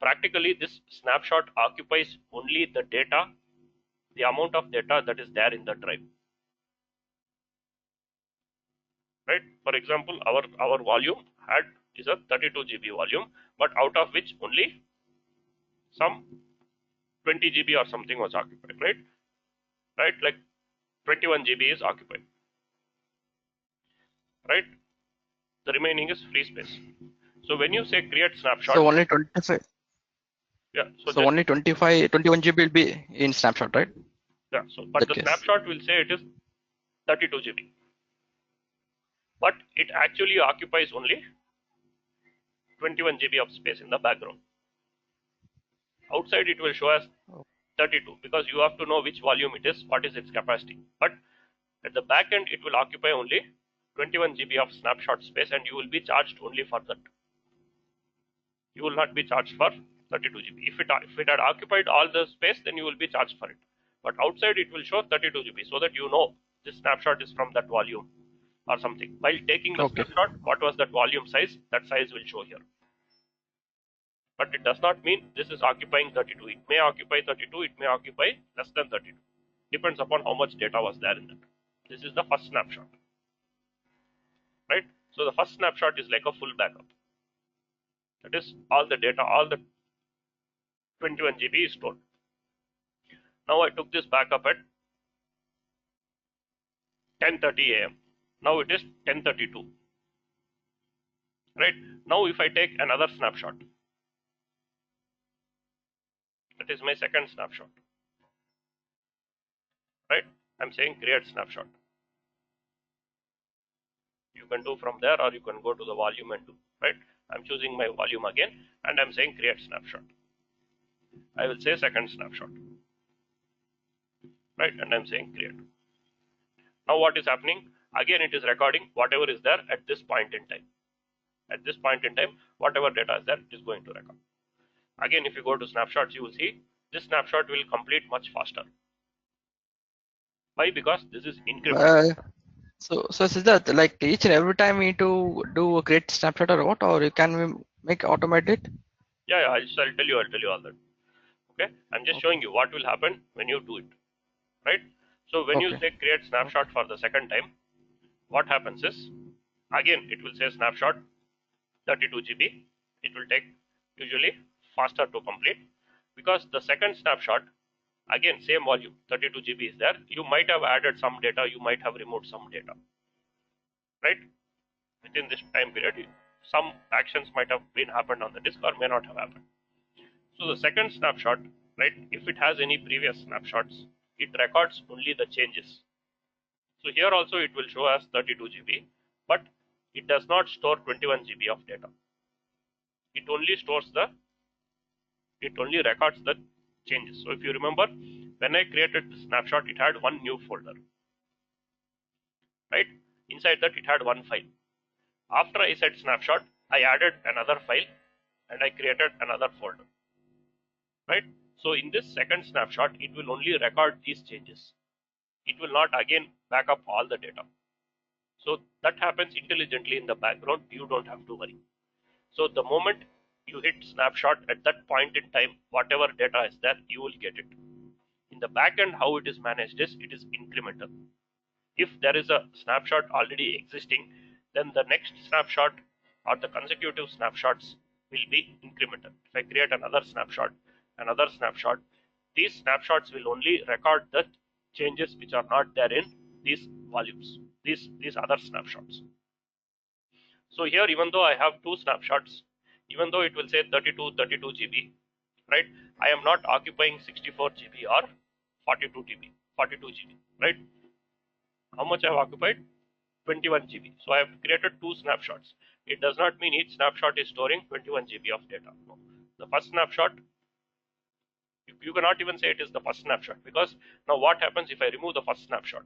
A: practically this snapshot occupies only the data, the amount of data that is there in the drive, right? For example, our volume is a 32 GB volume, but out of which only some 20 GB or something was occupied, right? Right, like 21 GB is occupied, right? The remaining is free space. So when you say create snapshot,
B: So only 25.
A: yeah. So
B: So
A: just
B: only 25, 21 GB will be in snapshot, right?
A: yeah. So but
B: That
A: the
B: case.
A: snapshot will say it is 32 GB, but it actually occupies only 21 GB of space in the background. Outside it will show as 32 because you have to know which volume it is, what is its capacity. But at the back end, it will occupy only 21 GB of snapshot space and you will be charged only for that. You will not be charged for 32 GB. If it had occupied all the space, then you will be charged for it. But outside it will show 32 GB so that you know this snapshot is from that volume or something. While taking the
B: Okay.
A: snapshot, what was that volume size? That size will show here. But it does not mean this is occupying 32. It may occupy 32, it may occupy less than 32. Depends upon how much data was there in that. This is the first snapshot, right? So the first snapshot is like a full backup. That is all the data, all the 21 GB is stored. Now I took this backup at 10:30 a.m. Now it is 10:32. Right? Now if I take another snapshot, that is my second snapshot. Right? I'm saying create snapshot. You can do from there, or you can go to the volume and do. Right? I'm choosing my volume again, and I'm saying create snapshot. I will say second snapshot. Right? And I'm saying create. Now what is happening? Again, it is recording whatever is there at this point in time. At this point in time, whatever data is there, it is going to record. Again, if you go to snapshots, you will see this snapshot will complete much faster. Why? Because this is incremental.
B: So Siddharth, like each and every time we need to do a create snapshot or what, or can we make automated?
A: Yeah, I'll tell you all that. Okay, I'm just showing you what will happen when you do it, right? So when you
B: Okay.
A: say create snapshot for the second time, what happens is, again, it will say snapshot 32 GB. It will take usually faster to complete, because the second snapshot, again, same volume, 32 GB is there. You might have added some data, you might have removed some data, right? Within this time period, some actions might have been happened on the disk or may not have happened. So the second snapshot, right, if it has any previous snapshots, it records only the changes. So here also it will show as 32 GB, but it does not store 21 GB of data. It only records the changes. So if you remember, when I created the snapshot, it had one new folder, right? Inside that it had one file. After I said snapshot, I added another file and I created another folder, right? So in this second snapshot, it will only record these changes. It will not again back up all the data. So that happens intelligently in the background. You don't have to worry. So the moment you hit snapshot, at that point in time, whatever data is there, you will get it. In the backend, how it is managed is it is incremental. If there is a snapshot already existing, then the next snapshot or the consecutive snapshots will be incremental. If I create another snapshot, these snapshots will only record the changes which are not there in these volumes, these other snapshots. So here, even though I have two snapshots, even though it will say 32 GB, right? I am not occupying 64 GB or 42 GB, right? How much I have occupied? 21 GB. So I have created two snapshots. It does not mean each snapshot is storing 21 GB of data. No. The first snapshot, you cannot even say it is the first snapshot, because now what happens if I remove the first snapshot?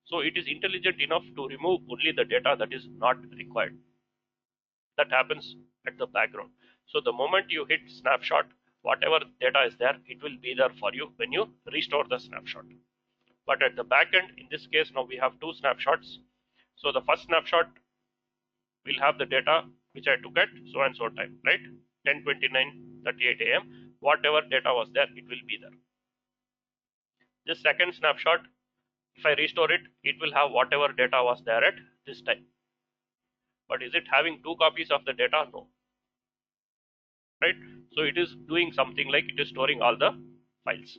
A: So it is intelligent enough to remove only the data that is not required. That happens at the background. So the moment you hit snapshot, whatever data is there, it will be there for you when you restore the snapshot. But at the back end, in this case, now we have two snapshots. So the first snapshot will have the data which I took at so and so time, right? 10:29:38 a.m. Whatever data was there, it will be there. This second snapshot, if I restore it, it will have whatever data was there at this time. But is it having two copies of the data? No. Right? So it is doing something like it is storing all the files.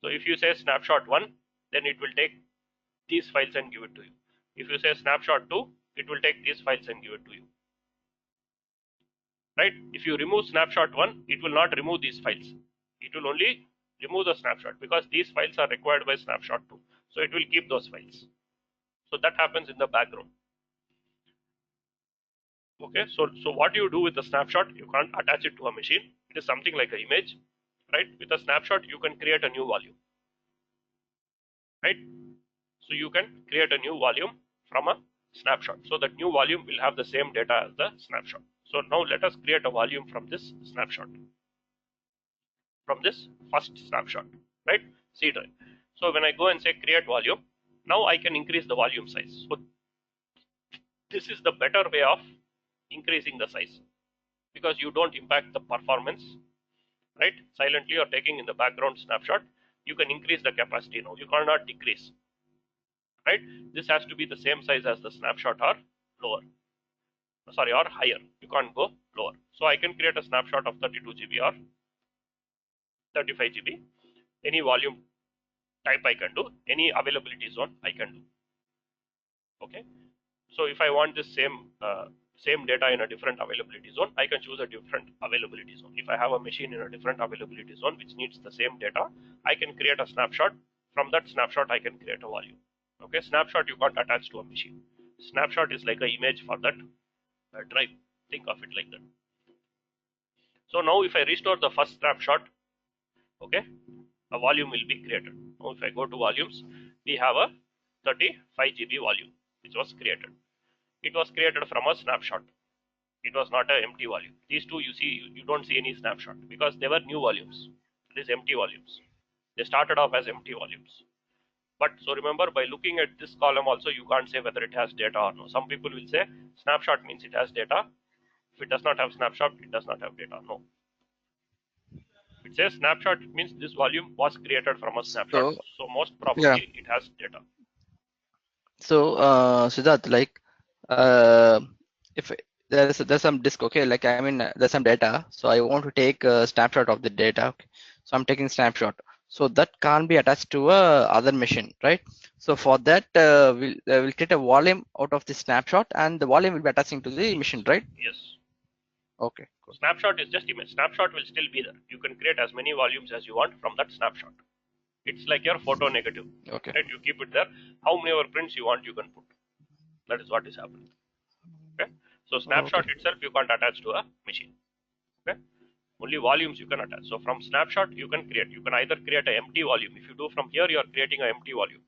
A: So if you say snapshot 1, then it will take these files and give it to you. If you say snapshot 2, it will take these files and give it to you. Right? If you remove snapshot 1, it will not remove these files. It will only remove the snapshot, because these files are required by snapshot 2. So it will keep those files. So that happens in the background. Okay, so what you do with the snapshot, you can't attach it to a machine. It is something like an image, right? With a snapshot, you can create a new volume, right? So you can create a new volume from a snapshot. So that new volume will have the same data as the snapshot. So now let us create a volume from this snapshot, from this first snapshot, right? C drive. So when I go and say create volume, now I can increase the volume size. So this is the better way of increasing the size, because you don't impact the performance, right? Silently you're taking in the background snapshot. You can increase the capacity now. You cannot decrease, right? This has to be the same size as the snapshot or lower. Sorry, or higher. You can't go lower. So I can create a snapshot of 32 GB or 35 GB. Any volume type I can do. Any availability zone I can do. Okay. So if I want this same data in a different availability zone, I can choose a different availability zone. If I have a machine in a different availability zone which needs the same data, I can create a snapshot. From that snapshot, I can create a volume. Okay, snapshot you can't attach to a machine. Snapshot is like an image for that drive. Think of it like that. So now if I restore the first snapshot, okay, a volume will be created. Now if I go to volumes, we have a 35 GB volume which was created. It was created from a snapshot. It was not an empty volume. These two you see, you don't see any snapshot because they were new volumes. These empty volumes. They started off as empty volumes. But so remember, by looking at this column also, you can't say whether it has data or no. Some people will say snapshot means it has data. If it does not have snapshot, it does not have data. No. If it says snapshot, it means this volume was created from a snapshot.
B: So
A: So most
B: yeah.
A: probably it has data.
B: So Siddharth, like if there's some disk, okay, like I mean there's some data, so I want to take a snapshot of the data. Okay. So I'm taking snapshot. So that can't be attached to a other machine, right? So for that, we'll get a volume out of the snapshot, and the volume will be attaching to the machine, right?
A: Yes.
B: Okay, cool.
A: Snapshot is just image. Snapshot will still be there. You can create as many volumes as you want from that snapshot. It's like your photo negative.
B: Okay.
A: Right? You keep it there. How many ever prints you want, you can put. That is what is happening. Okay. So snapshot
B: Okay.
A: itself you can't attach to a machine. Okay. Only volumes you can attach. So from snapshot you can create. You can either create an empty volume. If you do from here, you are creating an empty volume.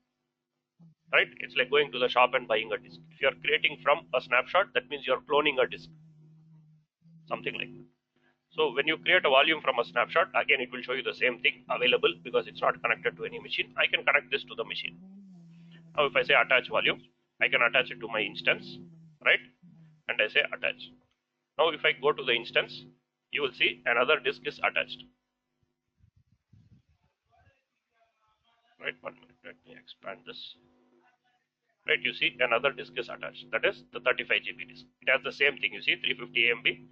A: Right? It's like going to the shop and buying a disk. If you are creating from a snapshot, that means you are cloning a disk. Something like that. So when you create a volume from a snapshot, again it will show you the same thing available because it's not connected to any machine. I can connect this to the machine. Now if I say attach volume, I can attach it to my instance, right? And I say attach. Now if I go to the instance, you will see another disk is attached. Right, 1 minute, let me expand this. Right, you see another disk is attached. That is the 35 GB disk. It has the same thing, you see 350 MB,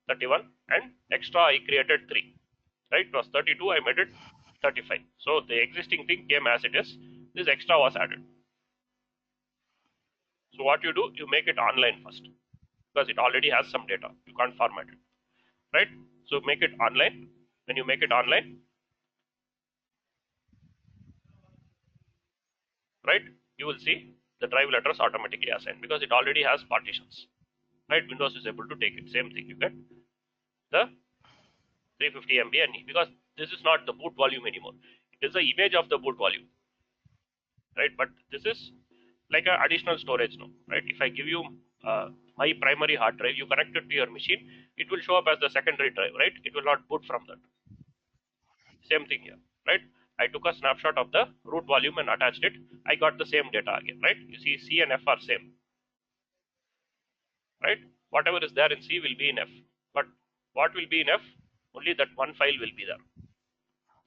A: 31, and extra I created 3. Right, it was 32, I made it 35. So the existing thing came as it is. This extra was added. So what you do, you make it online first because it already has some data. You can't format it, right? So make it online. When you make it online, right, you will see the drive letters automatically assigned because it already has partitions, right? Windows is able to take it. Same thing, you get the 350 MB and because this is not the boot volume anymore. It is the image of the boot volume, right? But this is like an additional storage now, right? If I give you my primary hard drive, you connect it to your machine, it will show up as the secondary drive, right? It will not boot from that. Same thing here, right? I took a snapshot of the root volume and attached it. I got the same data again, right? You see C and F are same, right? Whatever is there in C will be in F. But what will be in F? Only that one file will be there.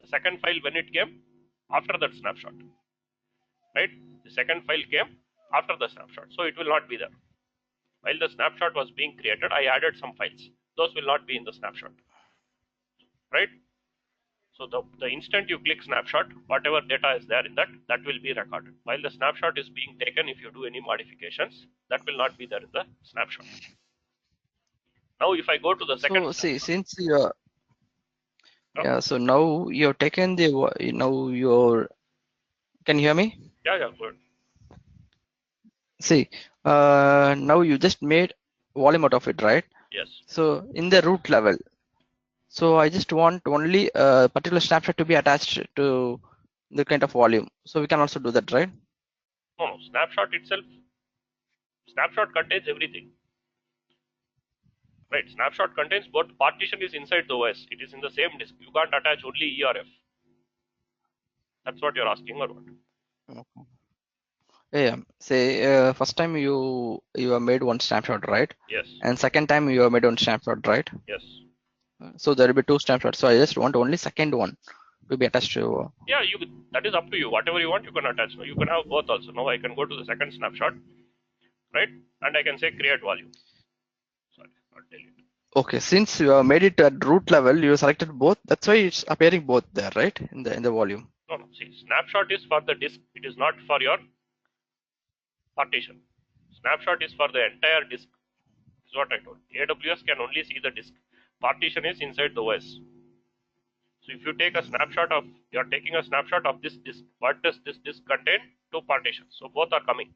A: The second file when it came after that snapshot, right? The second file came after the snapshot, so it will not be there. While the snapshot was being created, I added some files. Those will not be in the snapshot, right? So the instant you click snapshot, whatever data is there in that will be recorded. While the snapshot is being taken, if you do any modifications, that will not be there in the snapshot. Now if I go to the second
B: So see,
A: snapshot,
B: since you're
A: no?
B: yeah, so now you're taken the now you're can you hear me?
A: Yeah, good.
B: See, now you just made volume out of it, right?
A: Yes.
B: So in the root level, so I just want only a particular snapshot to be attached to the kind of volume. So we can also do that, right?
A: No, snapshot contains everything. Right, snapshot contains both partition is inside the OS. It is in the same disk. You can't attach only E or F. That's what you're asking or what?
B: Okay. Yeah. Say first time you have made one snapshot, right?
A: Yes.
B: And second time you have made one snapshot, right?
A: Yes.
B: So there will be two snapshots. So I just want only second one to be attached to.
A: Yeah, that is up to you. Whatever you want, you can attach. You can have both also. Now I can go to the second snapshot, right? And I can say create volume. Sorry, not delete.
B: Okay, since you have made it at root level, you selected both. That's why it's appearing both there, right? In the volume.
A: No. See, snapshot is for the disk. It is not for your partition. Snapshot is for the entire disk. Is what I told. AWS can only see the disk. Partition is inside the OS. So if you take a snapshot of, you are taking a snapshot of this disk. What does this disk contain? Two partitions. So both are coming.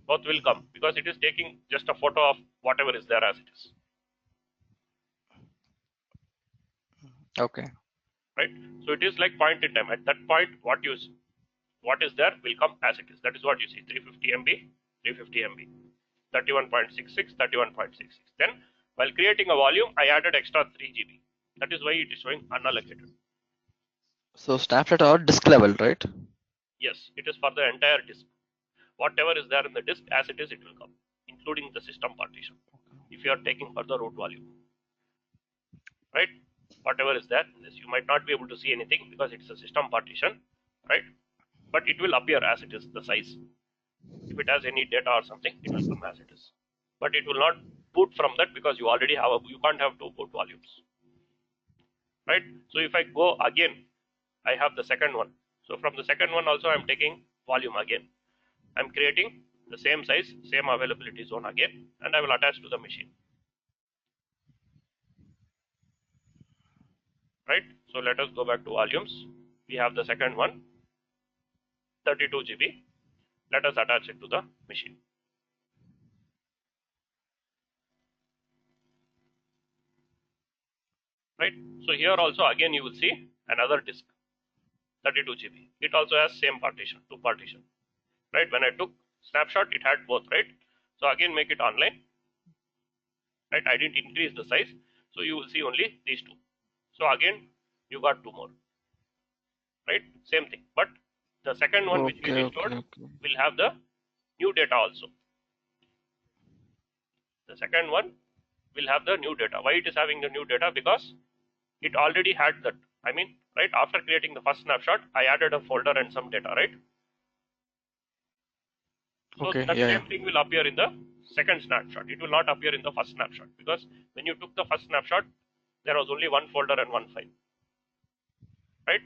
A: Both will come because it is taking just a photo of whatever is there as it is.
B: Okay.
A: Right? So it is like point in time. At that point, what is there will come as it is. That is what you see. 350 MB, 350 MB, 31.66, 31.66. Then while creating a volume, I added extra 3 GB. That is why it is showing unallocated.
B: So snapshot or disk level, right?
A: Yes, it is for the entire disk. Whatever is there in the disk as it is, it will come, including the system partition. If you are taking for the root volume, right? Whatever is there in this, you might not be able to see anything because it's a system partition, right? But it will appear as it is, the size. If it has any data or something, it will come as it is. But it will not boot from that because you already have you can't have two boot volumes, right? So if I go again, I have the second one. So from the second one also I'm taking volume again. I'm creating the same size, same availability zone again, and I will attach to the machine. Right? So let us go back to volumes. We have the second one, 32 GB. Let us attach it to the machine. Right? So here also again you will see another disk, 32 GB. It also has same partition, two partition. Right? When I took snapshot, it had both, right? So again make it online. Right? I didn't increase the size, so you will see only these two. So again you got two more. Right? Same thing. But the second one which we restored will have the new data also. The second one will have the new data. Why it is having the new data? Because it already had that. I mean, right after creating the first snapshot, I added a folder and some data, right? So that same thing will appear in the second snapshot. It will not appear in the first snapshot because when you took the first snapshot, there was only one folder and one file, right?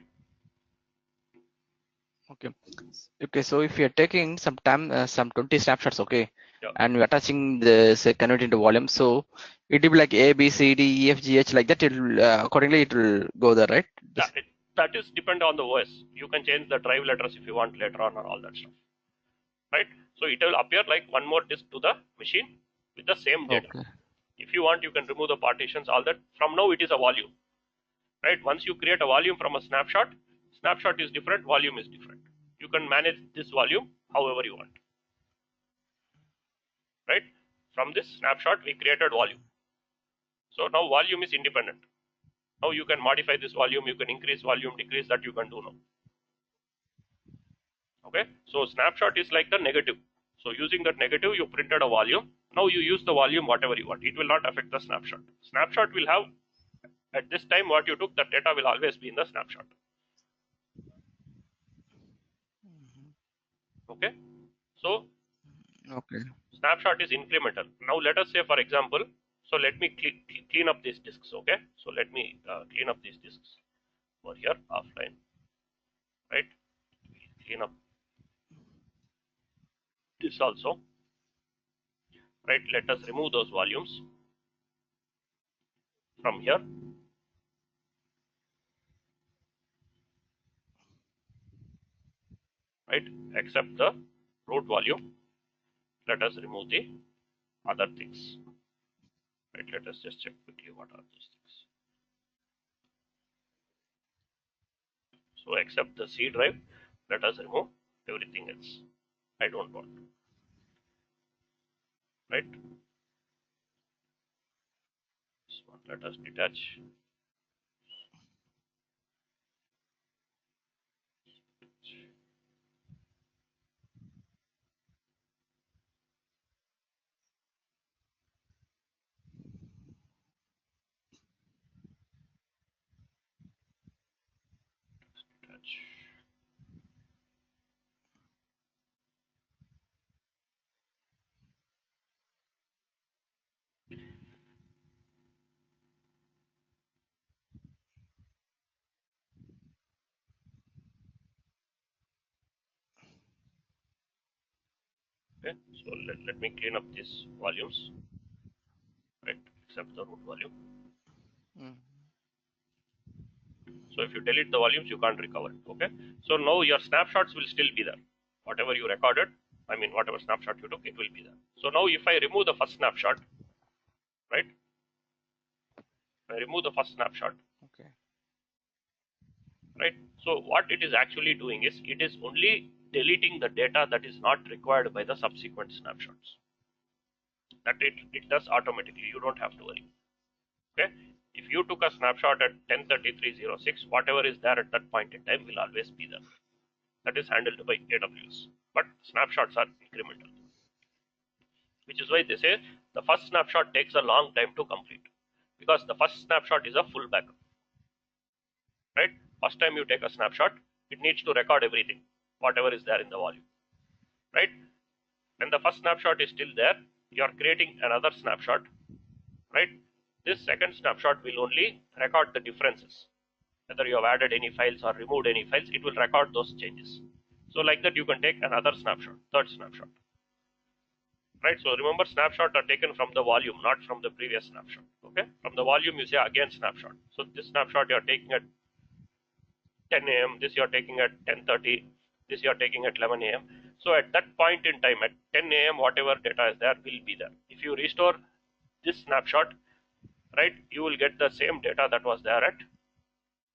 B: Okay. So if you're taking some time, some 20 snapshots, okay,
A: Yeah.
B: and we're attaching the, say, convert into volume, so it will be like A, B, C, D, E, F, G, H, like that. It will accordingly it will go there, right?
A: Yeah, that is depend on the OS. You can change the drive letters if you want later on or all that stuff, right? So it will appear like one more disk to the machine with the same data.
B: Okay.
A: If you want, you can remove the partitions, all that. From now it is a volume, right? Once you create a volume from a snapshot, snapshot is different, volume is different. You can manage this volume however you want, right? From this snapshot we created volume. So now volume is independent. Now you can modify this volume, you can increase volume, decrease, that you can do now. Okay, so snapshot is like the negative. So using that negative, you printed a volume. Now you use the volume whatever you want. It will not affect the snapshot. Snapshot will have, at this time what you took, that data will always be in the snapshot. Okay, so snapshot is incremental. Now let us say, for example, so let me clean up these disks. Okay, so let me clean up these disks over here offline, right? Clean up this also, right? Let us remove those volumes from here. Right, except the root volume. Let us remove the other things. Right, let us just check quickly what are those things. So except the C drive, let us remove everything else. I don't want. Right. This one let us detach. Detach. Okay, so let me clean up these volumes, right, except the root volume.
B: Mm.
A: So if you delete the volumes, you can't recover it. Okay, so now your snapshots will still be there. Whatever you recorded, I mean whatever snapshot you took, it will be there. So now if I remove the first snapshot, right, I remove the first snapshot,
B: Okay.
A: right. So what it is actually doing is it is only deleting the data that is not required by the subsequent snapshots. That it does automatically. You don't have to worry. Okay. If you took a snapshot at 10:33:06, whatever is there at that point in time will always be there. That is handled by AWS. But snapshots are incremental, which is why they say the first snapshot takes a long time to complete, because the first snapshot is a full backup, right? First time you take a snapshot, it needs to record everything, whatever is there in the volume, right? When the first snapshot is still there, you are creating another snapshot, right? This second snapshot will only record the differences. Whether you have added any files or removed any files, it will record those changes. So like that, you can take another snapshot, third snapshot, right? So remember, snapshot are taken from the volume, not from the previous snapshot. Okay, from the volume you say again snapshot. So this snapshot you are taking at 10 a.m. This you are taking at 10:30. This you are taking at 11 a.m. So at that point in time, at 10 a.m., whatever data is there will be there. If you restore this snapshot, right, you will get the same data that was there at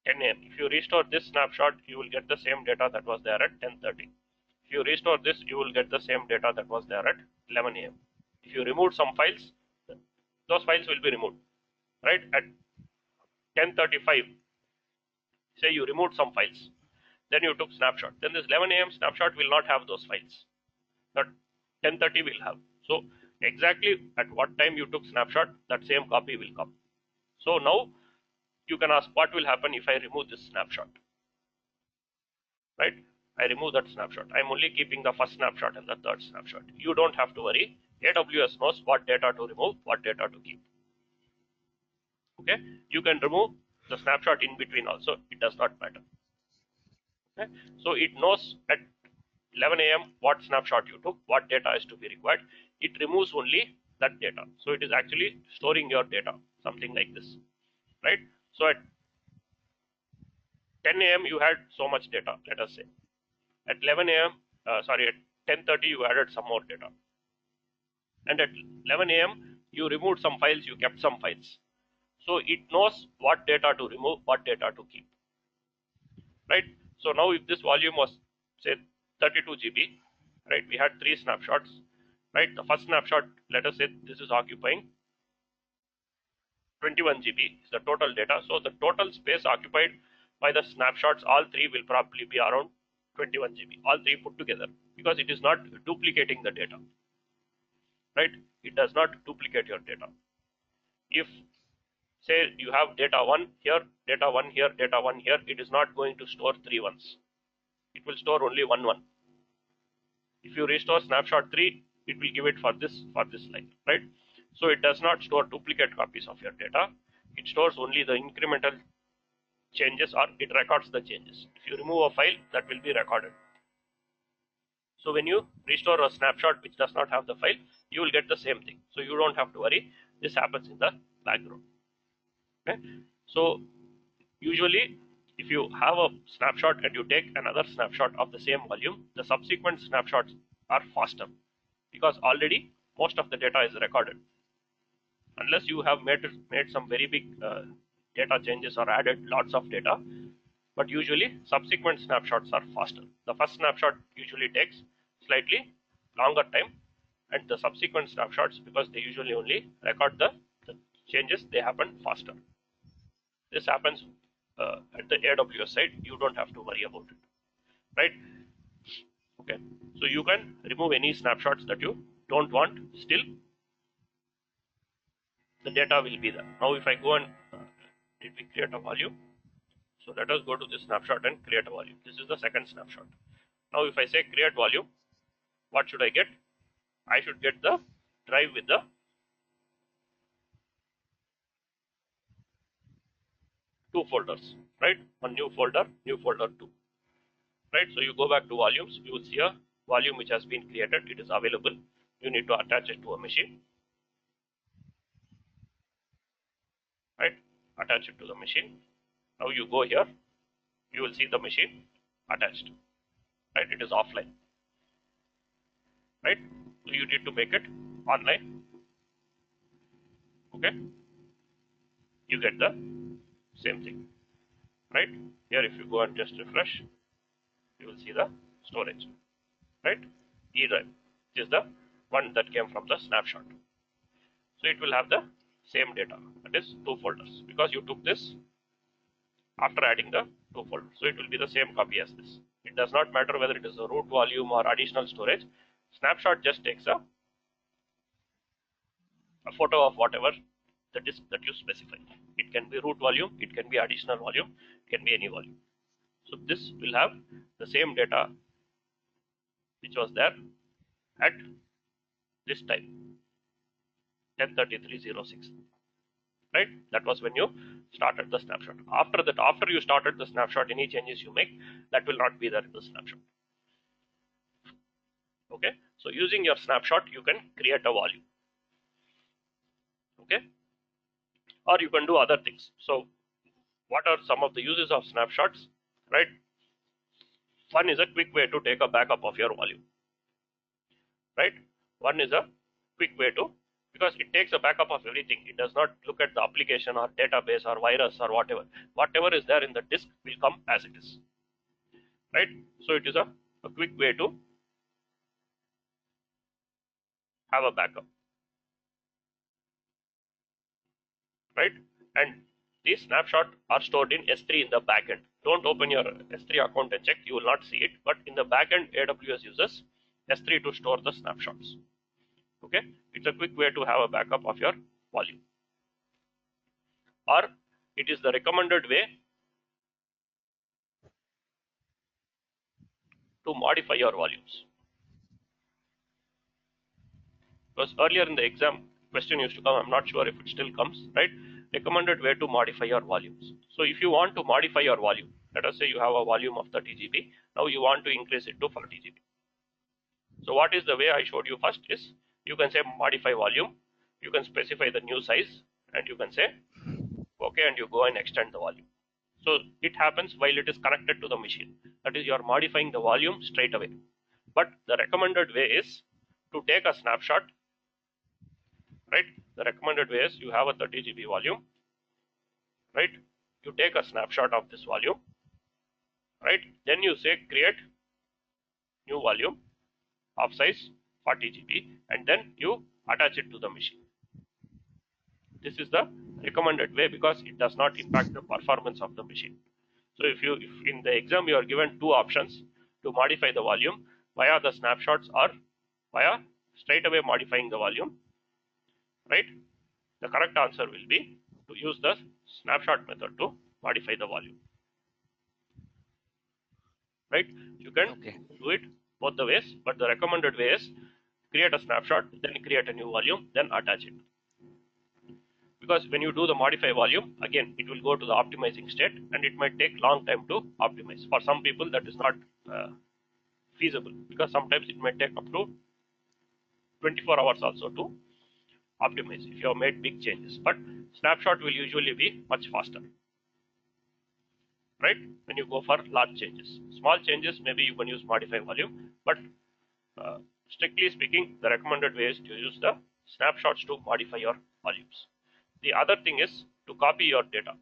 A: 10 a.m. If you restore this snapshot, you will get the same data that was there at 10:30. If you restore this, you will get the same data that was there at 11 a.m. If you remove some files, those files will be removed, right? At 10:35, say you removed some files, then you took snapshot. Then this 11 a.m. snapshot will not have those files. That 10:30 will have. So exactly at what time you took snapshot, that same copy will come. So now you can ask, what will happen if I remove this snapshot, right? I remove that snapshot. I'm only keeping the first snapshot and the third snapshot. You don't have to worry. AWS knows what data to remove, what data to keep. Okay, you can remove the snapshot in between also. It does not matter. Okay, so it knows at 11 a.m. what snapshot you took, what data is to be required. It removes only that data. So it is actually storing your data, something like this, right? So at 10 a.m. you had so much data, let us say. At 11 a.m., sorry, at 10:30 you added some more data. And at 11 a.m. you removed some files, you kept some files. So it knows what data to remove, what data to keep, right? So now if this volume was, say, 32 GB, right, we had three snapshots, right? The first snapshot, let us say this is occupying 21 GB is the total data. So the total space occupied by the snapshots, all three will probably be around 21 GB, all three put together, because it is not duplicating the data, right? It does not duplicate your data. If say you have data 1 here, data 1 here, data 1 here, it is not going to store three ones. It will store only one. If you restore snapshot 3, it will give it for this line, right? So it does not store duplicate copies of your data. It stores only the incremental changes, or it records the changes. If you remove a file, that will be recorded. So when you restore a snapshot which does not have the file, you will get the same thing. So you don't have to worry. This happens in the background. Okay? So usually, if you have a snapshot and you take another snapshot of the same volume, the subsequent snapshots are faster, because already most of the data is recorded. Unless you have made some very big data changes or added lots of data, but usually subsequent snapshots are faster. The first snapshot usually takes slightly longer time, and the subsequent snapshots, because they usually only record the changes, they happen faster. This happens at the AWS side. You don't have to worry about it, right? Okay, so you can remove any snapshots that you don't want. Still, the data will be there. Now, if I go and did we create a volume? So let us go to this snapshot and create a volume. This is the second snapshot. Now, if I say create volume, what should I get? I should get the drive with the two folders, right? One new folder 2, right? So you go back to volumes, you will see a volume which has been created, it is available. You need to attach it to a machine, right? Attach it to the machine. Now you go here, you will see the machine attached, right? It is offline, right? So you need to make it online. Okay, you get the same thing, right? Here if you go and just refresh, you will see the storage, right? E drive is the one that came from the snapshot. So it will have the same data, that is 2 folders, because you took this after adding the 2 folders. So it will be the same copy as this. It does not matter whether it is a root volume or additional storage. Snapshot just takes a photo of whatever the disk that you specify. It can be root volume, it can be additional volume, it can be any volume. So this will have the same data which was there at this time, 10:33:06, right? That was when you started the snapshot. After that, after you started the snapshot, any changes you make, that will not be there in the snapshot. Okay, so using your snapshot, you can create a volume. Okay, or you can do other things. So what are some of the uses of snapshots, right? One is a quick way to take a backup of your volume, right? One is a quick way to, because it takes a backup of everything. It does not look at the application or database or virus or whatever. Whatever is there in the disk will come as it is, right? So it is a quick way to have a backup, right? And these snapshots are stored in S3 in the backend. Don't open your S3 account and check, you will not see it, but in the backend, AWS uses S3 to store the snapshots. Okay, it's a quick way to have a backup of your volume, or it is the recommended way to modify your volumes. Because earlier in the exam, question used to come, I'm not sure if it still comes, right? Recommended way to modify your volumes. So if you want to modify your volume, let us say you have a volume of 30 GB, now you want to increase it to 40 GB. So what is the way I showed you first is, you can say modify volume, you can specify the new size, and you can say okay, and you go and extend the volume. So it happens while it is connected to the machine. That is, you are modifying the volume straight away. But the recommended way is to take a snapshot, right? The recommended way is, you have a 30 GB volume, right? You take a snapshot of this volume, right? Then you say create new volume of size 40 GB, and then you attach it to the machine. This is the recommended way because it does not impact the performance of the machine. So if in the exam you are given two options to modify the volume via the snapshots or via straight away modifying the volume, right? The correct answer will be to use the snapshot method to modify the volume, right? You can do it both the ways, but the recommended way is create a snapshot, then create a new volume, then attach it. Because when you do the modify volume, again, it will go to the optimizing state and it might take long time to optimize. For some people, that is not feasible, because sometimes it might take up to 24 hours also to optimize if you have made big changes. But snapshot will usually be much faster, right? When you go for large changes. Small changes, maybe you can use modify volume, but strictly speaking, the recommended way is to use the snapshots to modify your volumes. The other thing is to copy your data.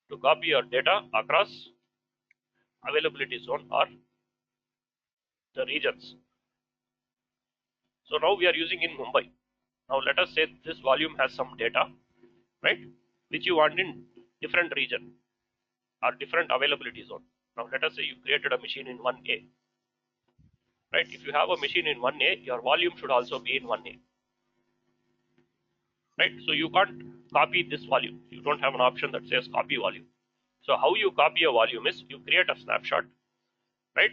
A: To copy your data across availability zone or the regions. So now we are using in Mumbai. Now let us say this volume has some data, right, which you want in different region or different availability zone. Now let us say you created a machine in 1A, right? If you have a machine in 1A, your volume should also be in 1A, right? So you can't copy this volume. You don't have an option that says copy volume. So how you copy a volume is you create a snapshot, right?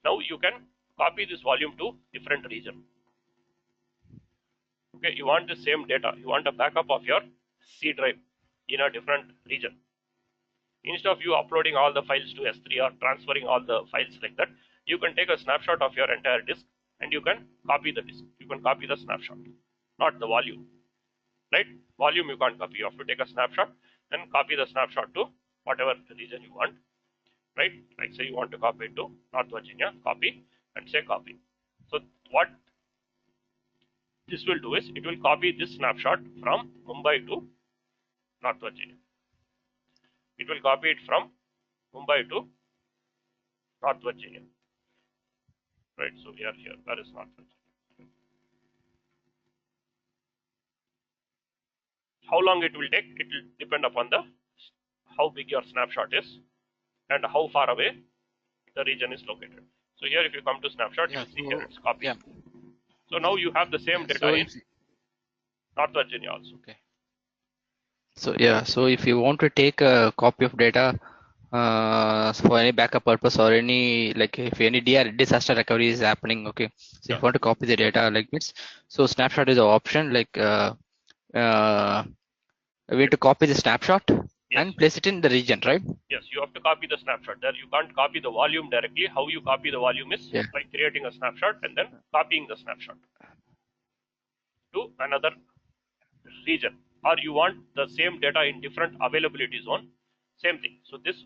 A: Now you can copy this volume to different region. Okay, you want the same data. You want a backup of your C drive in a different region. Instead of you uploading all the files to S3 or transferring all the files like that, you can take a snapshot of your entire disk and you can copy the disk. You can copy the snapshot, not the volume, right? Volume you can't copy. You have to take a snapshot and copy the snapshot to whatever region you want, right? Like say you want to copy it to North Virginia, copy and say copy. So what this will do is it will copy this snapshot from Mumbai to North Virginia. It will copy it from Mumbai to North Virginia, right? So we are here. That is North Virginia. How long it will take? It will depend upon the how big your snapshot is and how far away the region is located. So here, if you come to snapshot, you
B: Yeah.
A: will see here it's copied.
B: Yeah.
A: So now you have the same
B: Yeah.
A: data
B: So
A: in North Virginia also.
B: okay. So if you want to take a copy of data for any backup purpose or any like if any disaster recovery is happening, okay. So if
A: Yeah.
B: you want to copy the data like this, so snapshot is an option. Like we need to copy the snapshot
A: Yes.
B: and place it in the region, right?
A: Yes, you have to copy the snapshot. There you can't copy the volume directly. How you copy the volume is
B: Yeah.
A: by creating a snapshot and then copying the snapshot to another region. Or you want the same data in different availability zone, same thing. So this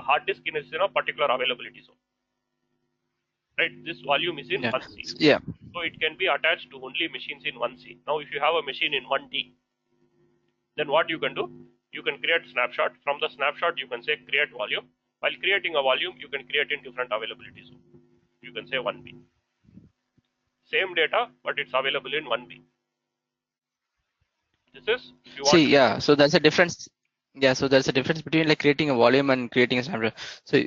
A: hard disk is in a particular availability zone, right? This volume is in
B: Yeah.
A: 1C.
B: Yeah.
A: So it can be attached to only machines in 1C. Now if you have a machine in 1D, then what you can do? You can create snapshot. From the snapshot, you can say create volume. While creating a volume, you can create in different availability zone. You can say 1B. Same data, but it's available in 1B. This is if you want.
B: See, yeah. So there's a difference. Yeah. So there's a difference between like creating a volume and creating a snapshot. So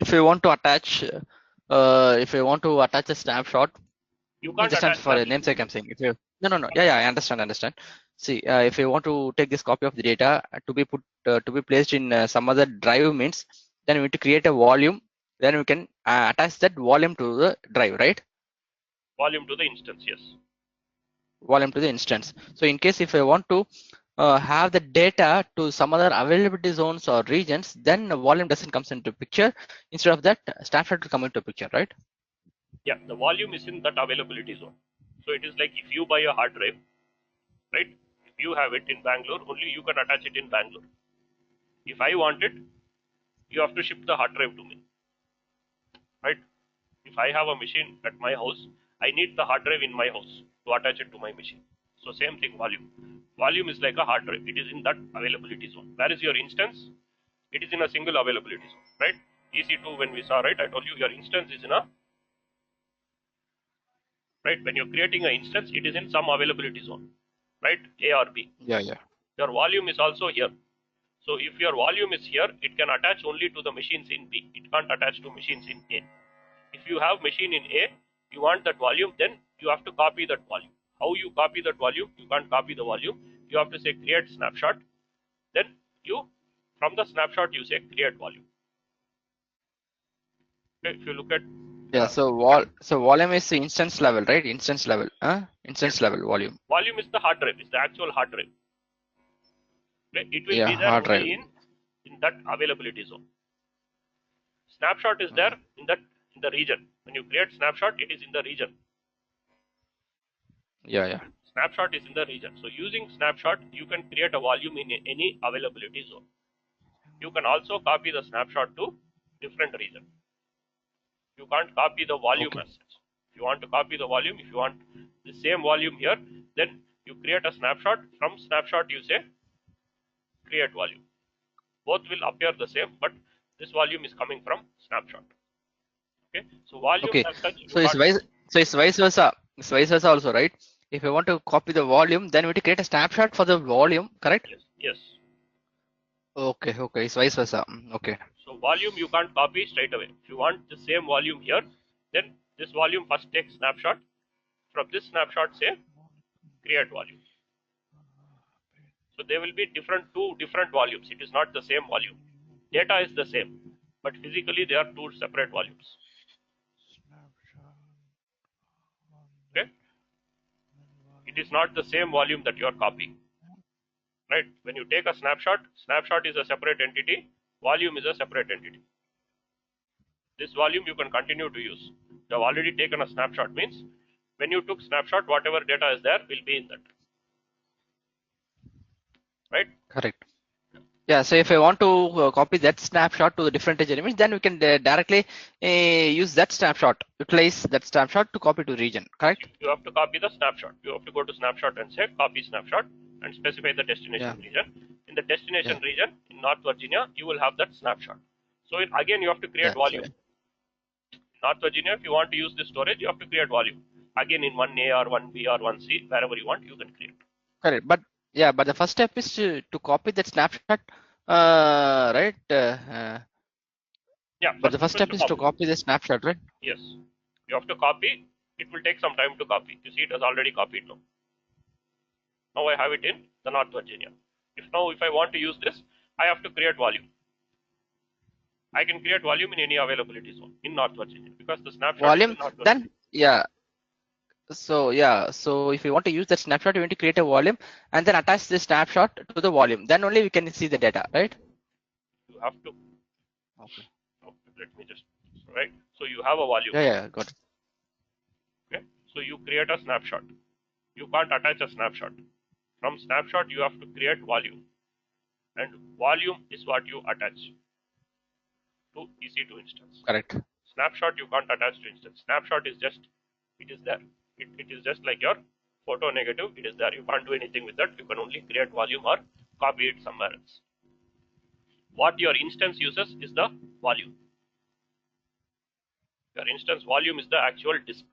B: if you want to attach, if you want to attach a snapshot,
A: You can't
B: just
A: attach
B: for a
A: snapshot.
B: namesake, I'm saying. If you no. Yeah. I understand. See, if you want to take this copy of the data to be put to be placed in some other drive means, then we need to create a volume. Then we can attach that volume to the drive, right?
A: Volume to the instance, yes.
B: Volume to the instance. So in case if I want to have the data to some other availability zones or regions, then the volume doesn't comes into picture. Instead of that, snapshot will come into picture, right?
A: Yeah, the volume is in that availability zone. So it is like if you buy a hard drive, right? If you have it in Bangalore, only you can attach it in Bangalore. If I want it, you have to ship the hard drive to me, right? If I have a machine at my house, I need the hard drive in my house to attach it to my machine. So same thing, volume. Volume is like a hard drive. It is in that availability zone. Where is your instance? It is in a single availability zone, right? EC2 when we saw, right? I told you your instance is in a, right? When you're creating an instance, it is in some availability zone, right? A or B.
B: Yeah.
A: Your volume is also here. So if your volume is here, it can attach only to the machines in B. It can't attach to machines in A. If you have machine in A, you want that volume, then you have to copy that volume. How you copy that volume? You can't copy the volume. You have to say create snapshot. Then you, from the snapshot, you say create volume. Okay, if you look at
B: Yeah. So volume is the instance level, right? Instance level. Instance level volume.
A: volume is the hard drive, is the actual hard drive. Okay, it will
B: Yeah.
A: be there
B: Hard drive.
A: only in that availability zone. Snapshot is there in the region. When you create snapshot, it is in the region.
B: Yeah.
A: Snapshot is in the region. So using snapshot, you can create a volume in any availability zone. You can also copy the snapshot to different region. You can't copy the volume
B: Okay.
A: as such. If you want to copy the volume, if you want the same volume here, then you create a snapshot. From snapshot, you say create volume. Both will appear the same, but this volume is coming from snapshot. Okay, so volumes
B: Okay.
A: as such, you
B: So it's
A: can't.
B: vice versa. It's vice versa also, right? If you want to copy the volume, then we need to create a snapshot for the volume, correct?
A: Yes.
B: Okay. It's vice versa. Okay.
A: So volume you can't copy straight away. If you want the same volume here, then this volume first takes snapshot. From this snapshot, say create volume. So there will be two different volumes. It is not the same volume. Data is the same, but physically they are two separate volumes. Okay, it is not the same volume that you are copying. Right? When you take a snapshot, snapshot is a separate entity. Data is the same. But physically, they are two separate volumes. volume is a separate entity. This volume you can continue to use. You have already taken a snapshot, means when you took snapshot, whatever data is there will be in that, right?
B: Correct. Yeah, so if I want to copy that snapshot to the different edge elements, then we can directly use that snapshot, utilize that snapshot to copy to region, correct?
A: You have to copy the snapshot. You have to go to snapshot and say copy snapshot and specify the destination region. In the destination region in North Virginia, you will have that snapshot. So again, you have to create volume. North Virginia, if you want to use this storage, you have to create volume. Again, in 1A or 1B or 1C, wherever you want, you can create.
B: Correct. But yeah, but the first step is to copy that snapshot, right?
A: Yeah.
B: But the first step is to copy the snapshot, right?
A: Yes. You have to copy. It will take some time to copy. You see, it has already copied now. Now I have it in the North Virginia. If I want to use this, I have to create volume. I can create volume in any availability zone in North Virginia because the snapshot
B: volume.
A: Is in North Virginia.
B: Then so if you want to use that snapshot, you need to create a volume and then attach the snapshot to the volume. Then only we can see the data, right?
A: You have to.
B: Okay.
A: Let me just right. So you have a volume.
B: Yeah, got it.
A: Okay. So you create a snapshot. You can't attach a snapshot. From snapshot, you have to create volume, and volume is what you attach to EC2 instance.
B: Correct.
A: Snapshot you can't attach to instance. Snapshot is just, it is there. It is just like your photo negative. It is there. You can't do anything with that. You can only create volume or copy it somewhere else. What your instance uses is the volume. Your instance volume is the actual disk.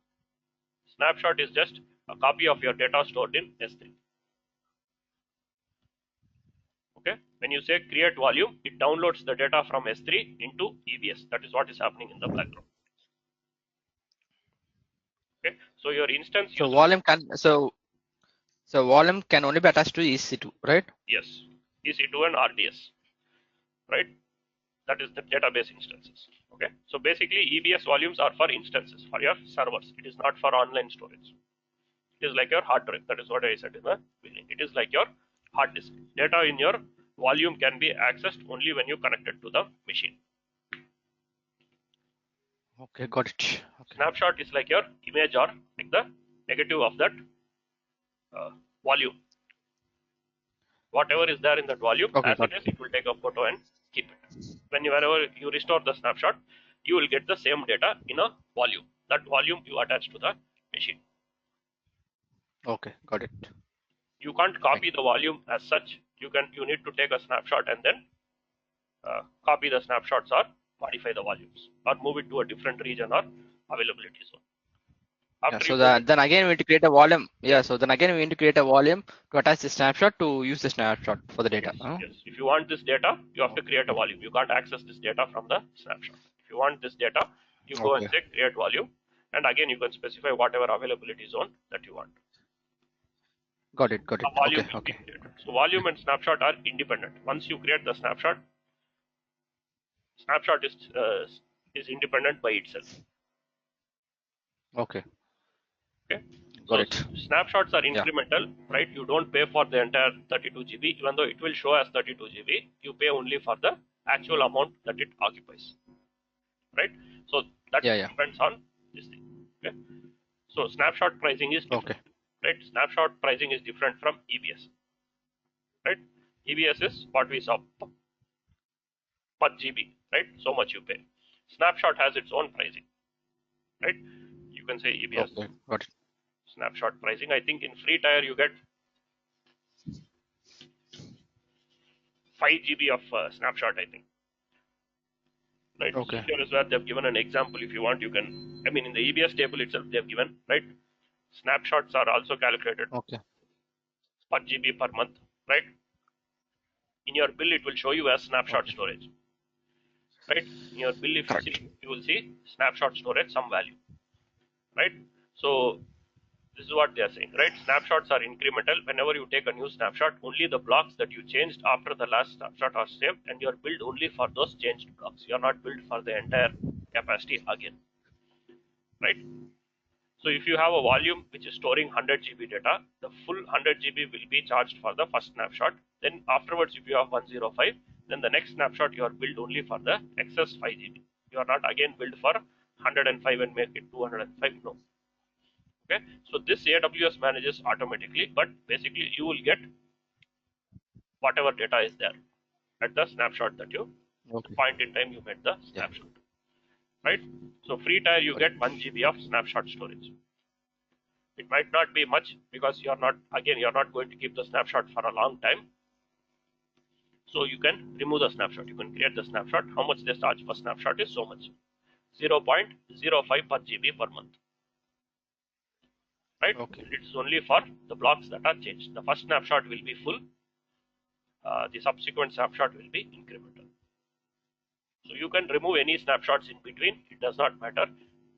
A: Snapshot is just a copy of your data stored in S3. Okay. When you say create volume, it downloads the data from S3 into EBS. That is what is happening in the background. Okay. So your instance.
B: So volume can only be attached to EC2, right?
A: Yes. EC2 and RDS. Right. That is the database instances. Okay. So basically, EBS volumes are for instances, for your servers. It is not for online storage. It is like your hard drive. That is what I said in the beginning. It is like your hard disk. Data in your volume can be accessed only when you connect it to the machine.
B: Okay, got it. Okay.
A: Snapshot is like your image or like the negative of that volume. Whatever is there in that volume, as it is, it will take a photo and keep it. Whenever you restore the snapshot, you will get the same data in a volume. That volume you attach to the machine.
B: Okay, got it.
A: You can't copy the volume as such. You need to take a snapshot and then copy the snapshots or modify the volumes or move it to a different region or availability zone.
B: Then again we need to create a volume. So then again we need to create a volume to attach the snapshot to use the snapshot for the data.
A: Yes. If you want this data, you have to create a volume. You can't access this data from the snapshot. If you want this data, you go and say create volume, and again you can specify whatever availability zone that you want.
B: Got it.
A: Okay. So volume and snapshot are independent. Once you create the snapshot is independent by itself.
B: Okay.
A: So snapshots are incremental, right? You don't pay for the entire 32 GB, even though it will show as 32 GB. You pay only for the actual amount that it occupies, right? So that depends on this thing. Okay. So snapshot pricing is different. Right? Snapshot pricing is different from EBS. Right? EBS is what we saw per GB, right? So much you pay. Snapshot has its own pricing, right? You can say EBS.
B: Okay, got it.
A: Snapshot pricing. I think in free tier you get 5 GB of snapshot, I think. Right?
B: Okay.
A: Here is where they've given an example. If you want, you can. I mean, in the EBS table itself, they've given, right? Snapshots are also calculated per GB per month, right? In your bill, it will show you as snapshot storage, right? In your bill, if you will see snapshot storage some value, right? So this is what they are saying, right? Snapshots are incremental. Whenever you take a new snapshot, only the blocks that you changed after the last snapshot are saved, and you are billed only for those changed blocks. You are not billed for the entire capacity again, right? So if you have a volume which is storing 100 GB data, the full 100 GB will be charged for the first snapshot. Then afterwards, if you have 105, then the next snapshot you are billed only for the excess 5 GB. You are not again billed for 105 and make it 205. No. Okay. So this AWS manages automatically, but basically you will get whatever data is there at the snapshot that you
B: Okay.
A: point in time you made the
B: Yeah.
A: snapshot. Right? So free tier you
B: Got
A: get 1 GB of snapshot storage. It might not be much because you're not going to keep the snapshot for a long time. So you can remove the snapshot. You can create the snapshot. How much they charge for snapshot is so much. 0.05 per GB per month. Right?
B: Okay.
A: It is only for the blocks that are changed. The first snapshot will be full. The subsequent snapshot will be incremental. So you can remove any snapshots in between. It does not matter.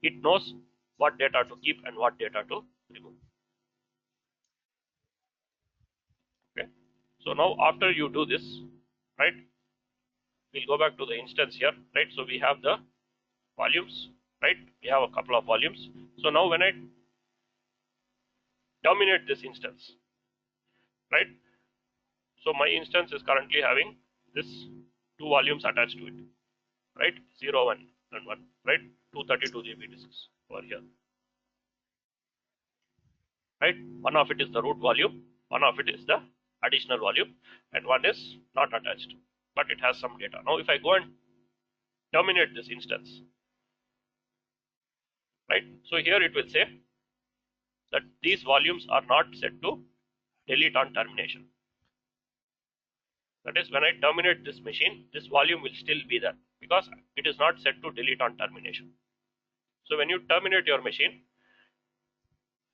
A: It knows what data to keep and what data to remove. Okay. So now after you do this, right, we'll go back to the instance here, right? So we have the volumes, right? We have a couple of volumes. So now when I terminate this instance, right? So my instance is currently having this two volumes attached to it, right? 0, 1 and 1, right? 232 GB disks over here, right? One of it is the root volume, one of it is the additional volume, and one is not attached, but it has some data. Now if I go and terminate this instance, right? So here it will say that these volumes are not set to delete on termination. That is, when I terminate this machine, this volume will still be there because it is not set to delete on termination. So when you terminate your machine,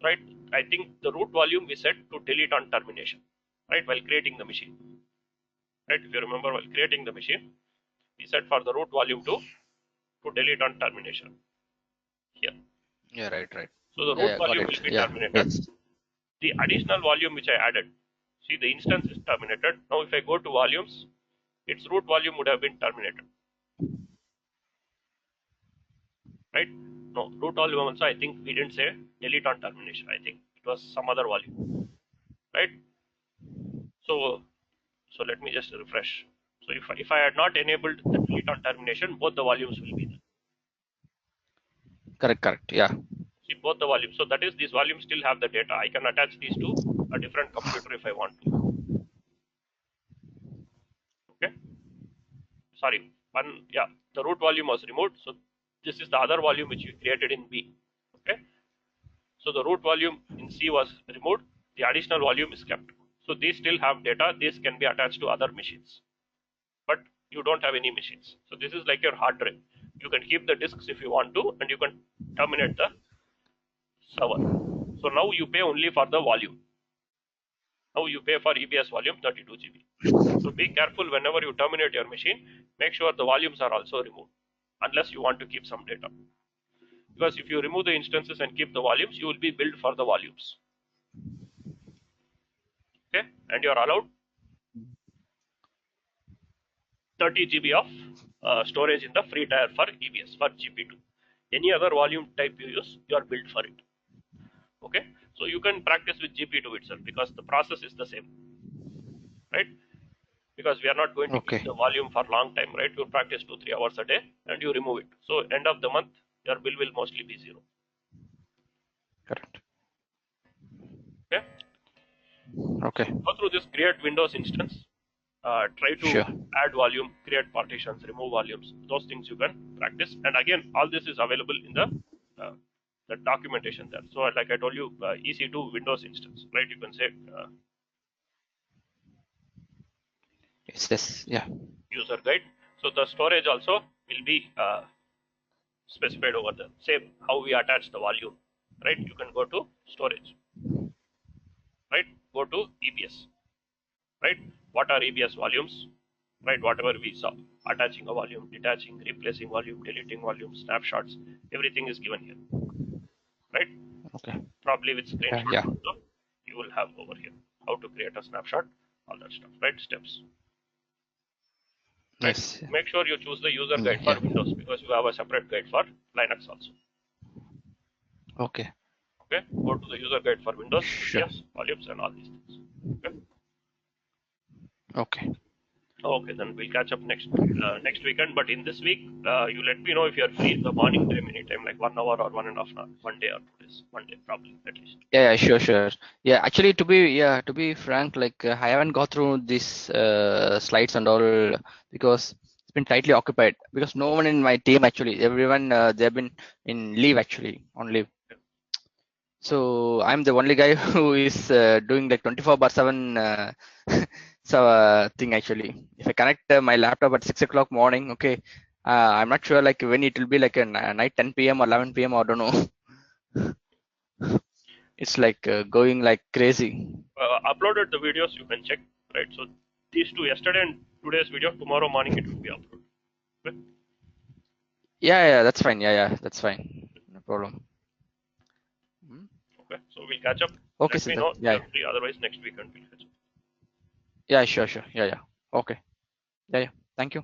A: right, I think the root volume we set to delete on termination, right, while creating the machine. Right, if you remember, while creating the machine, we set for the root volume to delete on termination here.
B: Yeah, right.
A: So the
B: Yeah,
A: root
B: got
A: volume
B: it.
A: will be
B: Yeah.
A: terminated.
B: Yes.
A: The additional volume which I added, see the instance is terminated. Now if I go to volumes, its root volume would have been terminated. Right? No, root volume also I think we didn't say delete on termination. I think it was some other volume. Right? So let me just refresh. So if I had not enabled the delete on termination, both the volumes will be there.
B: Correct. Yeah.
A: See both the volumes. So that is, these volumes still have the data. I can attach these to a different computer if I want to. Okay. Sorry. The root volume was removed. So this is the other volume which we created in B. Okay. So the root volume in C was removed. The additional volume is kept. So these still have data. These can be attached to other machines. But you don't have any machines. So this is like your hard drive. You can keep the disks if you want to, and you can terminate the server. So now you pay only for the volume. Now you pay for EBS volume 32 GB. So be careful whenever you terminate your machine. Make sure the volumes are also removed, unless you want to keep some data. Because if you remove the instances and keep the volumes, you will be billed for the volumes. Okay, and you are allowed 30 GB of storage in the free tier for EBS for GP2. Any other volume type you use, you are billed for it. Okay, so you can practice with GP2 itself because the process is the same, right? Because we are not going to keep the volume for long time, right? You practice 2-3 hours a day and you remove it. So end of the month, your bill will mostly be 0.
B: Correct.
A: Okay.
B: Okay.
A: Go through this create Windows instance. Try to add volume, create partitions, remove volumes. Those things you can practice. And again, all this is available in the documentation there. So like I told you, EC2 Windows instance, right? You can say
B: It's this. Yeah.
A: user guide. So the storage also will be specified over there. Same how we attach the volume, right? You can go to storage, right? Go to EBS, right? What are EBS volumes, right? Whatever we saw, attaching a volume, detaching, replacing volume, deleting volume, snapshots, everything is given here, right?
B: Okay.
A: Probably with screenshots
B: Yeah.
A: also you will have over here how to create a snapshot, all that stuff, right? Steps. Right?
B: Yes.
A: Make sure you choose the user guide for Windows because you have a separate guide for Linux also.
B: Okay.
A: Okay, go to the user guide for Windows,
B: Sure.
A: EBS, volumes, and all these things. Okay.
B: Okay.
A: Okay, then we'll catch up next weekend. But in this week, you let me know if you're free in the morning time, anytime, like 1 hour or 1.5 hours, 1 day or 2 days, 1 day probably at least.
B: Yeah, sure, sure. Yeah, actually, to be frank, like I haven't got through these slides and all because it's been tightly occupied. Because no one in my team actually, everyone they've been in leave actually, on leave. So I'm the only guy who is doing like 24/7 thing actually. If I connect my laptop at 6 o'clock morning, okay, I'm not sure like when it will be like a night 10 p.m. or 11 p.m. I don't know. It's like going like crazy.
A: Uploaded the videos, you can check, right? So these two, yesterday and today's video, tomorrow morning it will be uploaded. Okay,
B: Yeah, that's fine. Yeah, that's fine. No problem. Mhm.
A: okay. So we'll catch up.
B: Okay,
A: Let me
B: Siddharth.
A: know if you're free. Otherwise, next weekend we'll catch up.
B: Yeah, sure. Yeah. Okay. Yeah. Thank you.